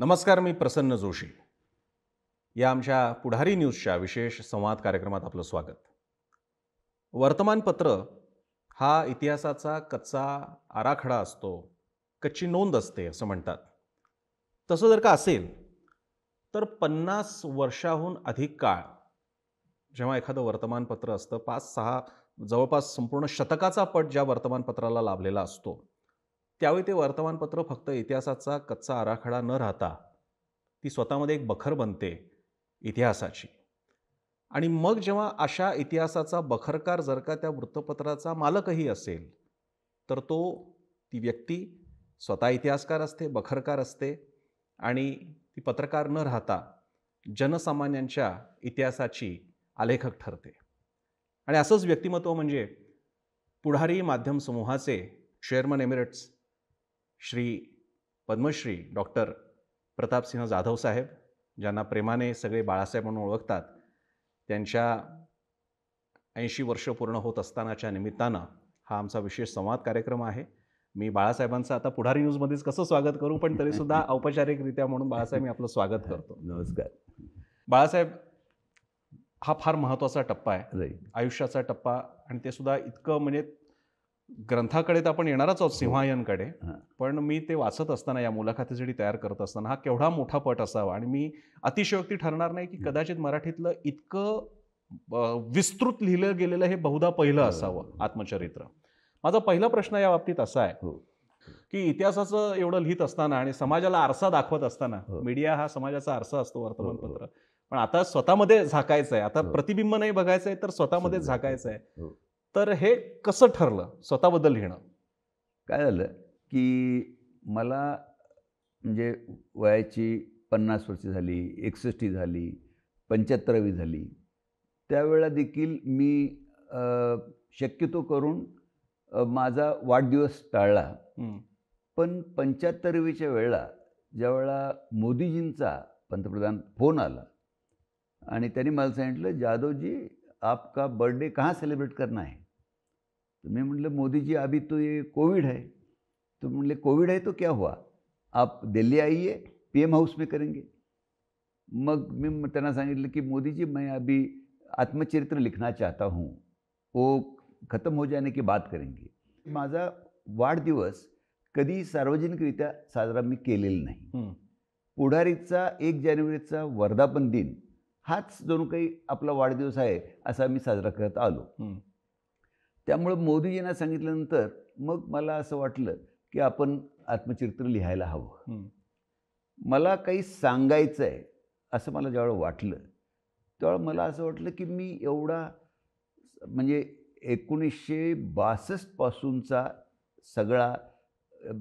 नमस्कार, मी प्रसन्न जोशी. या आमच्या पुढारी न्यूजच्या विशेष संवाद कार्यक्रमात आपलं स्वागत. वर्तमानपत्र हा इतिहासाचा कच्चा आराखडा असतो, कच्ची नोंद असते असं म्हणतात. तसं जर का असेल तर 50 वर्षाहून अधिक काळ जेव्हा एखादं वर्तमानपत्र असतं, 5-6 जवळपास संपूर्ण शतकाचा पट ज्या वर्तमानपत्राला लाभलेला असतो, त्यावेळी ते वर्तमानपत्र फक्त इतिहासाचा कच्चा आराखडा न राहता ती स्वतःमध्ये एक बखर बनते इतिहासाची. आणि मग जेव्हा अशा इतिहासाचा बखरकार जर का त्या वृत्तपत्राचा मालकही असेल, तर ती व्यक्ती स्वतः इतिहासकार असते, बखरकार असते आणि ती पत्रकार न राहता जनसामान्यांच्या इतिहासाची आलेखक ठरते. आणि असंच व्यक्तिमत्व म्हणजे पुढारी माध्यम समूहाचे chairman emeritus Shri Padmashri doctor Pratapsinh Jadhav साहेब, ज्यांना प्रेमाने सगळे बाळासाहेब म्हणून ओळखतात. त्यांच्या 80 वर्ष पूर्ण होत असतानाच्या निमित्तानं हा आमचा विशेष संवाद कार्यक्रम आहे. मी बाळासाहेबांचं आता पुढारी न्यूजमध्येच कसं स्वागत करू, पण तरीसुद्धा औपचारिकरित्या म्हणून बाळासाहेब मी आपलं स्वागत करतो. नमस्कार. बाळासाहेब, हा फार महत्त्वाचा टप्पा आहे, राईट. आयुष्याचा टप्पा, आणि ते सुद्धा इतकं म्हणजे ग्रंथाकडे तर आपण येणारच आहोत, सिंहायनकडे. पण मी ते वाचत असताना, या मुलाखतीसाठी तयार करत असताना, हा केवढा मोठा पट असावा. आणि मी अतिशयोक्ती ठरणार नाही की कदाचित मराठीतलं इतकं विस्तृत लिहिलं गेलेलं हे बहुधा पहिलं असावं आत्मचरित्र. माझा पहिला प्रश्न या बाबतीत असा आहे की इतिहासाचं एवढं लिहित असताना आणि समाजाला आरसा दाखवत असताना, मीडिया हा समाजाचा आरसा असतो, वर्तमानपत्र, पण आता स्वतःमध्ये झाकायचं आहे, आता प्रतिबिंब नाही बघायचं आहे तर स्वतःमध्ये झाकायचं आहे. तर हे कसं ठरलं स्वतःबद्दल लिहिणं? काय झालं की मला म्हणजे वयाची 50 वर्ष झाली, 61 झाली, 75वी झाली, त्यावेळेला देखील मी शक्यतो करून माझा वाढदिवस टाळला. पण 75वीच्या वेळेला ज्यावेळेला मोदीजींचा पंतप्रधान फोन आला आणि त्यांनी मला सांगितलं, जाधवजी आपका बर्थडे कहाँ सेलिब्रेट करना है? तो मैं म्हटलं, मोदी जी अभी तो ये कोविड है. तो म्हटले, कोविड है तो क्या हुआ, आप दिल्ली आइए, PM हाउस में करेंगे. मग मी त्यांना सांगितलं की मोदी जी मैं अभी आत्मचरित्र लिखना चाहता हूँ, वो ख़त्म हो जाने की बात करेंगे. माझा वाढदिवस कधी सार्वजनिकरित्या साजरा मी केलेला नाही. पुढारीचा 1 जानेवारीचा वर्धापन दिन हाच जणू काही आपला वाढदिवस आहे असा मी साजरा करत आलो. त्यामुळं मोदीजींना सांगितल्यानंतर मग मला असं वाटलं की आपण आत्मचरित्र लिहायला हवं. मला काही सांगायचं आहे असं मला ज्यावेळेला वाटलं, त्यावेळेला मला असं वाटलं की मी एवढा म्हणजे 1962 पासूनचा सगळा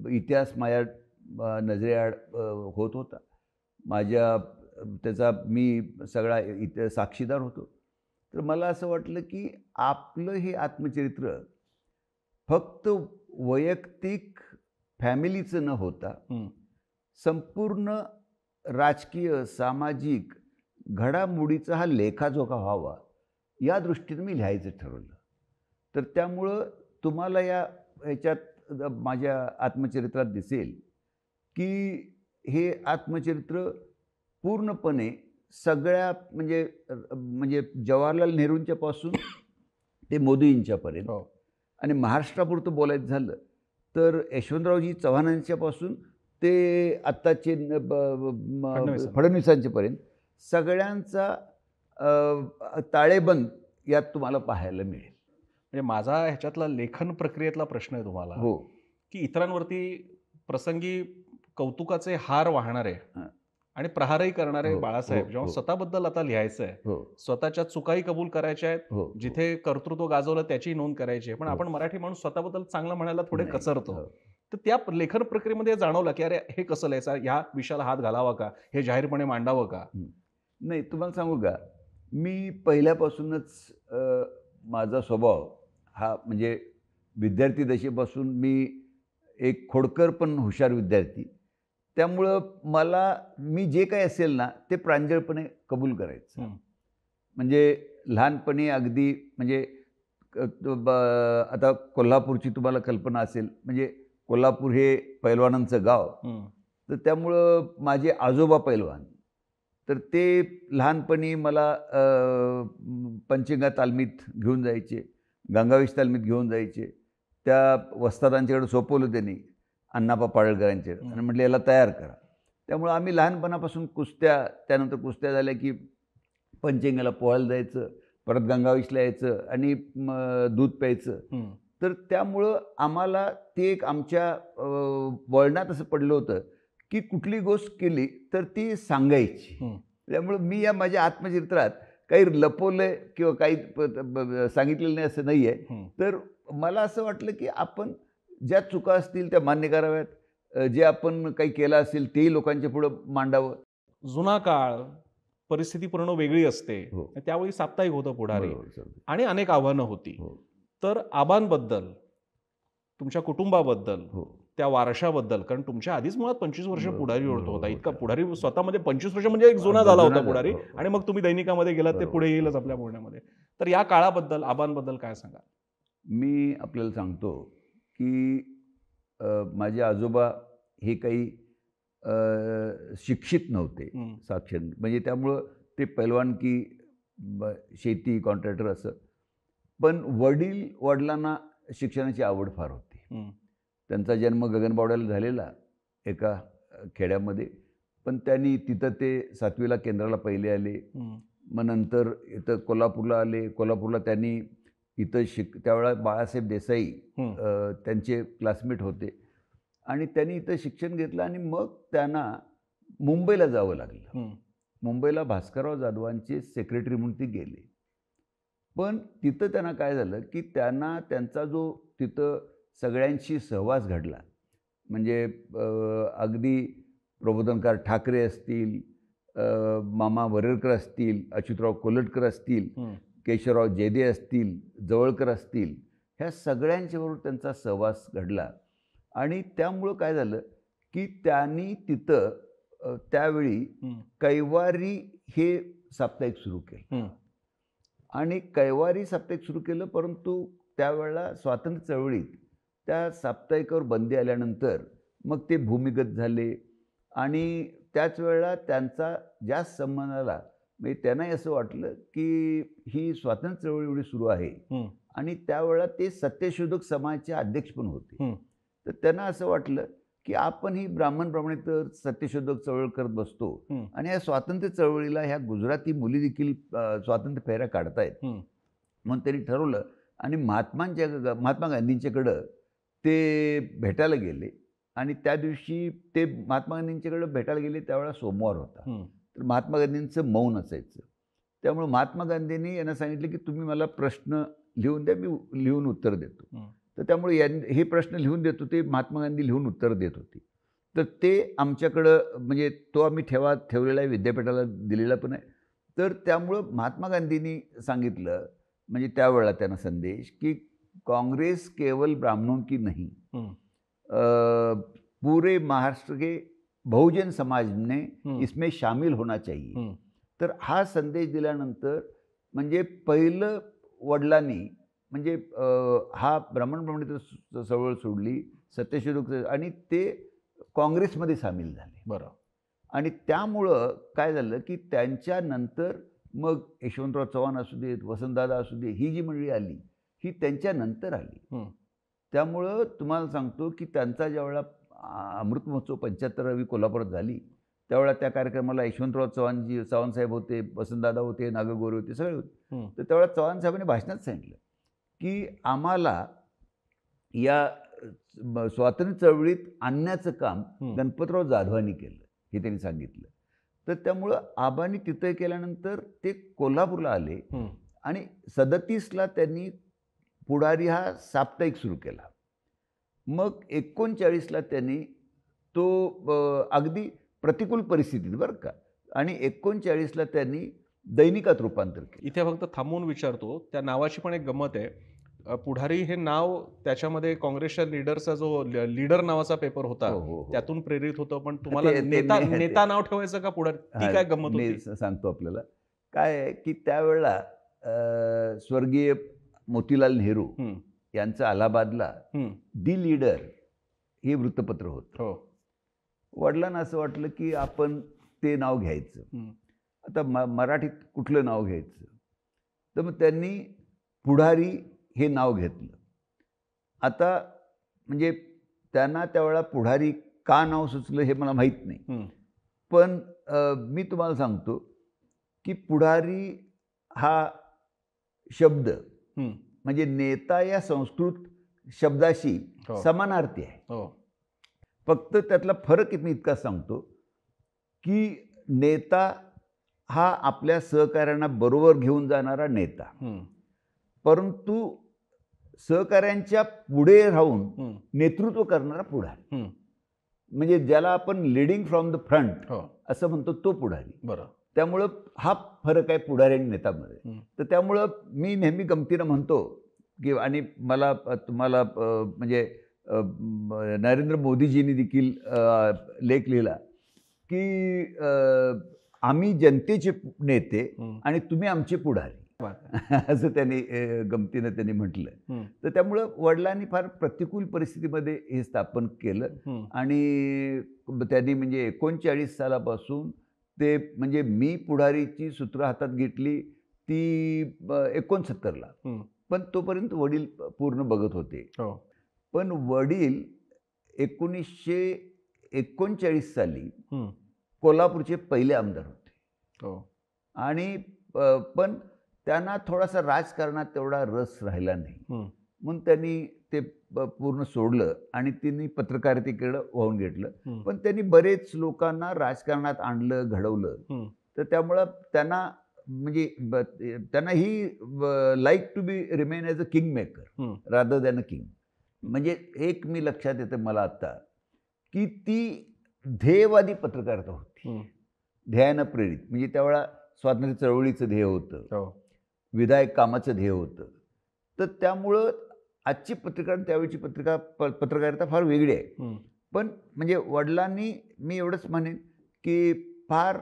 इतिहास माझ्या नजरेआड होत होता. त्याचा मी सगळा साक्षीदार होतो. तर मला असं वाटलं की आपलं हे आत्मचरित्र फक्त वैयक्तिक फॅमिलीचं न होता संपूर्ण राजकीय, सामाजिक घडामोडीचा हा लेखाजोखा व्हावा, या दृष्टीने मी लिहायचं ठरवलं. तर त्यामुळं तुम्हाला ह्याच्यात माझ्या आत्मचरित्रात दिसेल की हे आत्मचरित्र पूर्णपणे सगळ्या म्हणजे जवाहरलाल नेहरूंच्या पासून ते मोदींच्यापर्यंत, आणि महाराष्ट्रापुरतं बोलायचं झालं तर यशवंतरावजी चव्हाणांच्यापासून ते आत्ताचे फडणवीसांच्यापर्यंत सगळ्यांचा ताळेबंद यात तुम्हाला पाहायला मिळेल. म्हणजे माझा ह्याच्यातला लेखन प्रक्रियेतला प्रश्न आहे तुम्हाला, की इतरांवरती प्रसंगी कौतुकाचे हार वाहणारे आणि प्रहारही करणारे बाळासाहेब जेव्हा स्वतःबद्दल आता लिहायचं आहे, स्वतःच्या चुकाही कबूल करायच्या आहेत, जिथे कर्तृत्व गाजवलं त्याची नोंद करायची आहे, पण आपण मराठी माणूस स्वतःबद्दल चांगलं म्हणायला थोडे कचरतो. तर त्या लेखन प्रक्रियेमध्ये जाणवलं की अरे हे कसं लिहायचं, ह्या विषयाला हात घालावा का, हे जाहीरपणे मांडावं का? नाही, तुम्हाला सांगू का, मी पहिल्यापासूनच माझा स्वभाव हा म्हणजे विद्यार्थी दशेपासून मी एक खोडकर पण हुशार विद्यार्थी. त्यामुळं मी जे काही असेल ना ते प्रांजळपणे कबूल करायचं. म्हणजे लहानपणी अगदी म्हणजे आता कोल्हापूरची तुम्हाला कल्पना असेल, म्हणजे कोल्हापूर हे पैलवानांचं गाव. तर त्यामुळं माझे आजोबा पैलवान, तर ते लहानपणी मला पंचगंगा तालमीत घेऊन जायचे, गंगावेश तालमीत घेऊन जायचे. त्या वस्तादांच्याकडे सोपवलं त्यांनी, अण्णाप्पा पाडळकरांचे, आणि म्हटलं याला तयार करा. त्यामुळं आम्ही लहानपणापासून कुस्त्या, त्यानंतर कुस्त्या झाल्या की पंचगंगेला पोहायला जायचं, परत गंगावेशला यायचं आणि दूध प्यायचं. तर त्यामुळं आम्हाला ते एक आमच्या वळणात असं पडलं होतं की कुठली गोष्ट केली तर ती सांगायची. त्यामुळं मी या माझ्या आत्मचरित्रात काही लपवलंय किंवा काही सांगितलेलं नाही असं नाही आहे. तर मला असं वाटलं की आपण ज्या चुका असतील त्या मान्य कराव्यात, जे आपण काही केलं असेल तेही लोकांच्या पुढं मांडावं. जुना काळ, परिस्थिती पूर्ण वेगळी असते. हो. त्यावेळी साप्ताहिक होतं पुढारी बरोबर सर. आणि अनेक आव्हानं होती. हो. तर आबांबद्दल, तुमच्या कुटुंबाबद्दल, हो. त्या वारशाबद्दल, कारण तुमच्या आधीच मुळात 25 वर्ष बरोबर. पुढारी हो, होता. हो, इतका हो. पुढारी स्वतःमध्ये 25 वर्ष म्हणजे एक जुना झाला जुना होता झाला, पुढारी, हो, हो. आणि मग तुम्ही दैनिकामध्ये गेलात, ते बरोबर. पुढे येईलच आपल्या बोलण्यामध्ये. तर या काळाबद्दल, आबांबद्दल काय सांगाल? मी आपल्याला सांगतो की माझे आजोबा हे काही शिक्षित नव्हते, साक्षर, म्हणजे त्यामुळं ते पैलवानकी, शेती, कॉन्ट्रॅक्टर असं. पण वडिलांना शिक्षणाची आवड फार होती. त्यांचा जन्म गगनबावड्याला झालेला एका खेड्यामध्ये, पण त्यांनी तिथं ते 7वीला केंद्राला पहिले आले. मग नंतर इथं कोल्हापूरला आले. कोल्हापूरला त्यांनी इथं त्यावेळेला बाळासाहेब देसाई त्यांचे क्लासमेट होते, आणि त्यांनी इथं शिक्षण घेतलं आणि मग त्यांना मुंबईला जावं लागलं. मुंबईला भास्करराव जाधवांचे सेक्रेटरी म्हणून ते गेले. पण तिथं त्यांना काय झालं की त्यांना त्यांचा जो तिथं सगळ्यांशी सहवास घडला, म्हणजे अगदी प्रबोधनकार ठाकरे असतील, मामा वरेरकर असतील, अच्युतराव कोलटकर असतील, केशवराव जेदे असतील, जवळकर असतील, ह्या सगळ्यांच्याबरोबर त्यांचा सहवास घडला. आणि त्यामुळं काय झालं की त्यांनी तिथं त्यावेळी कैवारी हे साप्ताहिक सुरू केलं. आणि कैवारी साप्ताहिक सुरू केलं, परंतु त्यावेळेला स्वातंत्र्य चळवळीत त्या साप्ताहिकावर बंदी आल्यानंतर मग ते भूमिगत झाले. आणि त्याच वेळेला त्यांचा जास्त संबंध आला, म्हणजे त्यांनाही असं वाटलं की ही स्वातंत्र्य चळवळ एवढी सुरू आहे, आणि त्यावेळेला ते सत्यशोधक समाजाचे अध्यक्ष पण होते. तर त्यांना असं वाटलं की आपण ही ब्राह्मणप्रमाणे तर सत्यशोधक चळवळ करत बसतो, आणि या स्वातंत्र्य चळवळीला ह्या गुजराती मुली देखील स्वातंत्र्य फेऱ्या काढतायत. म्हणून त्यांनी ठरवलं आणि महात्मा गांधींच्याकडं ते भेटायला गेले. आणि त्या दिवशी ते महात्मा गांधींच्याकडं भेटायला गेले त्यावेळेला सोमवार होता. तर महात्मा गांधींचं मौन असायचं. त्यामुळे महात्मा गांधींनी यांना सांगितलं की तुम्ही मला प्रश्न लिहून द्या, मी लिहून उत्तर देतो. तर त्यामुळे हे प्रश्न लिहून देत होते, महात्मा गांधी लिहून उत्तर देत होते. तर ते आमच्याकडं, म्हणजे तो आम्ही ठेवलेला आहे, विद्यापीठाला दिलेला पण आहे. तर त्यामुळं महात्मा गांधींनी सांगितलं, म्हणजे त्यावेळेला त्यांना संदेश, की काँग्रेस केवल ब्राह्मणों की नहीं, पूरे महाराष्ट्र के बहुजन समाज ने इसमें शामिल होना चाहिए. तर हा संदेश दिल्यानंतर म्हणजे पहिलं वडिलांनी, म्हणजे हा ब्राह्मणप्रमाणे चळवळ सोडली, सत्यशोधक, आणि ते काँग्रेसमध्ये सामील झाले. बरं. आणि त्यामुळं काय झालं की त्यांच्यानंतर मग यशवंतराव चव्हाण असू देत, वसंतदादा असू दे, ही जी मंडळी आली ही त्यांच्यानंतर आली. त्यामुळं तुम्हाला सांगतो की त्यांचा ज्यावेळेला अमृत महोत्सव 75वी कोल्हापुरात झाली, त्यावेळेला त्या कार्यक्रमाला यशवंतराव चव्हाणसाहेब होते, वसंतदादा होते, नागगोरे होते, सगळे होते. तर त्यावेळेला चव्हाण साहेबांनी भाषणात सांगितलं की आम्हाला या स्वातंत्र्य चळवळीत आणण्याचं काम गणपतराव जाधवांनी केलं, हे त्यांनी सांगितलं. तर त्यामुळं आबांनी तिथं केल्यानंतर ते कोल्हापूरला आले, आणि 37ला त्यांनी पुढारी हा साप्ताहिक सुरू केला. मग 39ला त्यांनी तो अगदी प्रतिकूल परिस्थितीत बरं का, आणि 39ला त्यांनी दैनिकात रूपांतर केलं. इथे फक्त थांबवून विचारतो, त्या नावाची पण एक गंमत आहे. पुढारी हे नाव त्याच्यामध्ये काँग्रेसच्या लीडरचा जो लीडर नावाचा पेपर होता, त्यातून प्रेरित होतं. पण तुम्हाला नेता नाव ठेवायचं का पुढारी, ती काय गंमत होती? मी सांगतो आपल्याला. काय आहे की त्यावेळेला स्वर्गीय मोतीलाल नेहरू यांचं अलाहाबादला दी लीडर हे वृत्तपत्र होतं. वडिलांना असं वाटलं की आपण ते नाव घ्यायचं. हं. आता मराठीत कुठलं नाव घ्यायचं? तर मग त्यांनी पुढारी हे नाव घेतलं. आता म्हणजे त्यांना त्यावेळेला पुढारी का नाव सुचलं हे मला माहीत नाही. हं. पण मी तुम्हाला सांगतो की पुढारी हा शब्द हं. म्हणजे नेता या संस्कृत शब्दाशी हो. समानार्थी आहे. हो. फक्त त्यातला फरक मी इतकाच सांगतो की नेता हा आपल्या सहकाऱ्यांना बरोबर घेऊन जाणारा नेता, हं. परंतु सहकाऱ्यांच्या पुढे राहून हं. नेतृत्व करणारा पुढारी, हं. म्हणजे ज्याला आपण लीडिंग फ्रॉम द फ्रंट हो. असं म्हणतो, तो पुढारी. बरं. त्यामुळं हा फरक आहे पुढारी आणि नेत्यामध्ये. हं. तर त्यामुळं मी नेहमी गमतीनं म्हणतो की, आणि मला तुम्हाला म्हणजे नरेंद्र मोदीजींनी देखील लेख लिहिला की आम्ही जनतेचे नेते हं. आणि तुम्ही आमचे पुढारी, असं त्यांनी गमतीनं त्यांनी म्हटलं. हं. तर त्यामुळं वडिलांनी फार प्रतिकूल परिस्थितीमध्ये हे स्थापन केलं हं. आणि त्यांनी म्हणजे 39 सालापासून ते, म्हणजे मी पुढारीची सूत्र हातात घेतली ती 69ला, हं. पण तोपर्यंत वडील पूर्ण बघत होते. हो. पण वडील 1939 साली हं. कोल्हापूरचे पहिले आमदार होते. हो. आणि पण त्यांना थोडासा राजकारणात तेवढा रस राहिला नाही. हं. म्हणून त्यांनी ते पूर्ण सोडलं आणि त्यांनी पत्रकारितेकडे वाहून घेतलं. हं. पण त्यांनी बरेच लोकांना राजकारणात आणलं, घडवलं. हं. तर त्यामुळं त्यांना म्हणजे त्यांना he like to be remain as a king maker हं. Rather than a king. म्हणजे एक मी लक्षात येतं मला आत्ता की ती ध्येयवादी पत्रकारिता होती. हं. ध्येयानं प्रेरित, म्हणजे त्यावेळेला स्वातंत्र्य चळवळीचं ध्येय होतं, हो. विधायक कामाचं ध्येय होतं. तर त्यामुळं आजची पत्रकार त्यावेळची पत्रकारिता फार वेगळी आहे. हं. पण म्हणजे वडिलांनी, मी एवढंच म्हणेन की फार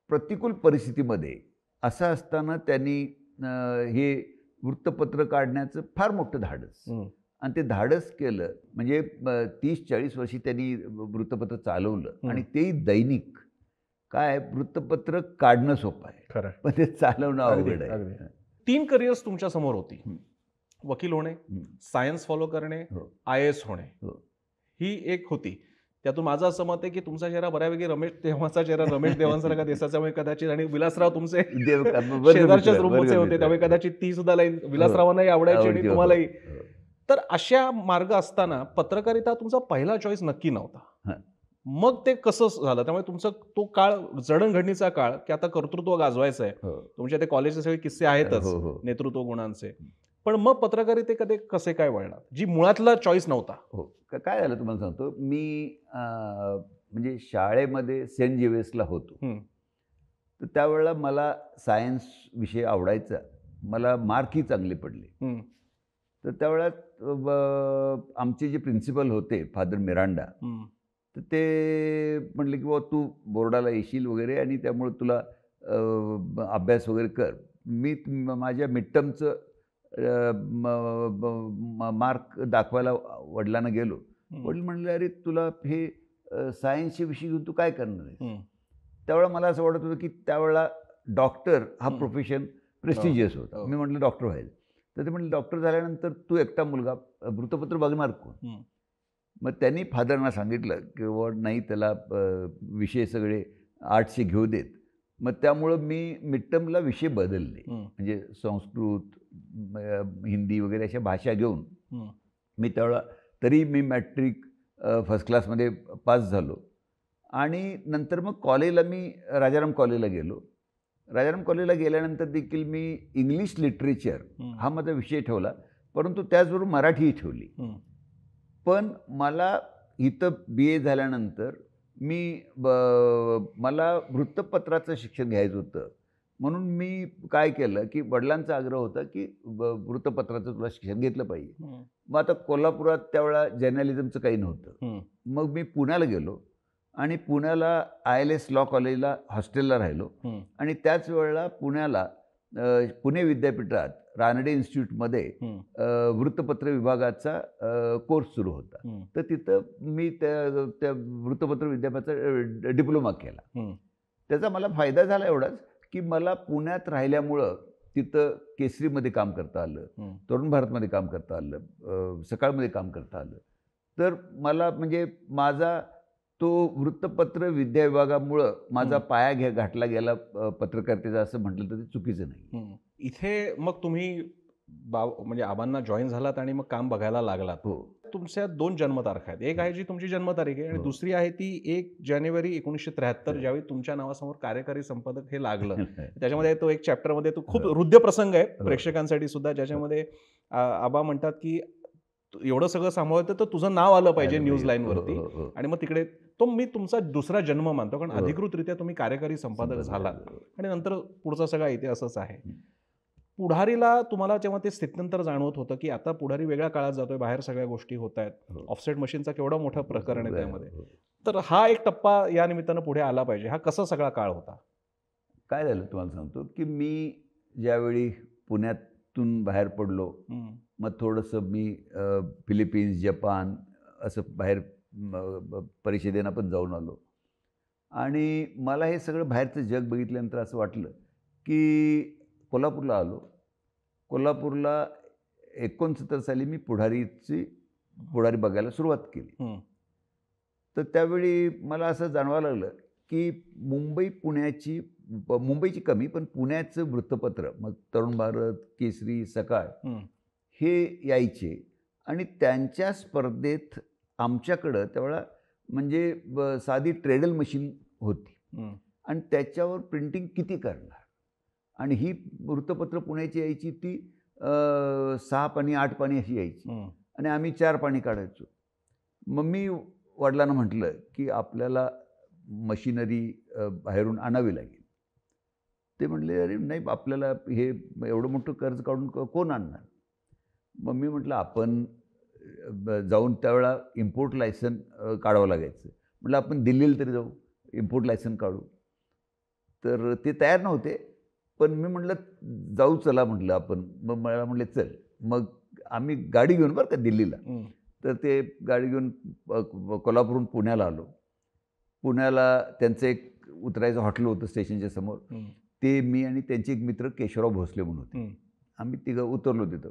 प्रतिकूल परिस्थितीमध्ये असं असताना त्यांनी हे वृत्तपत्र काढण्याचं फार मोठं धाडस, हं. आणि ते धाडस केलं. म्हणजे 30-40 वर्षी त्यांनी वृत्तपत्र चालवलं आणि तेही दैनिक. काय वृत्तपत्र काढणं सोपं आहे, खरं आहे. पण ते चालवणं अगदी, अवघड अगदी. आहे. 3 करिअर्स तुमच्या समोर होती. हं. वकील होणे, हं. सायन्स फॉलो करणे, हो. IAS होणे. हो. ही एक होती. त्यातून माझं असं मत आहे की तुमचा चेहरा बऱ्यापैकी रमेश देवांचा चेहरा रमेश देवांसारखा दिसायच्यामुळे कदाचित, आणि विलासराव तुमचे बरोबर शेजारच्याच मित्र, रूमचे बरोबर होते, मित्र. त्यामुळे कदाचित ती सुद्धा लाईन हो. विलासरावांनाही आवडायची आणि आवडती, हो, तुम्हालाही. हो. तर अशा मार्ग असताना पत्रकारिता तुमचा पहिला चॉईस नक्की नव्हता. हां. मग ते कसं झालं? त्यामुळे तुमचा तो काळ जडणघडणीचा काळ, की आता कर्तृत्व गाजवायचं आहे. हो. तुमच्या ते कॉलेजचे सगळे किस्से आहेतच हो, हो. नेतृत्व गुणांचे. पण मग पत्रकारितेकडे कसे काय वळलात? जी मुळातला चॉईस नव्हता. हो. काय झालं तुम्हाला सांगतो. मी म्हणजे शाळेमध्ये सेंट जेवियर्सला होतो. हं. तर त्यावेळेला मला सायन्स विषय आवडायचा. मला मार्कही चांगले पडले. हं. तर त्यावेळेला आमचे जे प्रिन्सिपल होते फादर मिरांडा, हं. तर ते म्हणले की बाबा तू बोर्डाला येशील वगैरे आणि त्यामुळे तुला अभ्यास वगैरे कर. मी माझ्या मिडटर्मचं मार्क दाखवायला वडिलांना गेलो. हं. वडील म्हणले, अरे तुला हे सायन्सचे विषय घेऊन तू काय करणार आहेस? हं. त्यावेळेला मला असं वाटत होतं की त्यावेळेला डॉक्टर हा प्रोफेशन प्रेस्टिजियस होता. हो. मी म्हटलं डॉक्टर व्हायचं. तर ते म्हणले डॉक्टर झाल्यानंतर तू एकटा मुलगा वृत्तपत्र बघणार कोण? हं. मग त्यांनी फादरना सांगितलं की नाही, त्याला विषय सगळे आर्ट्सचे घेऊ देत. मग त्यामुळं मी मिडटर्मला विषय बदलले. हं. म्हणजे संस्कृत, हिंदी वगैरे अशा भाषा घेऊन हं. मी त्यावेळेला, तरी मी मॅट्रिक फर्स्ट क्लासमध्ये पास झालो. आणि नंतर मग कॉलेजला मी राजाराम कॉलेजला गेलो. राजाराम कॉलेजला गेल्यानंतर देखील मी इंग्लिश लिटरेचर हा माझा विषय ठेवला, परंतु त्याचबरोबर मराठीही ठेवली. हं. पण मला इथं BA झाल्यानंतर मला वृत्तपत्राचं शिक्षण घ्यायचं होतं. म्हणून मी काय केलं की वडिलांचा आग्रह होता की वृत्तपत्राचं तुला शिक्षण घेतलं पाहिजे. हं. मग आता कोल्हापुरात त्यावेळेला जर्नलिझमचं काही नव्हतं. हं. मग मी पुण्याला गेलो आणि पुण्याला ILS लॉ कॉलेजला हॉस्टेलला राहिलो. हं. आणि त्याच वेळेला पुण्याला पुणे विद्यापीठात रानडे इन्स्टिट्यूटमध्ये हं, वृत्तपत्र विभागाचा कोर्स सुरू होता. हं, तर तिथं मी त्या त्या वृत्तपत्र विद्यापीठाचा डिप्लोमा केला. हं, त्याचा मला फायदा झाला एवढाच, की मला पुण्यात राहिल्यामुळं तिथं केसरीमध्ये काम करता आलं, हं, तरुण भारतमध्ये काम करता आलं, सकाळमध्ये काम करता आलं. तर मला म्हणजे माझा तो वृत्तपत्र विद्या विभागामुळं माझा हं, पाया घातला गेला पत्रकारितेचा असं म्हटलं तर ते चुकीचं नाही. हं. इथे मग तुम्ही म्हणजे आबांना जॉइन झालात आणि मग काम बघायला लागलात. हो, तुमच्या 2 जन्मतारखा आहेत. एक हो, आहे जी तुमची जन्मतारीख आहे आणि हो. दुसरी आहे ती 1 जानेवारी 1973 तर ज्यावेळी तुमच्या नावासमोर कार्यकारी संपादक हे लागलं. हो, त्याच्यामध्ये तो एक चॅप्टरमध्ये तो खूप हो, हृद्य प्रसंग आहे हो, प्रेक्षकांसाठी सुद्धा, हो. ज्याच्यामध्ये आबा म्हणतात, की "तू एवढं सगळं सांभाळतोय तर तुझं नाव आलं पाहिजे आलं न्यूज पाहिजे. हो, लाईनवरती." हो, हो. आणि मग तिकडे तो मी तुमचा दुसरा जन्म मानतो, कारण हो. अधिकृतरित्या तुम्ही कार्यकारी संपादक संपादक झालात झालो. आणि नंतर पुढचा सगळा इतिहासच आहे. हं. पुढारीला तुम्हाला जेव्हा ते स्थित्यंतर जाणवत होतं, की आता पुढारी वेगळ्या काळात जातोय, बाहेर सगळ्या गोष्टी होतायत. हो. ऑफसेट मशीनचा केवढा मोठं प्रकरण आहे हो, त्यामध्ये. हो. तर हा एक टप्पा या निमित्तानं पुढे आला पाहिजे. हा कसा सगळा काळ होता? काय झालं तुम्हाला सांगतो, की मी ज्यावेळी पुण्यातून बाहेर पडलो, हं, मग थोडंसं मी फिलिपिन्स, जपान असं बाहेर परिषदेनं पण जाऊन आलो. आणि मला हे सगळं बाहेरचं जग बघितल्यानंतर असं वाटलं, की कोल्हापूरला आलो. कोल्हापूरला 69 साली मी पुढारी बघायला सुरुवात केली. हं, तर त्यावेळी मला असं जाणवायला लागलं, की मुंबईची कमी, पण पुण्याचं वृत्तपत्र, मग तरुण भारत, केसरी, सकाळ हं, हे यायचे आणि त्यांच्या स्पर्धेत आमच्याकडं त्यावेळेला म्हणजे साधी ट्रेडल मशीन होती हं, आणि त्याच्यावर प्रिंटिंग किती करणार? आणि ही वृत्तपत्र पुण्याची यायची ती 6 पानी, 8 पानी अशी यायची हं, आणि आम्ही 4 पानी काढायचो. मग मी वडिलांना म्हटलं, की आपल्याला मशिनरी बाहेरून आणावी लागेल. ते म्हटले, "अरे नाही, आपल्याला हे एवढं मोठं कर्ज काढून कोण आणणार?" मग मी म्हटलं, "आपण जाऊन त्यावेळेला इम्पोर्ट लायसन काढावं लागायचं." म्हटलं, "आपण दिल्लीला तरी जाऊ, इम्पोर्ट लायसन काढू." तर ते तयार नव्हते. पण मी म्हटलं, "जाऊ चला," म्हटलं आपण. मग मला म्हटले, "चल." मग आम्ही गाडी घेऊन बरं का दिल्लीला. हं, तर ते गाडी घेऊन कोल्हापूरहून पुण्याला आलो. पुण्याला त्यांचं एक उतरायचं हॉटेल होतं स्टेशनच्या समोर. हं, ते, मी आणि त्यांचे एक मित्र केशवराव भोसले म्हणून होते. हं, आम्ही तिघं उतरलो तिथं.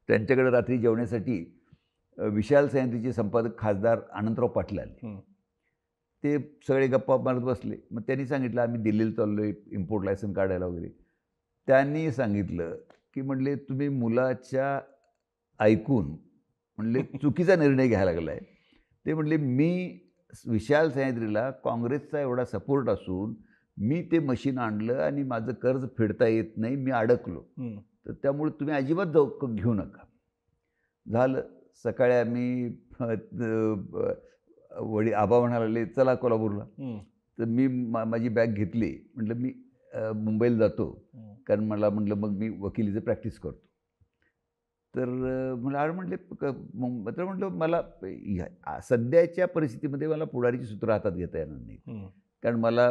त्यांच्याकडे रात्री जेवण्यासाठी विशाल सह्याद्रीचे संपादक खासदार अनंतराव पाटील आले. हं, ते सगळे गप्पा मारत बसले. मग त्यांनी सांगितलं, "आम्ही दिल्लीला चाललोय इम्पोर्ट लायसन काढायला वगैरे." त्यांनी सांगितलं, की म्हणले, "तुम्ही मुलाच्या ऐकून म्हणले चुकीचा निर्णय घ्यायला लागलाय." ते म्हणले, "मी विशाल सह्याद्रीला काँग्रेसचा एवढा सपोर्ट असून मी ते मशीन आणलं आणि माझं कर्ज फेडता येत नाही, मी अडकलो. हं, तर त्यामुळे तुम्ही अजिबात घेऊ नका." झालं. सकाळी आम्ही आबा म्हणाले, "चला कोल्हापूरला." हं, तर मी माझी बॅग घेतली. म्हटलं, "मी मुंबईला जातो." हं, कारण मला म्हटलं, "मग मी वकिलीचं प्रॅक्टिस करतो." तर म्हणलं, "अरे," म्हटले, तर म्हटलं, "मला सध्याच्या परिस्थितीमध्ये मला पुढारीची सूत्रं हातात घेता येणार नाही. हं, कारण मला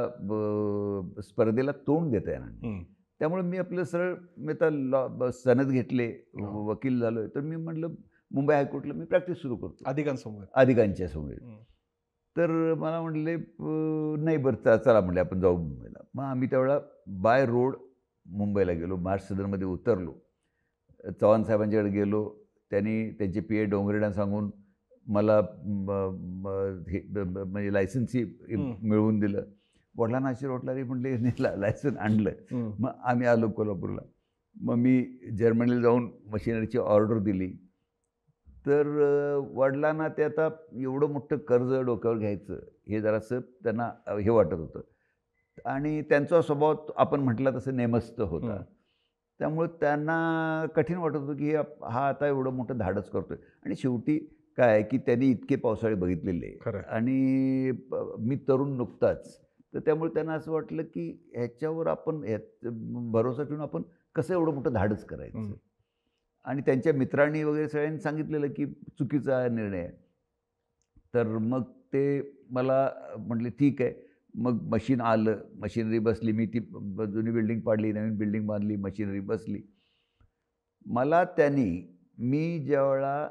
स्पर्धेला तोंड देता येणार नाही. हं. त्यामुळे मी आपलं सरळ मी आता सनद घेतले, हो. वकील झालोय. तर मी म्हटलं, मुंबई हायकोर्टला मी प्रॅक्टिस सुरू करतो अधिकांसमोर. अधिकांच्या समोर." हं, तर मला म्हटले, "नाही, बरं चला," म्हटले, "आपण जाऊ मुंबईला." मग आम्ही त्यावेळेला बाय रोड मुंबईला गेलो. मार्च सदनमध्ये उतरलो. चव्हाण साहेबांच्याकडे गेलो. त्यांनी त्यांचे पी.ए. डोंगरेंना सांगून मला म्हणजे लायसन्सही हं, मिळवून दिलं. वडिलांना आश्चर्य वाटलं. अरे म्हटले, यांनी लायसन आणलं. हं, मग आम्ही आलो कोल्हापूरला. मग मी जर्मनीला जाऊन मशिनरीची ऑर्डर दिली. तर वडिलांना ते आता एवढं मोठं कर्ज डोक्यावर घ्यायचं, हे जरासं त्यांना हे वाटत होतं. आणि त्यांचा स्वभाव आपण म्हटलं तसं नेमस्त होता. हं. त्यामुळे त्यांना कठीण वाटत होतं, की हा आता एवढं मोठं धाडस करतोय. आणि शेवटी काय आहे, की त्यांनी इतके पावसाळे बघितलेले खरं आहे. आणि मी तरुण नुकताच. तर त्यामुळे त्यांना असं वाटलं, की ह्याच्यावर आपण भरोसा ठेवून आपण कसं एवढं मोठं धाडस करायचं. हं, आणि त्यांच्या मित्रांनी वगैरे सगळ्यांनी सांगितलेलं, की चुकीचा निर्णय आहे. तर मग ते मला म्हटले, "ठीक आहे." मग मशीन आलं, मशिनरी बसली. मी ती जुनी बिल्डिंग पाडली, नवीन बिल्डिंग बांधली, मशिनरी बसली. मला त्यांनी, मी ज्यावेळेला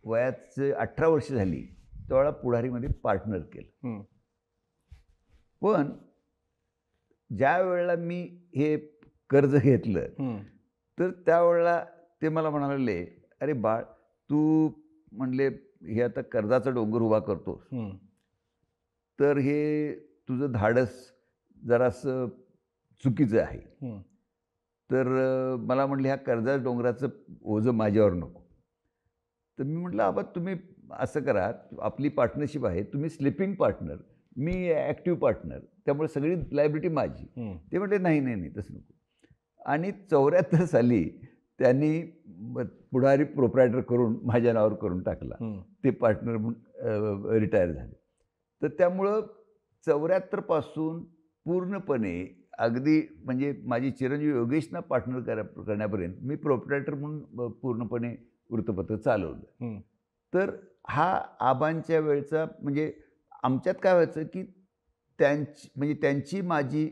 वयाचे 18 वर्ष झाली त्यावेळेला पुढारीमध्ये पार्टनर केलं. पण ज्या वेळेला मी हे कर्ज घेतलं तर त्यावेळेला ते मला म्हणाले, अरे बाळ, तू म्हणले हे आता कर्जाचा डोंगर उभा करतोस, तर हे तुझं धाडस जरासं चुकीचं आहे. तर मला म्हटलं ह्या कर्जाच्या डोंगराचं ओझं माझ्यावर नको. तर मी म्हटलं, आबा तुम्ही असं करा, आपली पार्टनरशिप आहे, तुम्ही स्लिपिंग पार्टनर, मी ॲक्टिव्ह पार्टनर, त्यामुळे सगळी लायबिलिटी माझी. ते म्हटले नाही नाही नाही तसं नको. आणि 74 साली त्यांनी पुढारी प्रोप्रायटर करून माझ्या नावावर करून टाकला. ते पार्टनर म्हणून रिटायर झाले. तर त्यामुळं 74 पासून पूर्णपणे अगदी म्हणजे माझी चिरंजीव योगेशना पार्टनर करण्यापर्यंत मी प्रोप्रायटर म्हणून पूर्णपणे वृत्तपत्र चालवलं. तर हा आबांच्या वेळचा म्हणजे आमच्यात काय व्हायचं की त्यांची माझी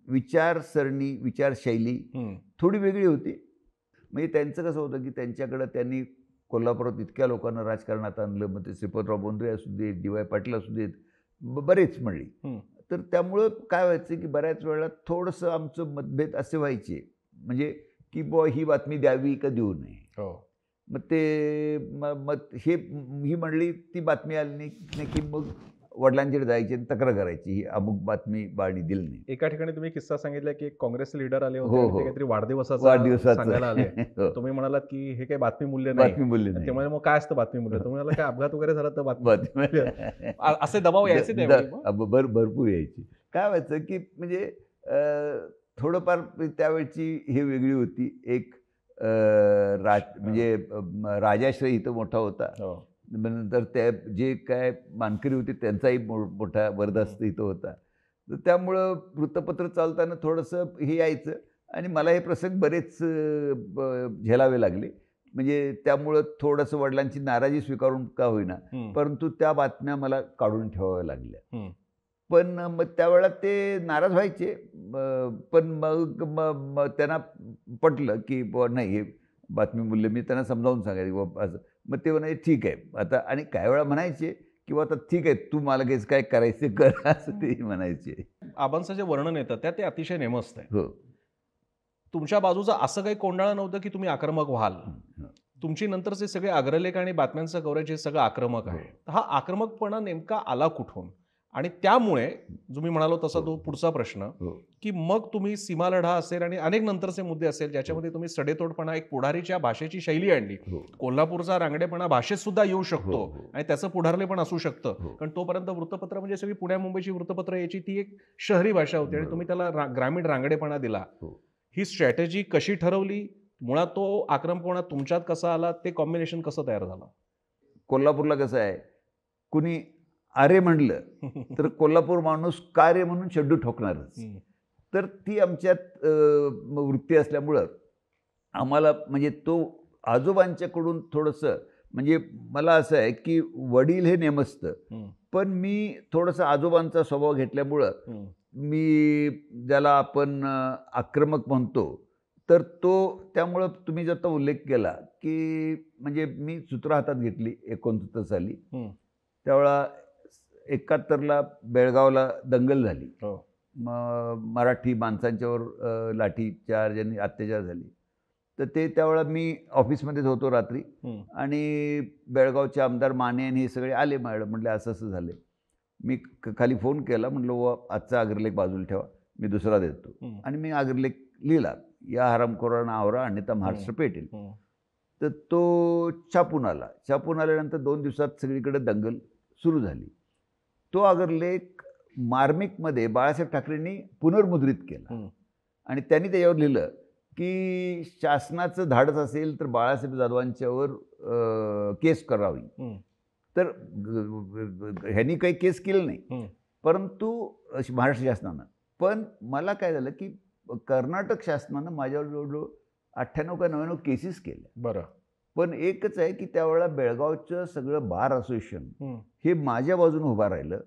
विचारसरणी, विचारशैली थोडी वेगळी होती. म्हणजे त्यांचं कसं होतं की त्यांच्याकडं त्यांनी कोल्हापुरात इतक्या लोकांना राजकारणात आणलं, मग ते श्रीपतराव बोंद्रे असू देत, डी वाय पाटील असू देत, बरेच मंडळी. तर त्यामुळं काय व्हायचं की बऱ्याच वेळेला थोडंसं आमचं मतभेद असे व्हायचे, म्हणजे की बुवा ही बातमी द्यावी का देऊ नये. मग ते मग ही मंडळी ती बातमी आली नाही की मग वडिलांकडे जायची आणि तक्रार करायची, ही अमुक बातमी बाळनी दिली नाही. एका ठिकाणी तुम्ही किस्सा सांगितला की काँग्रेसचे लीडर आले होते, ते काहीतरी वाढदिवसाचा सांगायला आले. तुम्ही म्हणालात की हे काही बातमी मूल्य नाही. ते म्हणाले मग काय असतं बातमी मूल्य? तुम्ही म्हणाला काय अपघात वगैरे झाला तर बातमी असे दबाव यायचे त्यावेळी? भरपूर यायची. काय व्हायचं की म्हणजे थोडंफार त्यावेळची हे वेगळी होती. एक म्हणजे राजाश्रय इथं मोठा होता. नंतर त्या जे काय मानकरी होते त्यांचाही मोठा वरदहस्त इथं होता. तर त्यामुळं वृत्तपत्र चालताना थोडंसं हे यायचं आणि मला हे प्रसंग बरेच झेलावे लागले. म्हणजे त्यामुळं थोडंसं वडिलांची नाराजी स्वीकारून का होईना, परंतु त्या बातम्या मला काढून ठेवाव्या लागल्या. पण मग त्यावेळेला ते नाराज व्हायचे. पण मग त्यांना पटलं की बुवा नाही, हे बातमी मूल्य, मी त्यांना समजावून सांगायचे बाबा असं. मग ते म्हणाले ठीक आहे आता, आणि काही वेळा म्हणायचे किंवा आता ठीक आहे तू मला काय करायचं कर, असं ते म्हणायचे. आबांचं जे वर्णन येतं त्यात ते अतिशय नेमस्त आहे. हो. तुमच्या बाजूचं असं काही कोंडाळं नव्हतं की तुम्ही आक्रमक व्हाल. तुमची नंतरचे सगळे अग्रलेख आणि बातम्यांचं कव्हरेज हे सगळं आक्रमक आहे. हा आक्रमकपणा नेमका आला कुठून? आणि त्यामुळे जो मी म्हणालो तसा तो पुढचा प्रश्न की मग तुम्ही सीमालढा असेल आणि अनेक नंतरचे मुद्दे असेल ज्याच्यामध्ये तुम्ही सडेतोडपणा, एक पुढारीच्या भाषेची शैली आणली. कोल्हापूरचा रांगडेपणा भाषेत सुद्धा येऊ शकतो आणि त्याचं पुढारले पण असू शकतं. कारण तोपर्यंत वृत्तपत्र म्हणजे सगळी पुण्या मुंबईची वृत्तपत्र याची ती एक शहरी भाषा होती आणि तुम्ही त्याला ग्रामीण रांगडेपणा दिला. ही स्ट्रॅटेजी कशी ठरवली? मुळात तो आक्रमकपणा तुमच्यात कसा आला? ते कॉम्बिनेशन कसं तयार झालं? कोल्हापूरला कसं आहे, कुणी अरे म्हणलं तर कोल्हापूर माणूस कार्य म्हणून शेड्डू ठोकणारच. तर ती आमच्यात वृत्ती असल्यामुळं आम्हाला म्हणजे तो आजोबांच्याकडून थोडंसं, म्हणजे मला असं आहे की वडील हे नेमस्त, पण मी थोडंसं आजोबांचा स्वभाव घेतल्यामुळं मी ज्याला आपण आक्रमक म्हणतो, तर तो त्यामुळं तुम्ही जर तो उल्लेख केला की म्हणजे मी सूत्र हातात घेतली 69 साली. त्यावेळा 71ला बेळगावला दंगल झाली. मराठी माणसांच्यावर लाठीचार्ज आणि अत्याचार झाले. तर ते त्यावेळा मी ऑफिसमध्येच होतो रात्री, आणि बेळगावचे आमदार माने आणि हे सगळे आले मॅडम, म्हटले असं असं झाले. मी खाली फोन केला, म्हटलं व आजचा अग्रलेख बाजूला ठेवा, मी दुसरा देतो. आणि मी अग्रलेख लिहिला, या हरामखोरांना आवरा अन्यथा महाराष्ट्र पेटेल. तर तो छापून आला. छापून आल्यानंतर 2 दिवसात सगळीकडे दंगल सुरू झाली. तो अग्रलेख मार्मिकमध्ये बाळासाहेब ठाकरेंनी पुनर्मुद्रित केला आणि त्यांनी त्याच्यावर लिहिलं की शासनाचं धाडस असेल तर बाळासाहेब जाधवांच्यावर केस करावी. तर ह्यांनी काही केस केलं नाही, परंतु महाराष्ट्र शासनानं. पण मला काय झालं की कर्नाटक शासनानं माझ्यावर जवळजवळ 98 का 99 केसेस केल्या. बरं. पण एकच आहे की त्यावेळेला बेळगावचं सगळं बार असोसिएशन हे माझ्या बाजूने उभं राहिलं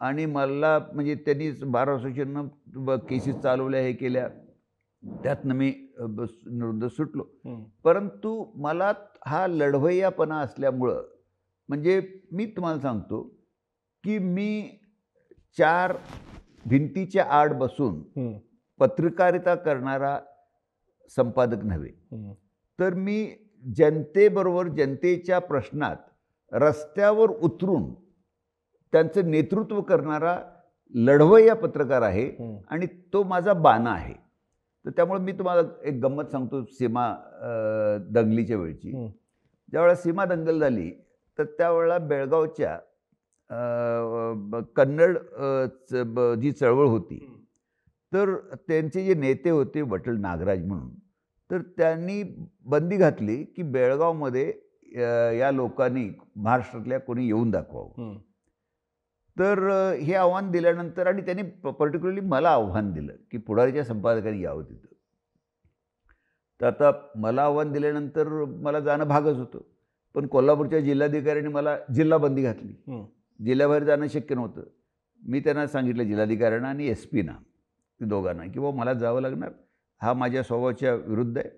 आणि मला म्हणजे त्यांनी बार असोसिएशननं केसेस चालवल्या, हे केल्या. त्यातनं मी विरुद्ध सुटलो. हं. परंतु मला हा लढवय्यापणा असल्यामुळं म्हणजे मी तुम्हाला सांगतो, की मी 4 भिंतीच्या आड बसून हं. पत्रकारिता करणारा संपादक नव्हे. हं. तर मी जनतेबरोबर जनतेच्या प्रश्नात रस्त्यावर उतरून त्यांचं नेतृत्व करणारा लढवय्या पत्रकार आहे हं. आणि तो माझा बाणा आहे. तर त्यामुळे मी तुम्हाला एक गंमत सांगतो सीमा दंगलीच्या वेळची. हं. ज्यावेळेला सीमा दंगल झाली तर त्यावेळेला बेळगावच्या कन्नड जी चळवळ होती, तर त्यांचे जे नेते होते वटल नागराज म्हणून, तर त्यांनी बंदी घातली की बेळगावमध्ये या लोकांनी महाराष्ट्रातल्या कोणी येऊन दाखवावं. हं. तर हे आव्हान दिल्यानंतर आणि त्यांनी पर्टिक्युलरली मला आव्हान दिलं की पुढारीच्या संपादकांनी यावं तिथं. तर आता मला आव्हान दिल्यानंतर मला जाणं भागच होतं. पण कोल्हापूरच्या जिल्हाधिकाऱ्यांनी मला जिल्हाबंदी घातली. हं. जिल्ह्याबाहेर जाणं शक्य नव्हतं. मी त्यांना सांगितलं जिल्हाधिकाऱ्यांना आणि SP ना, दोघांना, की बाबा मला जावं लागणार. हा माझ्या स्वभावाच्या विरुद्ध आहे.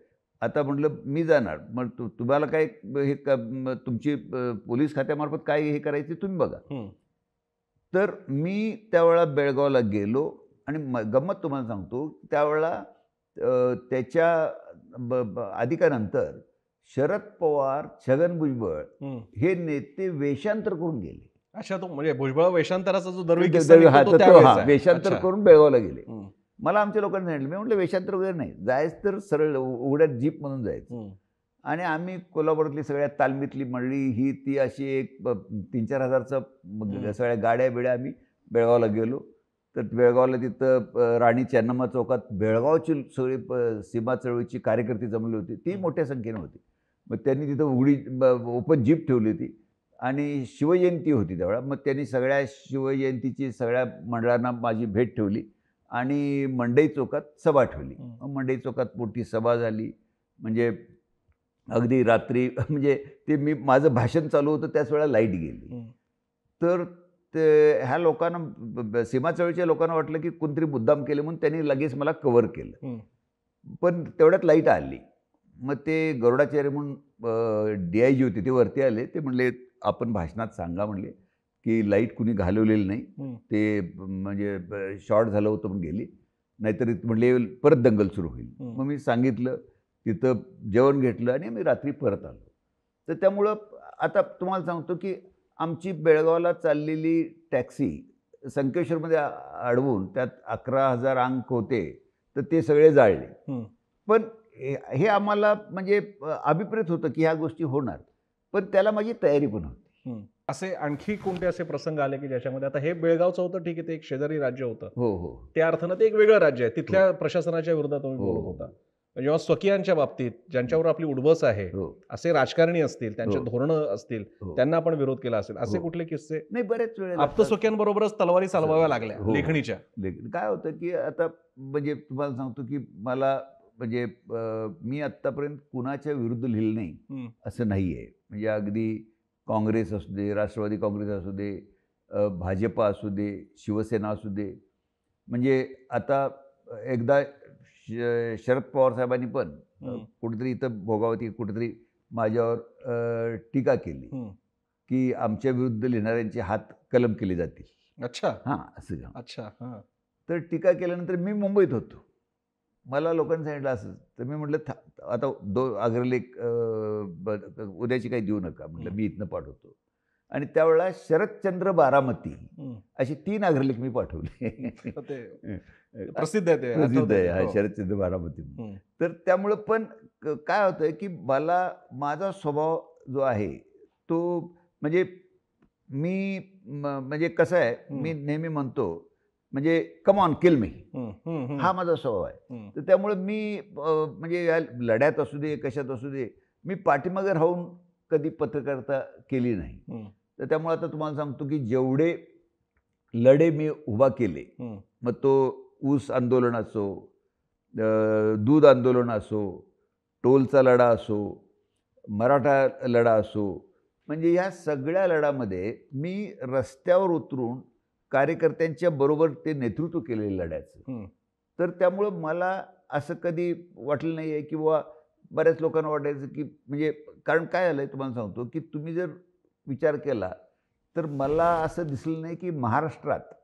आता म्हटलं मी जाणार. मग तुम्हाला काय हे तुमची पोलीस खात्यामार्फत काय हे करायचे तुम्ही बघा. हं. तर मी त्यावेळेला बेळगावला गेलो आणि गंमत तुम्हाला सांगतो, त्यावेळेला त्याच्या अधिकानंतर शरद पवार, छगन भुजबळ हं. हे नेते वेषांतर करून गेले. अच्छा, तो म्हणजे भुजबळ वेषांतराचा जो दरवेळी ते किस्सा निघतो तो त्यावेळेस आहे. वेषांतर अच्छा. करून बेळगावला गेले. हं. मला आमच्या लोकांनी सांगितलं. मी म्हटलं वेषांतर वगैरे नाही, जायचं तर सरळ उघड्यात जीपमधून जायचं. हं. आणि आम्ही कोल्हापुरातली सगळ्यात तालमीतली मंडळी ही ती अशी एक 3-4 हजारचं सगळ्या गाड्या बिड्या आम्ही बेळगावला गेलो. तर बेळगावला तिथं राणी चेन्नम्मा चौकात बेळगावची सगळी सीमा चळवळीची कार्यकर्ते जमले होते. ती मोठ्या संख्येने होती. मग त्यांनी तिथं उघडी ओपन जीप ठेवली होती आणि शिवजयंती होती त्यावेळेला. मग त्यांनी सगळ्या शिवजयंतीची सगळ्या मंडळांना माझी भेट ठेवली आणि मंडई चौकात सभा ठेवली. मंडई चौकात मोठी सभा झाली. म्हणजे अगदी रात्री म्हणजे ते माझं भाषण चालू होतं त्याच वेळेला लाईट गेली. तर ते ह्या लोकांना सीमा चळवळीच्या लोकांना वाटलं की कोणतरी मुद्दाम केले म्हणून त्यांनी लगेच मला कव्हर केलं. पण तेवढ्यात लाईट आली. मग ते गरुडाचार्य म्हणून DIG होते ते वरती आले. ते म्हणले आपण भाषणात सांगा म्हणले की लाईट कुणी घालवलेली नाही, ते म्हणजे शॉर्ट झालं होतं पण गेली, नाहीतर म्हणले परत दंगल सुरू होईल. मग मी सांगितलं, तिथं जेवण घेतलं आणि मी रात्री परत आलो. तर त्यामुळं आता तुम्हाला सांगतो की आमची बेळगावला चाललेली टॅक्सी संकेश्वरमध्ये अडवून त्यात 11,000 अंक होते, तर ते सगळे जाळले. पण हे आम्हाला म्हणजे अभिप्रेत होतं की ह्या गोष्टी होणार, पण त्याला माझी तयारी पण होती. असे आणखी कोणते असे प्रसंग आले की ज्याच्यामध्ये आता हे बेळगावचं होतं, ठीक आहे, ते एक शेजारी राज्य होतं. हो. त्या अर्थानं ते एक वेगळं राज्य आहे. तिथल्या प्रशासनाच्या विरोधात तुम्ही बोलत होता. जेव्हा स्वकीयांच्या बाबतीत ज्यांच्यावर आपली उडबस आहे, असे राजकारणी असतील, त्यांचे धोरणं असतील, त्यांना आपण विरोध केला असेल, असे कुठले किस्से? नाही, बरेच वेळेला आप्तस्वकीयांबरोबरच तलवारी चालवाव्या लागल्या लेखणीच्या. काय होतं की आता म्हणजे तुम्हाला सांगतो की मला म्हणजे मी आत्तापर्यंत कुणाच्या विरुद्ध लिहिलं नाही असं नाही आहे. म्हणजे अगदी काँग्रेस असू दे, राष्ट्रवादी काँग्रेस असू दे, भाजपा असू दे, शिवसेना असू दे. म्हणजे आता एकदा शरद पवार साहेबांनी पण कुठेतरी इथं भोगावती कुठेतरी माझ्यावर टीका केली की आमच्या विरुद्ध लिहिणाऱ्यांचे हात कलम केले जातील. अच्छा. हां, असं. अच्छा. तर टीका केल्यानंतर मी मुंबईत होतो. मला लोकांनी सांगितलं असं. तर मी म्हटलं आता 2 अग्रलेख उद्याची काही देऊ नका म्हटलं, मी इथनं पाठवतो. आणि त्यावेळेला शरदचंद्र बारामती असे 3 अग्रलेख मी पाठवले. प्रसिद्ध आहे ते. प्रसिद्ध आहे हा शरदचंद्र बारामती. तर त्यामुळं पण काय होतं की मला माझा स्वभाव जो आहे तो म्हणजे मी म्हणजे कसं आहे, मी नेहमी म्हणतो म्हणजे कम ऑन किल मी, हा माझा स्वभाव आहे. तर त्यामुळे मी म्हणजे या लढ्यात असू दे कशात असू दे मी पाठीमागे राहून कधी पत्रकारिता केली नाही. तर त्यामुळे आता तुम्हाला सांगतो की जेवढे लढे मी उभा केले, मग तो ऊस आंदोलन असो, दूध आंदोलन असो, टोलचा लढा असो, मराठा लढा असो, म्हणजे या सगळ्या लढ्यामध्ये मी रस्त्यावर उतरून कार्यकर्त्यांच्या बरोबर ते नेतृत्व केलेलं लढ्याचं. तर त्यामुळं मला असं कधी वाटलं नाही आहे किंवा बऱ्याच लोकांना वाटायचं की म्हणजे कारण काय झालं आहे तुम्हाला सांगतो की तुम्ही जर विचार केला तर मला असं दिसलं नाही की महाराष्ट्रात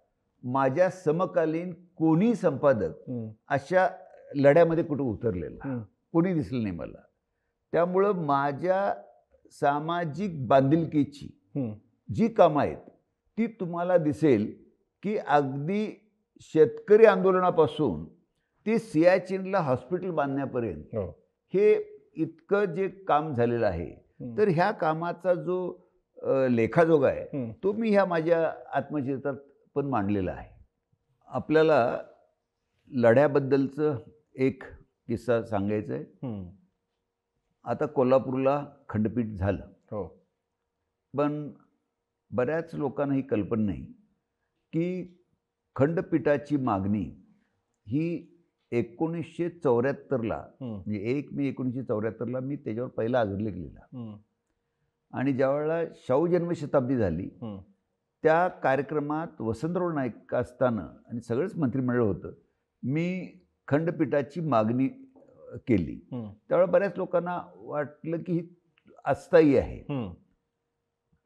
माझ्या समकालीन कोणी संपादक अशा लढ्यामध्ये कुठं उतरलेला कोणी दिसलं नाही मला. त्यामुळं माझ्या सामाजिक बांधिलकीची जी कामं आहेत ती तुम्हाला दिसेल की अगदी शेतकरी आंदोलनापासून ते सियाचीनला हॉस्पिटल बांधण्यापर्यंत हे इतकं जे काम झालेलं आहे. तर ह्या कामाचा जो लेखाजोगा आहे तो मी ह्या माझ्या आत्मचरित्रात पण मांडलेला आहे. आपल्याला लढ्याबद्दलचं एक किस्सा सांगायचा आहे. आता कोल्हापूरला खंडपीठ झालं, पण बऱ्याच लोकांना ही कल्पना नाही की खंडपीठाची मागणी ही 1974ला म्हणजे 1 मे 1974ला मी त्याच्यावर पहिला अग्रलेख लिहिला. आणि ज्यावेळेला शाहू जन्मशताब्दी झाली त्या कार्यक्रमात वसंतराव नाईक असताना आणि सगळंच मंत्रिमंडळ होतं, मी खंडपीठाची मागणी केली. त्यावेळेला बऱ्याच लोकांना वाटलं की ही अस्थायी आहे.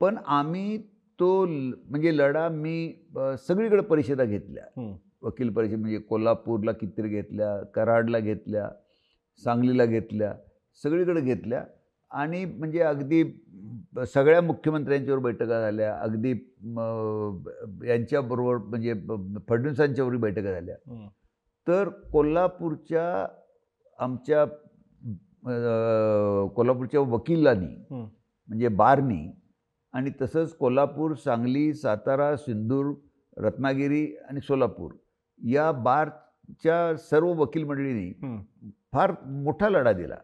पण आम्ही तो म्हणजे लढा मी सगळीकडे परिषदा घेतल्या. वकील परिषद म्हणजे कोल्हापूरला कितीतरी घेतल्या, कराडला घेतल्या, सांगलीला घेतल्या, सगळीकडे घेतल्या. आणि म्हणजे अगदी सगळ्या मुख्यमंत्र्यांच्यावर बैठका झाल्या, अगदी यांच्याबरोबर म्हणजे फडणवीसांच्यावरही बैठका झाल्या. तर आमच्या कोल्हापूरच्या वकिलांनी म्हणजे बारनी आणि तसंच कोल्हापूर, सांगली, सातारा, सिंधुदुर्ग, रत्नागिरी आणि सोलापूर या बारच्या सर्व वकील मंडळींनी फार मोठा लढा दिला.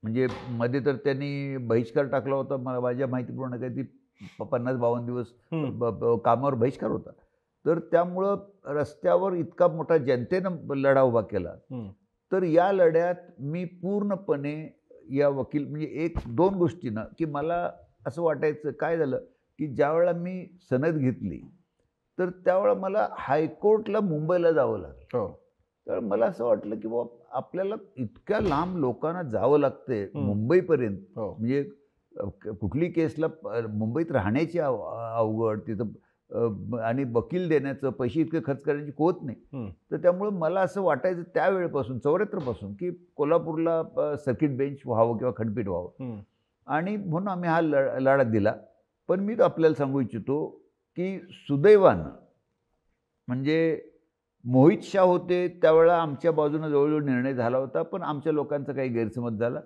म्हणजे मध्ये तर त्यांनी बहिष्कार टाकला होता, मला माझ्या माहितीप्रमाणे काही ती 50-52 दिवस कामावर बहिष्कार होता. तर त्यामुळं रस्त्यावर इतका मोठा जनतेनं लढा उभा केला. तर या लढ्यात मी पूर्णपणे या वकील म्हणजे 1-2 गोष्टीनं की मला असं वाटायचं काय झालं की ज्यावेळेला मी सनद घेतली तर त्यावेळेला मला हायकोर्टला मुंबईला जावं लागलं. तर मला असं वाटलं की बाबा आपल्याला इतक्या लांब लोकांना जावं लागतंय मुंबईपर्यंत. म्हणजे कुठली केसला मुंबईत राहण्याची अवघड, तिथं आणि वकील देण्याचं पैसे इतके खर्च करण्याची होत नाही. तर त्यामुळं मला असं वाटायचं त्यावेळेपासून 74 पासून की कोल्हापूरला सर्किट बेंच व्हावं किंवा खंडपीठ व्हावं. आणि म्हणून आम्ही हा लढा दिला. पण मी तो आपल्याला सांगू इच्छितो की सुदैवानं म्हणजे मोहित शाह होते त्यावेळेला आमच्या बाजूनं जवळजवळ निर्णय झाला होता, पण आमच्या लोकांचा काही गैरसमज झाला.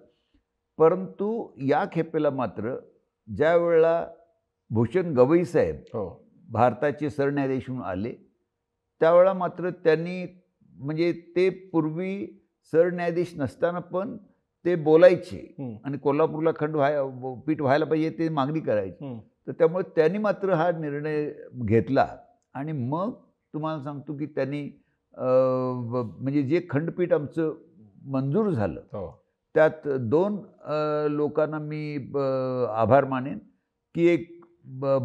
परंतु या खेपेला मात्र ज्या वेळेला भूषण गवई साहेब भारताचे सरन्यायाधीश म्हणून आले त्यावेळेला मात्र त्यांनी म्हणजे ते पूर्वी सरन्यायाधीश नसताना पण ते बोलायचे आणि कोल्हापूरला पीठ व्हायला पाहिजे ते मागणी करायची. तर त्यामुळे त्यांनी मात्र हा निर्णय घेतला. आणि मग तुम्हाला सांगतो की त्यांनी म्हणजे जे खंडपीठ आमचं मंजूर झालं त्यात 2 लोकांना मी आभार मानेन की एक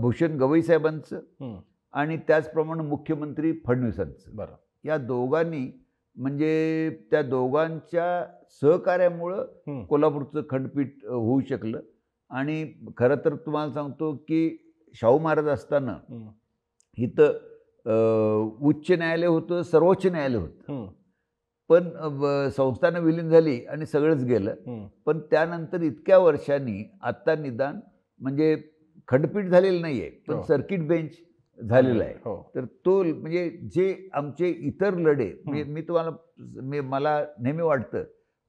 भूषण गवई साहेबांचं आणि त्याचप्रमाणे मुख्यमंत्री फडणवीसांचं. या दोघांनी म्हणजे त्या दोघांच्या सहकार्यामुळं कोल्हापूरचं खंडपीठ होऊ शकलं. आणि खरं तर तुम्हाला सांगतो की शाहू महाराज असताना इथं उच्च न्यायालय होतं, सर्वोच्च न्यायालय होतं. पण संस्थानं विलीन झाली आणि सगळंच गेलं. पण त्यानंतर इतक्या वर्षांनी आत्ता निदान म्हणजे खंडपीठ झालेलं नाही आहे, पण सर्किट बेंच झालेला आहे. तर तो म्हणजे जे आमचे इतर लढे मला नेहमी वाटतं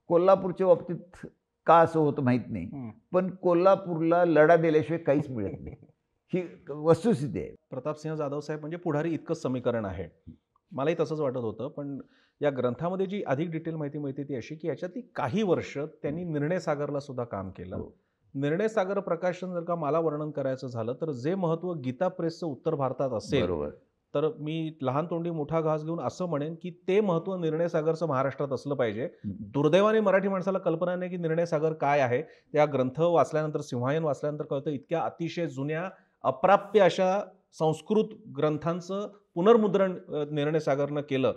कोल्हापूरच्या बाबतीत का असं होतं माहीत नाही, पण कोल्हापूरला लढा दिल्याशिवाय काहीच मिळत नाही ही वस्तुस्थिती आहे. प्रतापसिंह जाधव साहेब म्हणजे पुढारी इतकंच समीकरण आहे. मलाही तसंच वाटत होतं. पण या ग्रंथामध्ये जी अधिक डिटेल माहिती मिळते ती अशी की याच्यातली काही वर्ष त्यांनी निर्णय सागरला सुद्धा काम केलं. निर्णय सागर प्रकाशन जर का मला वर्णन करायचं झालं तर जे महत्त्व गीता प्रेसचं उत्तर भारतात असेल तर मी लहान तोंडी मोठा घास घेऊन असं म्हणेन की ते महत्त्व निर्णय सागरचं महाराष्ट्रात असलं पाहिजे. दुर्दैवाने मराठी माणसाला कल्पना नाही की निर्णय सागर काय आहे. त्या ग्रंथ वाचल्यानंतर, सिंहायन वाचल्यानंतर कळतं इतक्या अतिशय जुन्या अप्राप्य अशा संस्कृत ग्रंथांचं पुनर्मुद्रण निर्णय सागरनं केलं.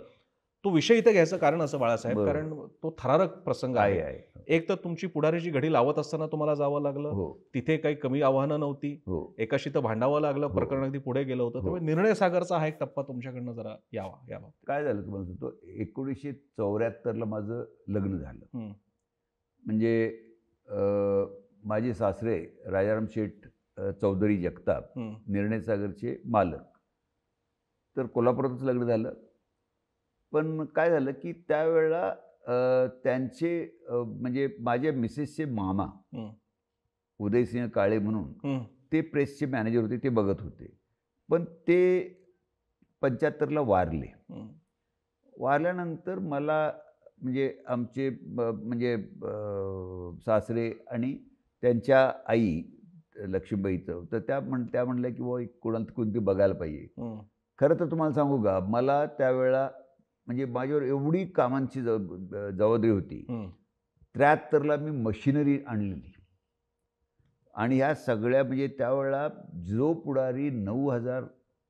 तो विषय इथे घ्यायचं कारण असं बाळासाहेब, बरोबर. कारण तो थरारक प्रसंग आहे, आहे. आहे. एक तर तुमची पुढारीची घडी लावत असताना तुम्हाला जावं लागलं. हो, तिथे काही कमी आव्हानं नव्हती. हो, एकाशी तर भांडावं लागलं. हो, प्रकरण अगदी पुढे गेलं होतं. हो. त्यामुळे निर्णय सागरचा हा एक टप्पा तुमच्याकडनं जरा यावा याबाबतीत. काय झालं तुम्हाला सांगतो, 1974ला माझं लग्न झालं. हं, म्हणजे माझे सासरे राजाराम शेठ चौधरी जगताप, हं, निर्णय सागरचे मालक. तर कोल्हापुरातच लग्न झालं. पण काय झालं, की त्यावेळेला त्यांचे म्हणजे माझ्या मिसेसचे मामा हं, उदयसिंह काळे म्हणून हं, ते प्रेसचे मॅनेजर होते, ते बघत होते. पण ते 75ला वारले. हं, वारल्यानंतर मला म्हणजे आमचे म्हणजे सासरे आणि त्यांच्या आई लक्ष्मीबाईचं, तर त्या म्हणल्या की बुवा कोणाला कोणती बघायला पाहिजे. हं, खरं तर तुम्हाला सांगू का, मला त्यावेळेला म्हणजे माझ्यावर एवढी कामांची जबाबदारी होती. हं, 73ला मी मशिनरी आणलेली आणि ह्या सगळ्या म्हणजे त्यावेळेला जो पुढारी 9,000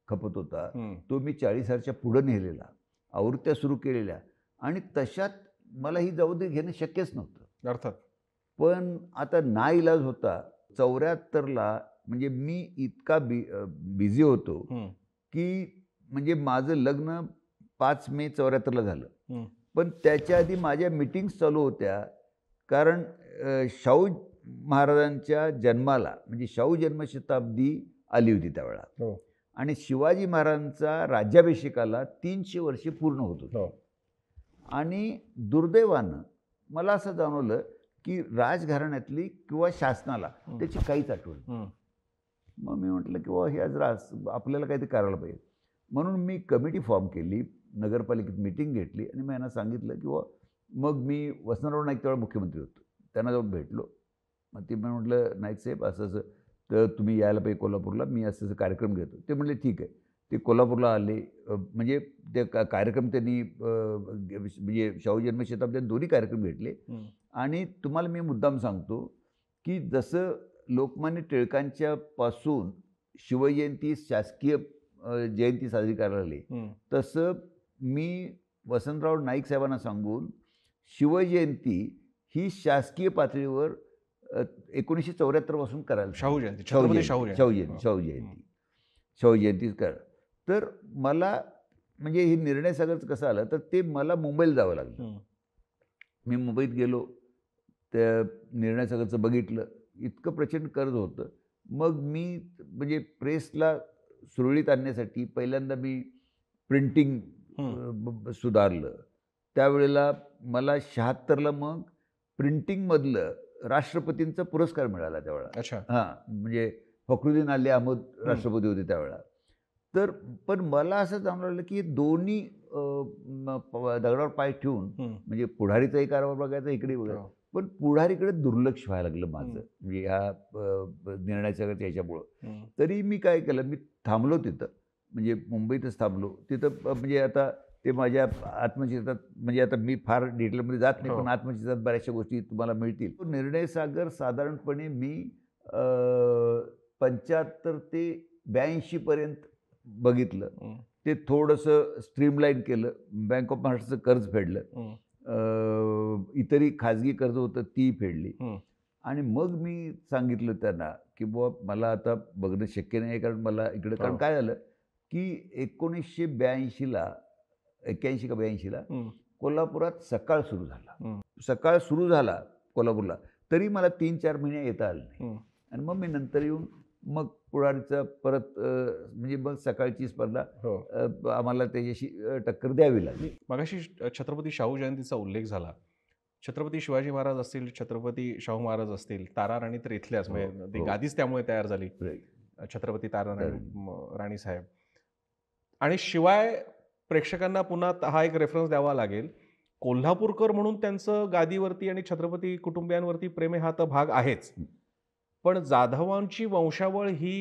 खपत होता, हं. तो मी 40,000च्या पुढं नेलेला, आवृत्त्या सुरू केलेल्या आणि तशात मला ही जबाबदारी घेणं शक्यच नव्हतं. अर्थात. पण आता नाईलाज होता. 74ला म्हणजे मी इतका बिझी होतो, हं, की म्हणजे माझं लग्न 5 मे 74ला झालं. हं, पण त्याच्या आधी माझ्या मीटिंग्स चालू होत्या. कारण शाहू महाराजांच्या जन्माला म्हणजे शाहू जन्मशताब्दी आली होती त्यावेळेला. हो, आणि शिवाजी महाराजांचा राज्याभिषेकाला 300 वर्षे पूर्ण होत होती. हो. आणि दुर्दैवानं मला असं जाणवलं, की राजघराण्यातली किंवा शासनाला हं. त्याची काहीच आठवण नाही. हं, मग मी म्हटलं, की बाबा हे आज आपल्याला काहीतरी करायला पाहिजे. म्हणून मी कमिटी फॉर्म केली, नगरपालिकेत मीटिंग घेतली आणि मी यांना सांगितलं, की बाबा मग मी वसंतराव नाईक तेव्हा मुख्यमंत्री होतो. त्यांना जाऊन भेटलो. मग ते मी म्हटलं, नाईक साहेब असं-असं तर तुम्ही यायला पाहिजे कोल्हापूरला, मी असं-असं कार्यक्रम घेतो. ते म्हटले ठीक आहे. ते कोल्हापूरला आले. म्हणजे ते कार्यक्रम त्यांनी म्हणजे शाहू जन्मशताब्दी दोन्ही कार्यक्रम घेतले. हं, आणि तुम्हाला मी मुद्दाम सांगतो, की जसं लोकमान्य टिळकांच्या पासून शिवजयंती शासकीय जयंती साजरी करायला लागली, हं. तसं मी वसंतराव नाईक साहेबांना सांगून शिवजयंती ही शासकीय पातळीवर 1974 पासून करायला शाहू जयंती, छत्रपती शाहू जयंती. शाहू जयंती शाहू जयंतीच करा. तर मला म्हणजे हे निर्णय सागरचं कसं आलं, तर ते मला मुंबईला जावं लागलं. हं, मी मुंबईत गेलो, त्या निर्णय सागरचं बघितलं, इतकं प्रचंड कर्ज होतं. मग मी म्हणजे प्रेसला सुरळीत आणण्यासाठी पहिल्यांदा मी प्रिंटिंग सुधारलं. त्यावेळेला मला 76ला मग प्रिंटिंगमधलं राष्ट्रपतींचा पुरस्कार मिळाला त्यावेळेला. अच्छा. हां, म्हणजे फखरुद्दीन आली अहमद राष्ट्रपती होते त्यावेळेला. तर पण मला असं जाणवलं, की दोन्ही दगडावर पाय ठेवून हं, म्हणजे पुढारीचाही कारभार बघायचा, इकडे बघायचा. हो. पण पुढारीकडे दुर्लक्ष व्हायला लागलं माझं. हं. म्हणजे ह्या निर्णयाच्या याच्यामुळं. हं, तरी मी काय केलं, मी थांबलो तिथं. म्हणजे मुंबईतच थांबलो. तिथं म्हणजे आता ते माझ्या आत्मचित्रात म्हणजे आता मी फार डिटेलमध्ये जात नाही, हो. पण आत्मचित्रात बऱ्याचशा गोष्टी तुम्हाला मिळतील. तो निर्णय सागर साधारणपणे मी 75 ते 82 पर्यंत बघितलं. हं, ते थोडंसं स्ट्रीमलाईन केलं. बँक ऑफ महाराष्ट्राचं कर्ज फेडलं. हं, इतरही खाजगी कर्ज होतं ती फेडली. हं. आणि मग मी सांगितलं त्यांना, की बुवा मला आता बघणं शक्य नाही आहे, कारण मला इकडं कारण हो. काय झालं, की 1982ला 81 का 82ला हं, कोल्हापुरात सकाळ सुरू झाला. हं, सकाळ सुरू झाला कोल्हापूरला, तरी मला 3-4 महिने येता आले नाही. हं. आणि मग मी नंतर येऊन मग पुढारीचा परत म्हणजे मग सकाळची स्पर्धा हो. आम्हाला त्याच्याशी टक्कर द्यावी लागली. मगाशी छत्रपती शाहू जयंतीचा उल्लेख झाला. छत्रपती शिवाजी महाराज असतील, छत्रपती शाहू महाराज असतील, तारा राणी तर इथल्याच, म्हणजे ती हो. गादीच त्यामुळे तयार झाली. Right. छत्रपती तारा राणी राणी. राणी साहेब. आणि शिवाय प्रेक्षकांना पुन्हा हा एक रेफरन्स द्यावा लागेल. कोल्हापूरकर म्हणून त्यांचं गादीवरती आणि छत्रपती कुटुंबियांवरती प्रेम आहे, हा तर भाग आहेच. पण जाधवांची वंशावळ ही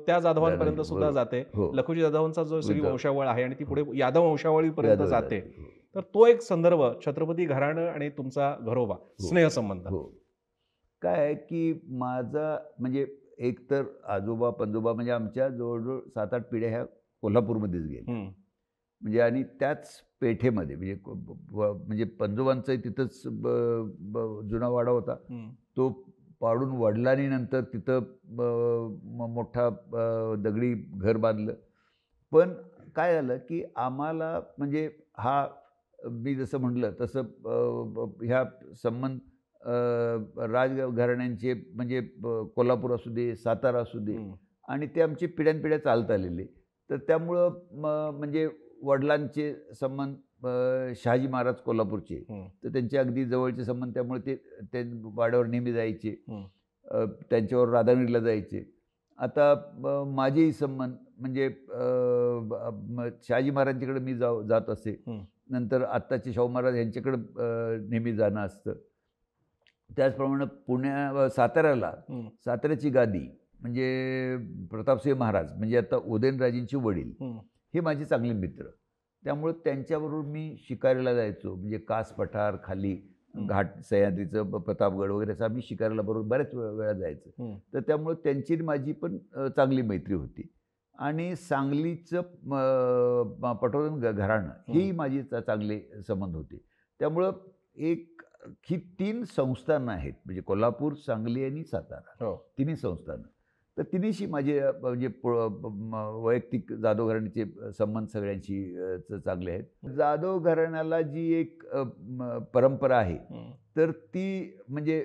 त्या जाधवांपर्यंत जाधव, सुद्धा बरोबर. जाते. हो. लखुजी जाधवांचा जो सगळी विद्या- वंशावळ आहे आणि ती पुढे यादव वंशावळीपर्यंत यादव जाते. जाते. हो. तर तो एक संदर्भ छत्रपती घराणं आणि तुमचा घरोबा स्नेहसंबंध. हो. काय आहे, की माझा म्हणजे एक तर आजोबा, पणजोबा म्हणजे आमच्या जवळजवळ 7-8 पिढ्या ह्या कोल्हापूरमध्येच गेल्या. हं, म्हणजे आणि त्याच पेठेमध्ये म्हणजे म्हणजे पंजोबांचाही तिथंच जुना वाडा होता. तो पाडून वडिलांनी नंतर तिथं मोठा दगडी घर बांधलं. पण काय झालं की आम्हाला म्हणजे हा मी जसं म्हटलं तसं ह्या संबंध राजघराण्यांचे म्हणजे कोल्हापूर असू दे, सातारा असू दे आणि ते आमचे पिढ्यानपिढ्या चालत आलेले. तर त्यामुळं म्हणजे वडिलांचे संबंध शहाजी महाराज कोल्हापूरचे, तर त्यांचे अगदी जवळचे संबंध, त्यामुळे ते वाड्यावर नेहमी जायचे. त्यांच्यावर राधानगरीला जायचे. आता माझेही संबंध म्हणजे शहाजी महाराजांच्याकडे मी जात असे. नंतर आत्ताचे शाहू महाराज यांच्याकडं नेहमी जाणं असतं. त्याचप्रमाणे साताऱ्याची गादी म्हणजे प्रतापसिंह महाराज म्हणजे आता उदयनराजेंचे वडील हे माझे चांगले मित्र. त्यामुळे त्यांच्याबरोबर मी शिकारीला जायचो. म्हणजे कास पठार खाली घाट सह्याद्रीचं प्रतापगड वगैरे असं आम्ही शिकारीला बरोबर बऱ्याच वेळा जायचं. तर त्यामुळे त्यांची माझी पण चांगली मैत्री होती. आणि सांगलीचं पटवर्धन घराणं ही माझी चांगले संबंध होते. त्यामुळं ही 3 संस्थानं आहेत म्हणजे कोल्हापूर, सांगली आणि सातारा, तिन्ही संस्थानं. तर तिन्हीशी माझे म्हणजे वैयक्तिक जाधव घराण्याचे संबंध सगळ्यांशी चांगले आहेत. जाधव घराण्याला जी एक परंपरा आहे तर ती म्हणजे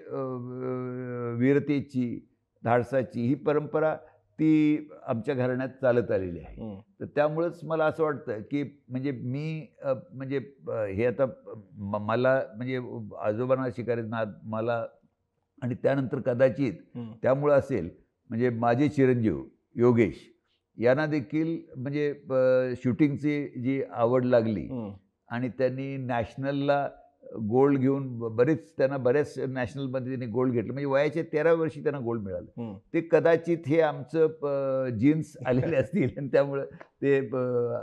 वीरतेची, धाडसाची ही परंपरा ती आमच्या घराण्यात चालत आलेली आहे. तर त्यामुळंच मला असं वाटतं की म्हणजे मी म्हणजे हे आता मला म्हणजे आजोबांना शिकारीत मला आणि त्यानंतर कदाचित त्यामुळं असेल म्हणजे माझे चिरंजीव योगेश यांना देखील म्हणजे शूटिंगची जी आवड लागली आणि त्यांनी नॅशनलला गोल्ड घेऊन त्यांना बऱ्याच नॅशनलमध्ये त्यांनी गोल्ड घेतलं. म्हणजे वयाच्या 13व्या वर्षी त्यांना गोल्ड मिळालं. ते कदाचित हे आमचं जीन्स आलेले असतील आणि त्यामुळं ते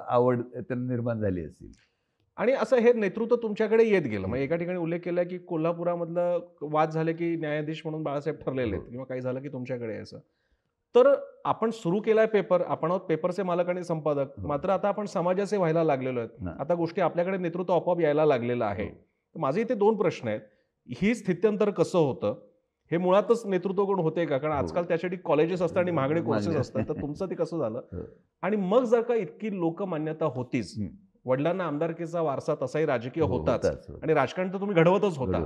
आवड त्यांना निर्माण झाली असेल. आणि असं हे नेतृत्व तुमच्याकडे येत गेलं. मग एका ठिकाणी उल्लेख केला की कोल्हापुरामधलं वाद झाले की न्यायाधीश म्हणून बाळासाहेब ठरलेले आहेत किंवा काही झालं की तुमच्याकडे यायचं. तर आपण सुरू केलाय पेपर, आपण आहोत पेपरचे मालक आणि संपादक. मात्र आता आपण समाजाचे व्हायला लागलेलो आहेत. आता गोष्टी आपल्याकडे नेतृत्व आपोआप यायला लागलेलं आहे. माझे इथे 2 प्रश्न आहेत. ही स्थित्यंतर कसं होतं? हे मुळातच नेतृत्व कोण होते का? कारण आजकाल त्यासाठी कॉलेजेस असतात आणि महागडे कोर्सेस असतात. तर तुमचं ते कसं झालं? आणि मग जर का इतकी लोकमान्यता होतीच, वडिलांना आमदारकीचा वारसा तसाही राजकीय होताच आणि राजकारण तर तुम्ही घडवतच होता.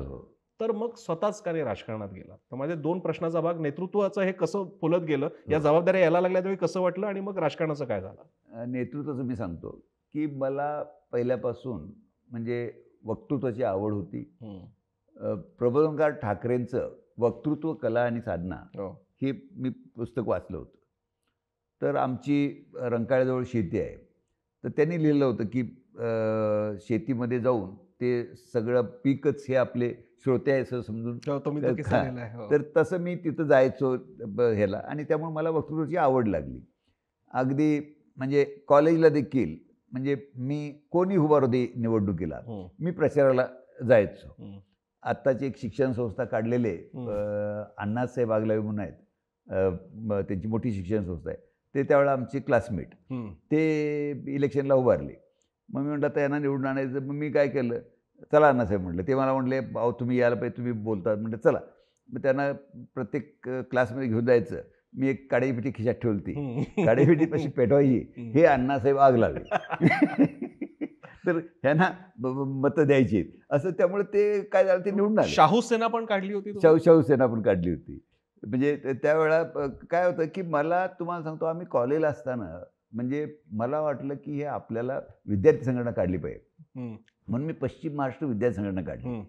तर मग स्वतःच का नाही राजकारणात गेला? तर माझे 2 प्रश्नाचा भाग नेतृत्वाचं हे कसं फुलत गेलं, या जबाबदाऱ्या यायला लागल्या त्यावेळी कसं वाटलं आणि मग राजकारणाचं काय झालं? नेतृत्वाचं मी सांगतो की मला पहिल्यापासून म्हणजे वक्तृत्वाची आवड होती. प्रबोधनकार ठाकरेंचं वक्तृत्व कला आणि साधना हे मी पुस्तक वाचलं होतं. तर आमची रंकाळ्याजवळ शेती आहे. तर त्यांनी लिहिलं होतं की शेतीमध्ये जाऊन ते सगळं पीकच हे आपले श्रोते आहे असं समजून. तर तसं मी तिथं जायचो ह्याला आणि त्यामुळे मला वक्तृत्वाची आवड लागली. अगदी म्हणजे कॉलेजला देखील म्हणजे मी कोणी उभारू दे निवडणुकीला मी प्रचाराला जायचो. आत्ताची एक शिक्षण संस्था काढलेले अण्णासाहेब आगलावे म्हणून आहेत, त्यांची मोठी शिक्षण संस्था आहे. ते त्यावेळेला आमचे क्लासमेट ते इलेक्शनला उभारले. मग मी म्हटलं आता यांना निवडून आणायचं. मग मी काय केलं, चला अण्णासाहेब म्हटलं. ते मला म्हटले भाऊ तुम्ही यायला पाहिजे, तुम्ही बोलतात. म्हटलं चला. मग त्यांना प्रत्येक क्लासमध्ये घेऊन जायचं. मी एक काडीपेटी खिशात ठेवली. काडीपेटी कशी पेटवायची हे अण्णासाहेब आगलावे. तर ह्यांना मतं द्यायची असं. त्यामुळे ते काय झालं ते निवडून आले. शाहू सेना पण काढली होती. शाहू सेना पण काढली होती. म्हणजे त्यावेळेला काय होतं की मला तुम्हाला सांगतो आम्ही कॉलेजला असताना म्हणजे मला वाटलं की हे आपल्याला विद्यार्थी संघटना काढली पाहिजे म्हणून मी पश्चिम महाराष्ट्र विद्यार्थी संघटना काढली.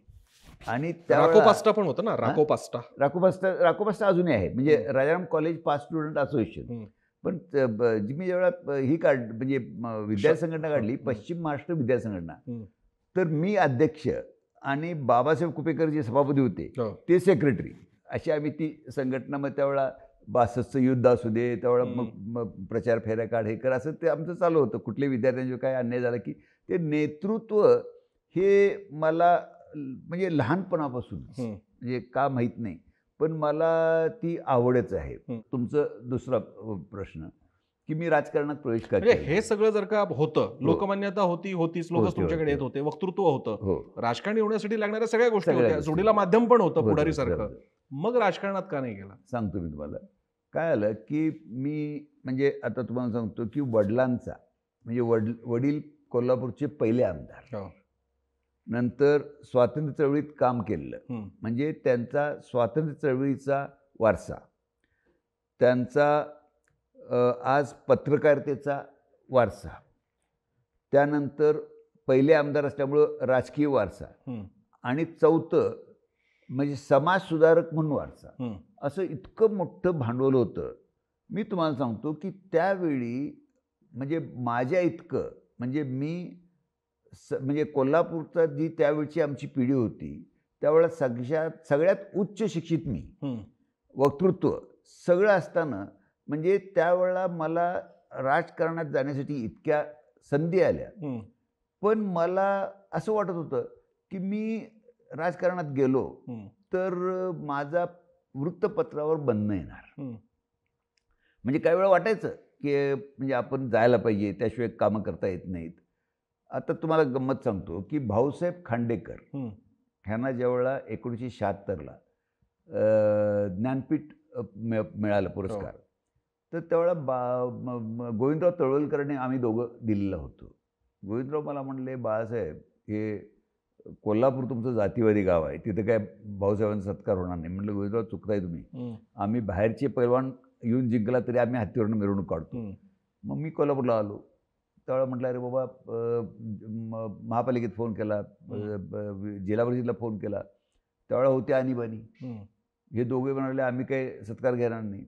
आणि राकोपास्टा पण होतं ना. राकोपास्टा अजूनही आहे म्हणजे Rajaram college pass student association. पण मी जेव्हा ही म्हणजे विद्यार्थी संघटना काढली पश्चिम महाराष्ट्र विद्यार्थी संघटना, तर मी अध्यक्ष आणि बाबासाहेब कुपेकर जे सभापती होते ते सेक्रेटरी अशी आम्ही ती संघटना. मग त्यावेळेला 62चं युद्ध असू दे त्यावेळेला मग प्रचार फेऱ्या काढ हे कर असं ते आमचं चालू होतं. कुठले विद्यार्थ्यांचे काय अन्याय झाला की ते नेतृत्व हे मला म्हणजे लहानपणापासून म्हणजे का माहीत नाही पण मला ती आवडच आहे. तुमचं दुसरा प्रश्न की मी राजकारणात प्रवेश का म्हणजे केला. हे सगळं जर का होतं, लोकमान्यता होतीच, लोकच होते, तुमच्याकडे येत होते. होते, वक्तृत्व होतं, हो. राजकारणी होण्यासाठी लागणाऱ्या सगळ्या गोष्टी सगळ्या होत्या, गोष्टी जोडीला होत्या. माध्यम पण होतं होतं, पुढारीसारखं. होतं. मग राजकारणात का नाही गेला? सांगतो मी तुम्हाला. काय आलं, की मी म्हणजे आता तुम्हाला सांगतो, की वडिलांचा म्हणजे वडील कोल्हापूरचे पहिले आमदार. हो. नंतर स्वातंत्र्य चळवळीत काम केलं. हं. म्हणजे त्यांचा स्वातंत्र्य चळवळीचा वारसा. त्यांचा आज पत्रकारितेचा वारसा. त्यानंतर पहिले आमदार असल्यामुळं राजकीय वारसा. हं. आणि चौथं म्हणजे समाजसुधारक म्हणून वारसा. हं. असं इतकं मोठं भांडवल होतं. मी तुम्हाला सांगतो, की त्यावेळी म्हणजे माझ्या इतकं म्हणजे मी म्हणजे कोल्हापूरचा जी त्यावेळची आमची पिढी होती, त्यावेळेला सगळ्यात उच्च शिक्षित मी. हं. वक्तृत्व सगळं असताना म्हणजे त्यावेळेला मला राजकारणात जाण्यासाठी इतक्या संधी आल्या. हं. पण मला असं वाटत होतं, की मी राजकारणात गेलो हं. तर माझा वृत्तपत्रावर बंधनं येणार. हं. म्हणजे काही वेळा वाटायचं, की म्हणजे आपण जायला पाहिजे, त्याशिवाय कामं करता येत नाहीत. आता तुम्हाला गंमत सांगतो, की भाऊसाहेब खांडेकर हं. ह्यांना ज्यावेळेला 1976ला ज्ञानपीठ मिळालं पुरस्कार, तर त्यावेळेला गोविंदराव तळवलकरांनी आम्ही दोघं दिल्लीला होतो. गोविंदराव मला म्हणले, बाळासाहेब, हे कोल्हापूर तुमचं जातीवादी गाव आहे, तिथं काय भाऊसाहेबांचा सत्कार होणार नाही. म्हटलं, गोविंदराव चुकताय तुम्ही. आम्ही बाहेरचे पैलवान येऊन जिंकला तरी आम्ही हत्तीवरून मिरवणूक काढतो. मग मी कोल्हापूरला आलो. त्यावेळेला म्हटलं, अरे बाबा, महापालिकेत फोन केला, जिल्हा परिषदेला फोन केला. त्यावेळेला होते आणीबाणी. हे दोघे म्हणाले, आम्ही काही सत्कार घेणार नाही.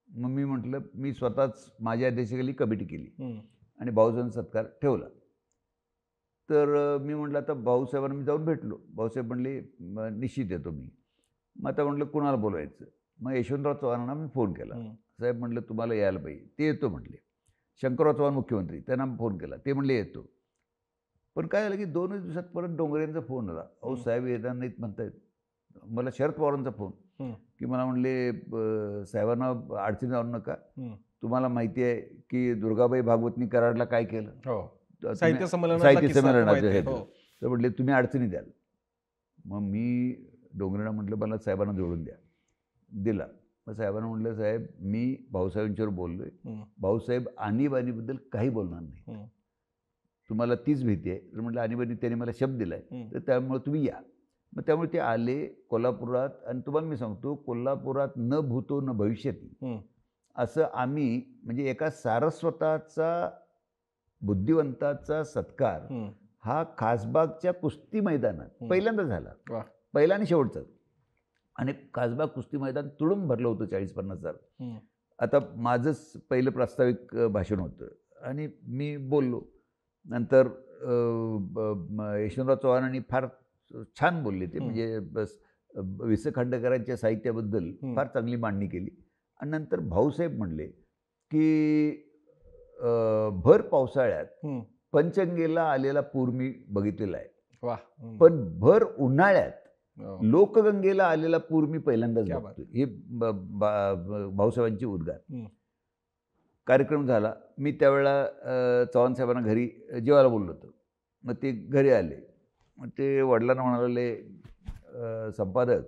मग मी म्हटलं, मी स्वतःच माझ्या अध्यक्षतेखाली कमिटी केली आणि भाऊसाहेबांचा सत्कार ठेवला. तर मी म्हटलं, आता भाऊसाहेबांना मी जाऊन भेटलो. भाऊसाहेब म्हणले, निश्चित येतो मी. मग आता म्हटलं, कुणाला बोलवायचं? मग यशवंतराव चव्हाणांना मी फोन केला. साहेब म्हटलं, तुम्हाला यायला पाहिजे. ते येतो म्हटले. शंकरराव चव्हाण मुख्यमंत्री, त्यांना फोन केला. ते म्हणले येतो. पण काय झालं, की 2 दिवसात परत डोंगरेंचा फोन आला. अहो साहेब येणार नाहीत म्हणतायत. मला शरद पवारांचा फोन, की मला म्हणले, साहेबांना अडचणी आणू नका. तुम्हाला माहिती आहे की दुर्गाबाई भागवतनी कराडला काय केलं? साहित्य साहित्य संमेलनाचं हे. हो. तर म्हटले, तुम्ही अडचणी द्याल. मग मी डोंगरेंना म्हटलं, मला साहेबांना जोडून द्या. दिला. मग साहेबांना म्हटलं, साहेब, मी भाऊसाहेबांच्यावर बोललोय. भाऊसाहेब आणीबाणीबद्दल काही बोलणार नाही. तुम्हाला तीच भीती आहे. तर म्हटलं, आणीबाणी त्यांनी मला शब्द दिलाय, तर त्यामुळे तुम्ही या. मग त्यामुळे ते आले कोल्हापुरात. आणि तुम्हाला मी सांगतो, कोल्हापुरात न भूतो न भविष्यती असं आम्ही म्हणजे एका सारस्वताचा बुद्धिवंताचा सत्कार हा खासबागच्या कुस्ती मैदानात पहिल्यांदा झाला. पहिला आणि शेवटचा. आणि खासबाग कुस्ती मैदान तुडूंब भरलं होतं 40-50 हजार. आता माझंच पहिलं प्रास्ताविक भाषण होतं आणि मी बोललो. नंतर यशवंतराव चव्हाणांनी फार छान बोलले ते. म्हणजे वि. स. खांडेकरांच्या साहित्याबद्दल फार चांगली मांडणी केली. आणि नंतर भाऊसाहेब म्हणले, की भर पावसाळ्यात पंचगंगेला आलेला पूर मी बघितलेला आहे, पण भर उन्हाळ्यात लोकगंगेला आलेला पूर मी पहिल्यांदाच बघतो. हे भाऊसाहेबांचे उद्गार. कार्यक्रम झाला. मी त्यावेळेला चव्हाण साहेबांना घरी जेवायला बोललो होतो. मग ते घरी आले. मग ते वडिलांना म्हणाले, संपादक,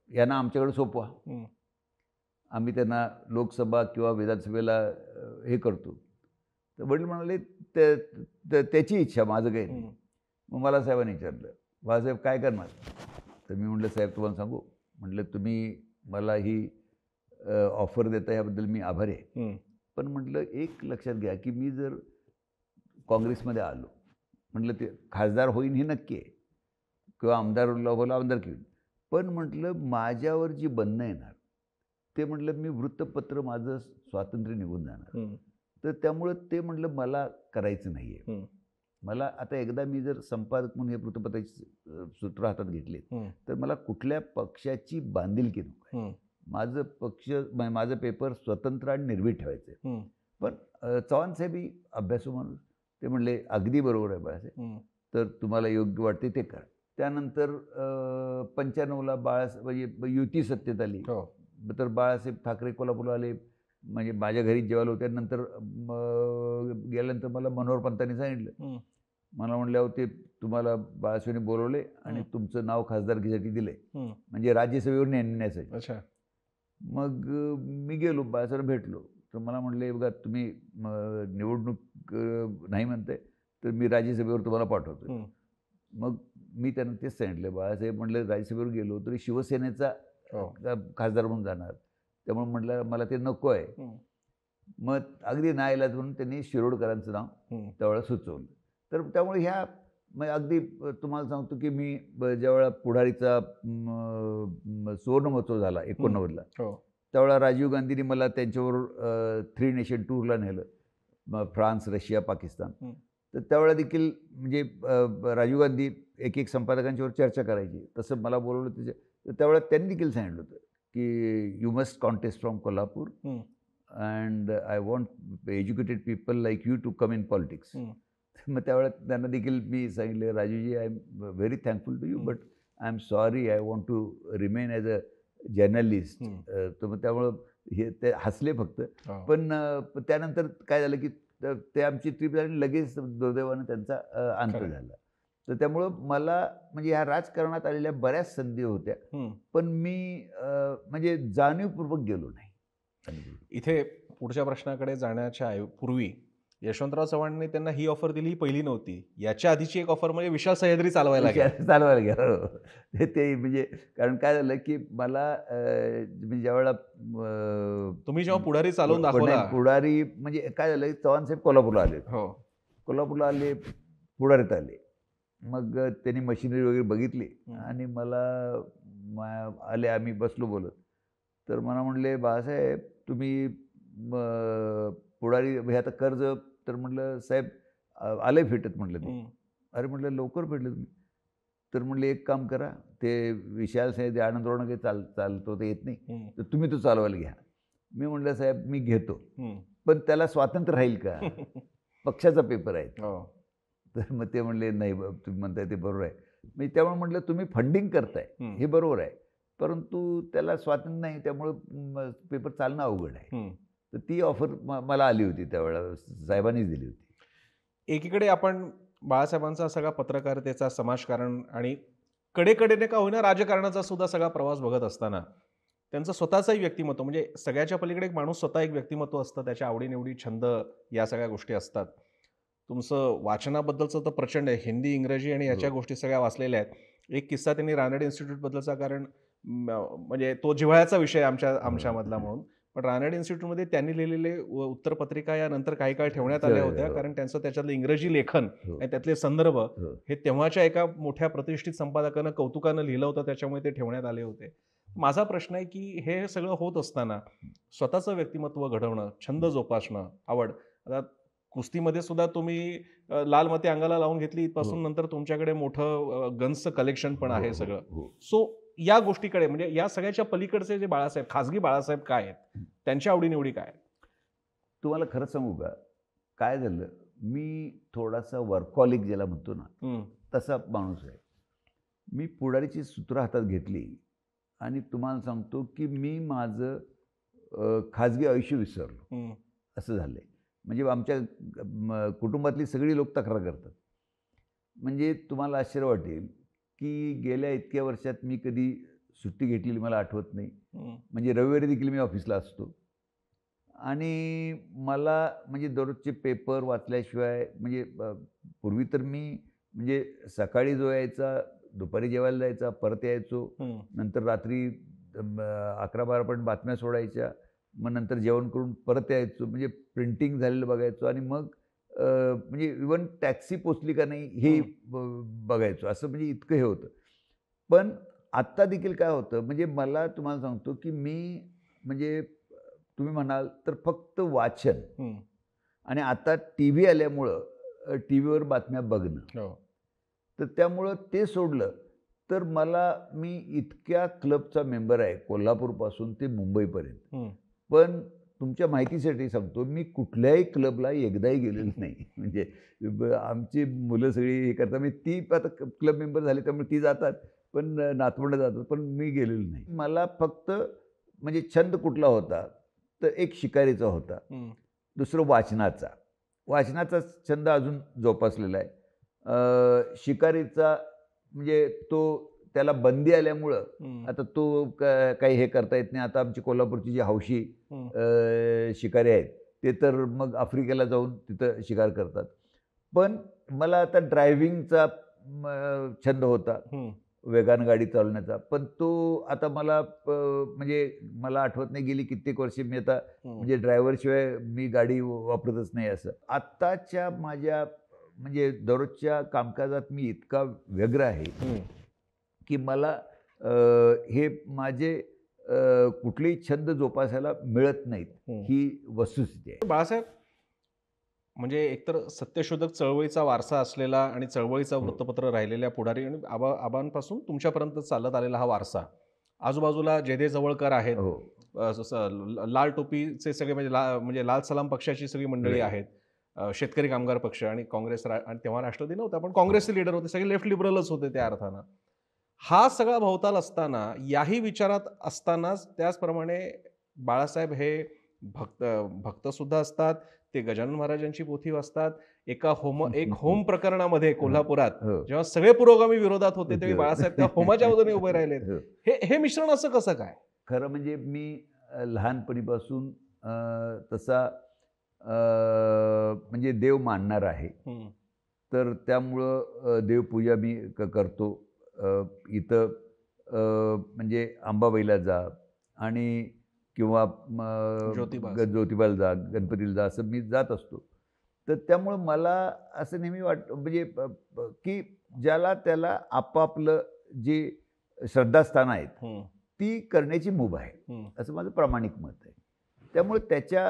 यांना आमच्याकडे सोपवा. आम्ही त्यांना लोकसभा किंवा विधानसभेला हे करतो. तर वडील म्हणाले, त्याची इच्छा, माझं काही नाही. मग मला साहेबांनी विचारलं, बाळासाहेब काय करणार? तर मी म्हटलं, साहेब तुम्हाला सांगू, म्हटलं तुम्ही मला ही ऑफर देता याबद्दल मी आभारी आहे. पण म्हटलं एक लक्षात घ्या, की मी जर काँग्रेसमध्ये आलो, म्हटलं ते खासदार होईन हे नक्की आहे किंवा आमदार घेऊन, पण म्हटलं माझ्यावर जी बंधनं येणार ते म्हटलं मी वृत्तपत्र माझं स्वातंत्र्य निघून जाणार. तर त्यामुळं ते म्हटलं मला करायचं नाही आहे. मला आता एकदा मी जर संपादक म्हणून हे वृत्तपत्राची सूत्र हातात घेतले तर मला कुठल्या पक्षाची बांधिलकी नको. माझं पेपर स्वतंत्र आणि निर्भीड ठेवायचं आहे. पण चव्हाणसाहेब ही अभ्यासू माणूस, ते म्हणले अगदी बरोबर आहे बाळासाहेब, तर तुम्हाला योग्य वाटते ते करा. त्यानंतर 95ला म्हणजे युती सत्तेत आली. तर बाळासाहेब ठाकरे कोल्हापूरला आले. म्हणजे माझ्या घरी जेवायला होत्या. नंतर गेल्यानंतर मला मनोहर पंतांनी सांगितलं. मला म्हणले, अहो ते तुम्हाला बाळासाहेबांनी बोलवले आणि तुमचं नाव खासदारकीसाठी दिलंय, म्हणजे राज्यसभेवर नेण्यासाठी. अच्छा. मग मी गेलो, बाळासाहेब भेटलो. तर मला म्हणले, बघा तुम्ही निवडणूक नाही म्हणताय, तर मी राज्यसभेवर तुम्हाला पाठवतो. मग मी त्यांना तेच सांगितलं, बाळासाहेब म्हणलं राज्यसभेवर गेलो तरी शिवसेनेचा खासदार म्हणून जाणार, त्यामुळे म्हटलं मला ते नको आहे. मग अगदी नाईलाज म्हणून त्यांनी शिरोडकरांचं नाव त्यावेळेला सुचवलं. तर त्यामुळे ह्या अगदी तुम्हाला सांगतो की मी ज्यावेळेला पुढारीचा सुवर्ण महोत्सव झाला 89ला, त्यावेळेला राजीव गांधींनी मला त्यांच्याबरोबर 3 नेशन टूरला नेलं, फ्रान्स, रशिया, पाकिस्तान. तर त्यावेळेला देखील म्हणजे राजीव गांधी एक संपादकांच्यावर चर्चा करायची, तसं मला बोलवलं. तर त्यावेळेला त्यांनी देखील सांगितलं होतं की you must contest from Kolhapur and I want educated people like you to come in politics. मग त्यावेळेला त्यांना देखील मी सांगितलं, Rajuji I am very thankful to you, but I am sorry, I want to remain as a journalist. तर मग त्यामुळं हे ते हसले फक्त. पण त्यानंतर काय झालं की ते आमची ट्रीप झाली, लगेच दुर्दैवानं त्यांचा अंत झाला. तर त्यामुळं मला म्हणजे ह्या राजकारणात आलेल्या बऱ्याच संधी होत्या, पण मी म्हणजे जाणीवपूर्वक गेलो नाही. इथे पुढच्या प्रश्नाकडे जाण्याच्या पूर्वी यशवंतराव चव्हाणांनी त्यांना ही ऑफर दिली, ही पहिली नव्हती. याच्या आधीची एक ऑफर म्हणजे विशाल सह्याद्री चालवायला गेला. ते म्हणजे कारण काय झालं की मला ज्यावेळेला तुम्ही जेव्हा पुढारी चालवून दाखवला, पुढारी म्हणजे काय झालं, चव्हाण साहेब कोल्हापूरला आले. कोल्हापूरला आले, पुढारीत आले. मग त्यांनी मशिनरी वगैरे बघितली आणि मला आले, आम्ही बसलो बोलत. तर मला म्हणले, बाळासाहेब तुम्ही पुढारी हे आता कर्ज, तर म्हटलं साहेब आलंय फेटत म्हटलं ते. अरे म्हटलं लवकर फेटलं तुम्ही. तर म्हटलं एक काम करा, ते विशाल साहेब आनंदराव काही चालतो ते येत नाही, तर तुम्ही तो चालवायला घ्या. मी म्हटलं साहेब मी घेतो, पण त्याला स्वातंत्र्य राहील का? पक्षाचा पेपर आहे. तर मग ते म्हणले नाही तुम्ही म्हणताय ते बरोबर आहे. मी त्यामुळे म्हटलं तुम्ही फंडिंग करताय हे बरोबर आहे, परंतु त्याला स्वातंत्र्य नाही, त्यामुळं पेपर चालणं अवघड आहे. तर ती ऑफर मला आली होती त्यावेळेला, साहेबांनीच दिली होती. एकीकडे आपण बाळासाहेबांचा सगळा पत्रकारितेचा, समाजकारण आणि कडेकडेने का होईना राजकारणाचा सुद्धा सगळा प्रवास बघत असताना त्यांचं स्वतःचंही व्यक्तिमत्व, म्हणजे सगळ्याच्या पलीकडे एक माणूस स्वतः एक व्यक्तिमत्व असतं, त्याच्या आवडीनिवडी, छंद, या सगळ्या गोष्टी असतात. तुमचं वाचनाबद्दलचं तर प्रचंड आहे, हिंदी, इंग्रजी आणि याच्या गोष्टी सगळ्या वाचलेल्या आहेत. एक किस्सा त्यांनी रानडे इन्स्टिट्यूटबद्दलचा, कारण म्हणजे तो जिव्हाळ्याचा विषय आमच्यामधला म्हणून, पण रानडे इन्स्टिट्यूटमध्ये त्यांनी लिहिलेले उत्तरपत्रिका या नंतर काही काळ ठेवण्यात आल्या होत्या, कारण त्यांचं त्याच्यातलं इंग्रजी लेखन आणि त्यातले संदर्भ हे तेव्हाच्या एका मोठ्या प्रतिष्ठित संपादकानं कौतुकानं लिहिलं होतं, त्याच्यामुळे ते ठेवण्यात आले होते. माझा प्रश्न आहे की हे सगळं होत असताना स्वतःचं व्यक्तिमत्व घडवणं, छंद जोपासणं, आवड, आता कुस्तीमध्ये सुद्धा तुम्ही लाल मते अंगाला लावून घेतली, इथपासून नंतर तुमच्याकडे मोठं गन्सचं कलेक्शन पण आहे सगळं. सो या गोष्टीकडे, म्हणजे या सगळ्याच्या पलीकडचे जे बाळासाहेब, खासगी बाळासाहेब काय आहेत, त्यांच्या आवडीनिवडी काय आहेत? तुम्हाला खरं सांगू का, काय झालं, मी थोडासा वर्कहॉलिक ज्याला म्हणतो ना, तसा माणूस आहे. मी पुढारीची सूत्र हातात घेतली आणि तुम्हाला सांगतो की मी माझं खाजगी आयुष्य विसरलो, असं झालंय. म्हणजे आमच्या कुटुंबातली सगळी लोक तक्रार करतात. म्हणजे तुम्हाला आश्चर्य वाटेल की गेल्या इतक्या वर्षात मी कधी सुट्टी घेतलेली मला आठवत नाही. म्हणजे रविवारी देखील मी ऑफिसला असतो आणि मला म्हणजे दररोजचे पेपर वाचल्याशिवाय, म्हणजे पूर्वी तर मी म्हणजे सकाळी जो यायचा, दुपारी जेवायला जायचा, परत यायचो, नंतर रात्री 11-12 पण बातम्या सोडायच्या, मग नंतर जेवण करून परत यायचो, म्हणजे प्रिंटिंग झालेलं बघायचो आणि मग म्हणजे इवन टॅक्सी पोचली का नाही हे बघायचो, असं म्हणजे इतकं हे होतं. पण आत्ता देखील काय होतं, म्हणजे मला तुम्हाला सांगतो की मी म्हणजे तुम्ही म्हणाल तर फक्त वाचन आणि आता टी व्ही आल्यामुळं टी व्हीवर बातम्या बघणं, तर त्यामुळं ते सोडलं तर मी इतक्या क्लबचा मेंबर आहे, कोल्हापूरपासून ते मुंबईपर्यंत. पण तुमच्या माहितीसाठी सांगतो, मी कुठल्याही क्लबला एकदाही गेलेलो नाही. म्हणजे आमची मुलं सगळी हे करतात, म्हणजे ती आता क्लब मेंबर झाली त्यामुळे ती जातात, पण नातवंड जातात, पण मी गेलेलो नाही. मला फक्त म्हणजे छंद कुठला होता तर एक शिकारीचा होता, दुसरं वाचनाचा छंद अजून जोपासलेला आहे. शिकारीचा म्हणजे त्याला बंदी आल्यामुळं आता तो काही हे करता येत नाही. आता आमची कोल्हापूरची जी हौशी शिकारी आहेत ते तर मग आफ्रिकेला जाऊन तिथं शिकार करतात. पण मला आता ड्रायव्हिंगचा छंद होता, वेगानं गाडी चालवण्याचा. पण तो आता मला म्हणजे मला आठवत नाही, गेली कित्येक वर्षे मी आता म्हणजे ड्रायव्हरशिवाय मी गाडी वापरतच नाही असं. आत्ताच्या माझ्या म्हणजे दररोजच्या कामकाजात मी इतका व्यग्र आहे की मला हे माझे कुठलेही छंद जोपासायला मिळत नाहीत, ही वस्तुस्थिती आहे. बाळासाहेब, म्हणजे एकतर सत्यशोधक चळवळीचा वारसा असलेला आणि चळवळीचा वृत्तपत्र राहिलेल्या पुढारी आणि आबांपासून तुमच्यापर्यंत चालत आलेला हा वारसा. आजूबाजूला जयदेव जवळकर आहेत, लाल टोपीचे सगळे म्हणजे लाल सलाम पक्षाची सगळी मंडळी आहेत, शेतकरी कामगार पक्ष आणि काँग्रेस, आणि तेव्हा राष्ट्रवादी नव्हता पण काँग्रेसचे लीडर होते, सगळे लेफ्ट लिबरलच होते त्या अर्थानं. हा सगळा भोवताल असताना, याही विचारात असतानाच त्याचप्रमाणे बाळासाहेब हे भक्त सुद्धा असतात. ते गजानन महाराजांची पोथी वाचतात. एक होम प्रकरणामध्ये कोल्हापुरात जेव्हा सगळे पुरोगामी विरोधात होते तेव्हा बाळासाहेब त्या होमाच्या बाजूने उभे राहिलेत. हे मिश्रण असं कसं काय? खरं म्हणजे मी लहानपणीपासून तसा म्हणजे देव मानणार आहे. तर त्यामुळं देवपूजा मी करतो. इथं म्हणजे अंबाबाईला जा आणि किंवा ज्योतिबाला जा, गणपतीला जा, असं मी जात असतो. तर त्यामुळं मला असं नेहमी म्हणजे की ज्याला त्याला आपापलं जे श्रद्धास्थान आहेत ती करण्याची मुभा आहे, असं माझं प्रामाणिक मत आहे. त्यामुळे त्याच्या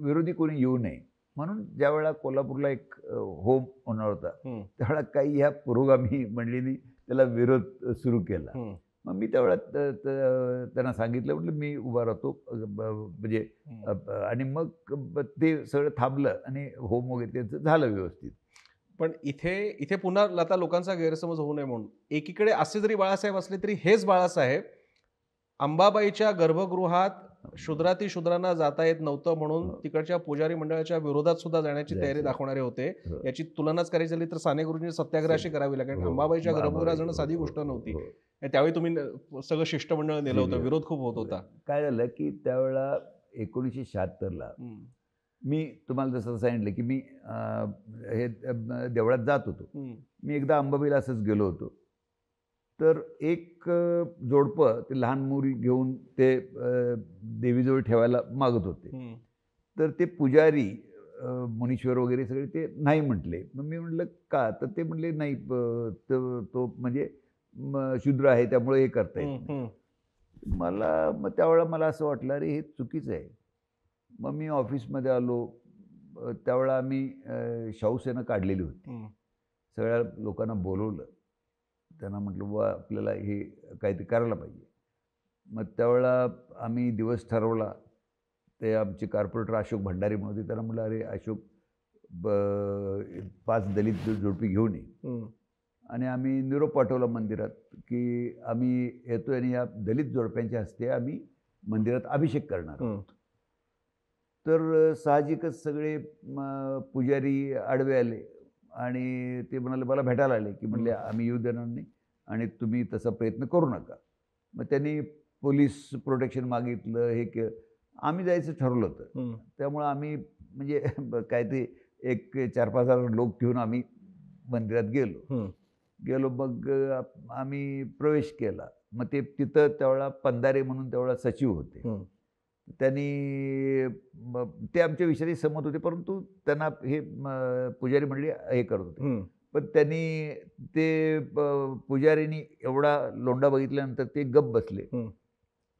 विरोधी कोणी येऊ नये म्हणून ज्यावेळेला कोल्हापूरला एक होम होणार होता त्यावेळेला काही ह्या पुरोगामी मंडळींनी त्याला विरोध सुरू केला. मग मी त्यावेळेला त्यांना सांगितलं, म्हटलं मी उभा राहतो म्हणजे, आणि मग ते सगळं थांबलं आणि होम वगैरे त्यांचं झालं व्यवस्थित. पण इथे पुन्हा आता लोकांचा गैरसमज होऊ नये म्हणून, एकीकडे असे जरी बाळासाहेब असले तरी हेच बाळासाहेब अंबाबाईच्या गर्भगृहात शूद्राती शूद्रांना जाता येत नव्हतं म्हणून तिकडच्या पुजारी मंडळाच्या विरोधात सुद्धा जाण्याची तयारी दाखवणारे होते. याची तुलनाच करायची झाली तर साने गुरुजी सत्याग्रहाशी करावी लागेल. अंबाबाईच्या गर्भगृहात जाणं साधी गोष्ट नव्हती. त्यावेळी तुम्ही सगळं शिष्टमंडळ नेलं होतं, विरोध खूप होत होता. काय झालं की त्यावेळेला 1976ला मी तुम्हाला जसं सांगितलं की मी हे देवळात जात होतो. मी एकदा अंबाबाईला असंच गेलो होतो. तर एक जोडपं ते लहान मूल घेऊन ते देवीजवळ ठेवायला मागत होते. तर ते पुजारी मुनीश्वर वगैरे सगळे ते नाही म्हटले. मग मी म्हटलं का? तर ते म्हटले नाही, तो म्हणजे शूद्र आहे त्यामुळे हे करता येत नाही. मग त्यावेळेला मला असं वाटलं अरे हे चुकीचं आहे. मग मी ऑफिसमध्ये आलो. त्यावेळेला आम्ही शाहूसेना काढलेली होती. सगळ्या लोकांना बोलवलं. त्यांना म्हटलं बुवा आपल्याला हे काहीतरी करायला पाहिजे. मग त्यावेळेला आम्ही दिवस ठरवला. ते आमचे कॉर्पोरेटर अशोक भंडारी म्हणून होते. त्यांना म्हटलं अरे अशोक 5 दलित जोडपी घेऊन ये. आणि आम्ही निरोप पाठवला मंदिरात की आम्ही येतोय आणि या दलित जोडप्यांच्या हस्ते आम्ही मंदिरात अभिषेक करणार आहोत. तर साहजिकच सगळे पुजारी आडवे आले आणि ते म्हणाले मला भेटायला आले की म्हणले आम्ही येऊ देणार नाही आणि तुम्ही तसा प्रयत्न करू नका. मग त्यांनी पोलीस प्रोटेक्शन मागितलं, हे केलं. आम्ही जायचं ठरवलं होतं. त्यामुळं आम्ही म्हणजे काय ते एक 4-5 हजार लोक घेऊन आम्ही मंदिरात गेलो. मग आम्ही प्रवेश केला. मग ते तिथं त्यावेळेला पंधारे म्हणून त्यावेळेला सचिव होते. त्यांनी ते आमच्या विषयाशी सहमत होते, परंतु त्यांना हे पुजारी मंडळी हे करत होते. पण त्यांनी ते पुजारीनी एवढा लोंढा बघितल्यानंतर ते गप्प बसले.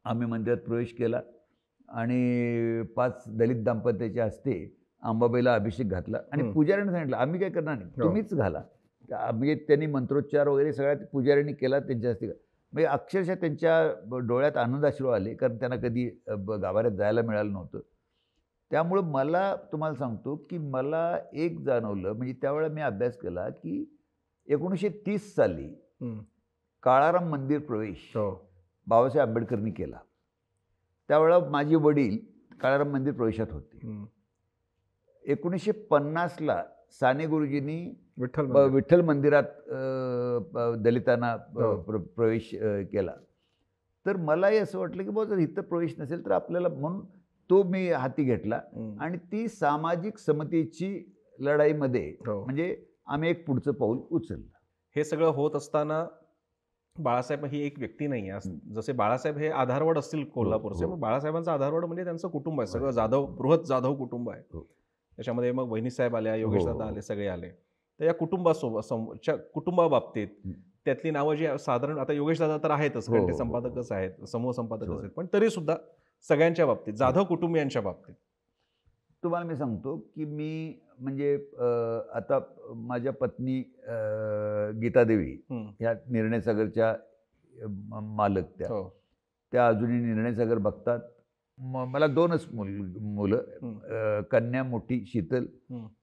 आम्ही मंदिरात प्रवेश केला आणि 5 दलित दाम्पत्याच्या हस्ते अंबाबाईला अभिषेक घातला आणि पुजाऱ्याने सांगितलं आम्ही काय करणार नाही, तुम्हीच घाला. म्हणजे त्यांनी मंत्रोच्चार वगैरे सगळ्या पुजाऱ्यांनी केला त्यांच्या हस्ते. म्हणजे अक्षरशः त्यांच्या डोळ्यात आनंदाश्रू आले, कारण त्यांना कधी गाभाऱ्यात जायला मिळालं नव्हतं. त्यामुळं मला तुम्हाला सांगतो की मला एक जाणवलं, म्हणजे त्यावेळेला मी अभ्यास केला की 1930 साली काळाराम मंदिर प्रवेश बाबासाहेब आंबेडकरांनी केला. त्यावेळेला माझे वडील काळाराम मंदिर प्रवेशात होते. 1950ला साने गुरुजींनी विठ्ठल मंदिरात दलितांना प्रवेश केला. तर मलाही असं वाटलं की जर इथं प्रवेश नसेल तर आपल्याला, म्हणून तो मी हाती घेतला आणि ती सामाजिक समतेची लढाईमध्ये म्हणजे आम्ही एक पुढचं पाऊल उचललं. हे सगळं होत असताना बाळासाहेब ही एक व्यक्ती नाही आहे. जसे बाळासाहेब हे आधारवड असतील कोल्हापूरचे, मग बाळासाहेबांचा आधारवड म्हणजे त्यांचं कुटुंब आहे. सगळं जाधव, बृहत जाधव कुटुंब आहे. त्याच्यामध्ये मग वहिनीसाहेब आल्या, योगेश दादा आले, सगळे आले. तर या कुटुंबाबाबतीत त्यातली नावं जी साधारण, आता योगेश दादा तर आहेतच, कारण ते संपादकच आहेत, समूह संपादकच आहेत, पण तरी सुद्धा सगळ्यांच्या बाबतीत, जाधव कुटुंबियांच्या बाबतीत तुम्हाला मी सांगतो की मी म्हणजे आता माझ्या पत्नी गीतादेवी ह्या निर्णय सागरच्या मालक त्या अजूनही निर्णय सागर बघतात. मला 2च मुलं, कन्या मोठी शीतल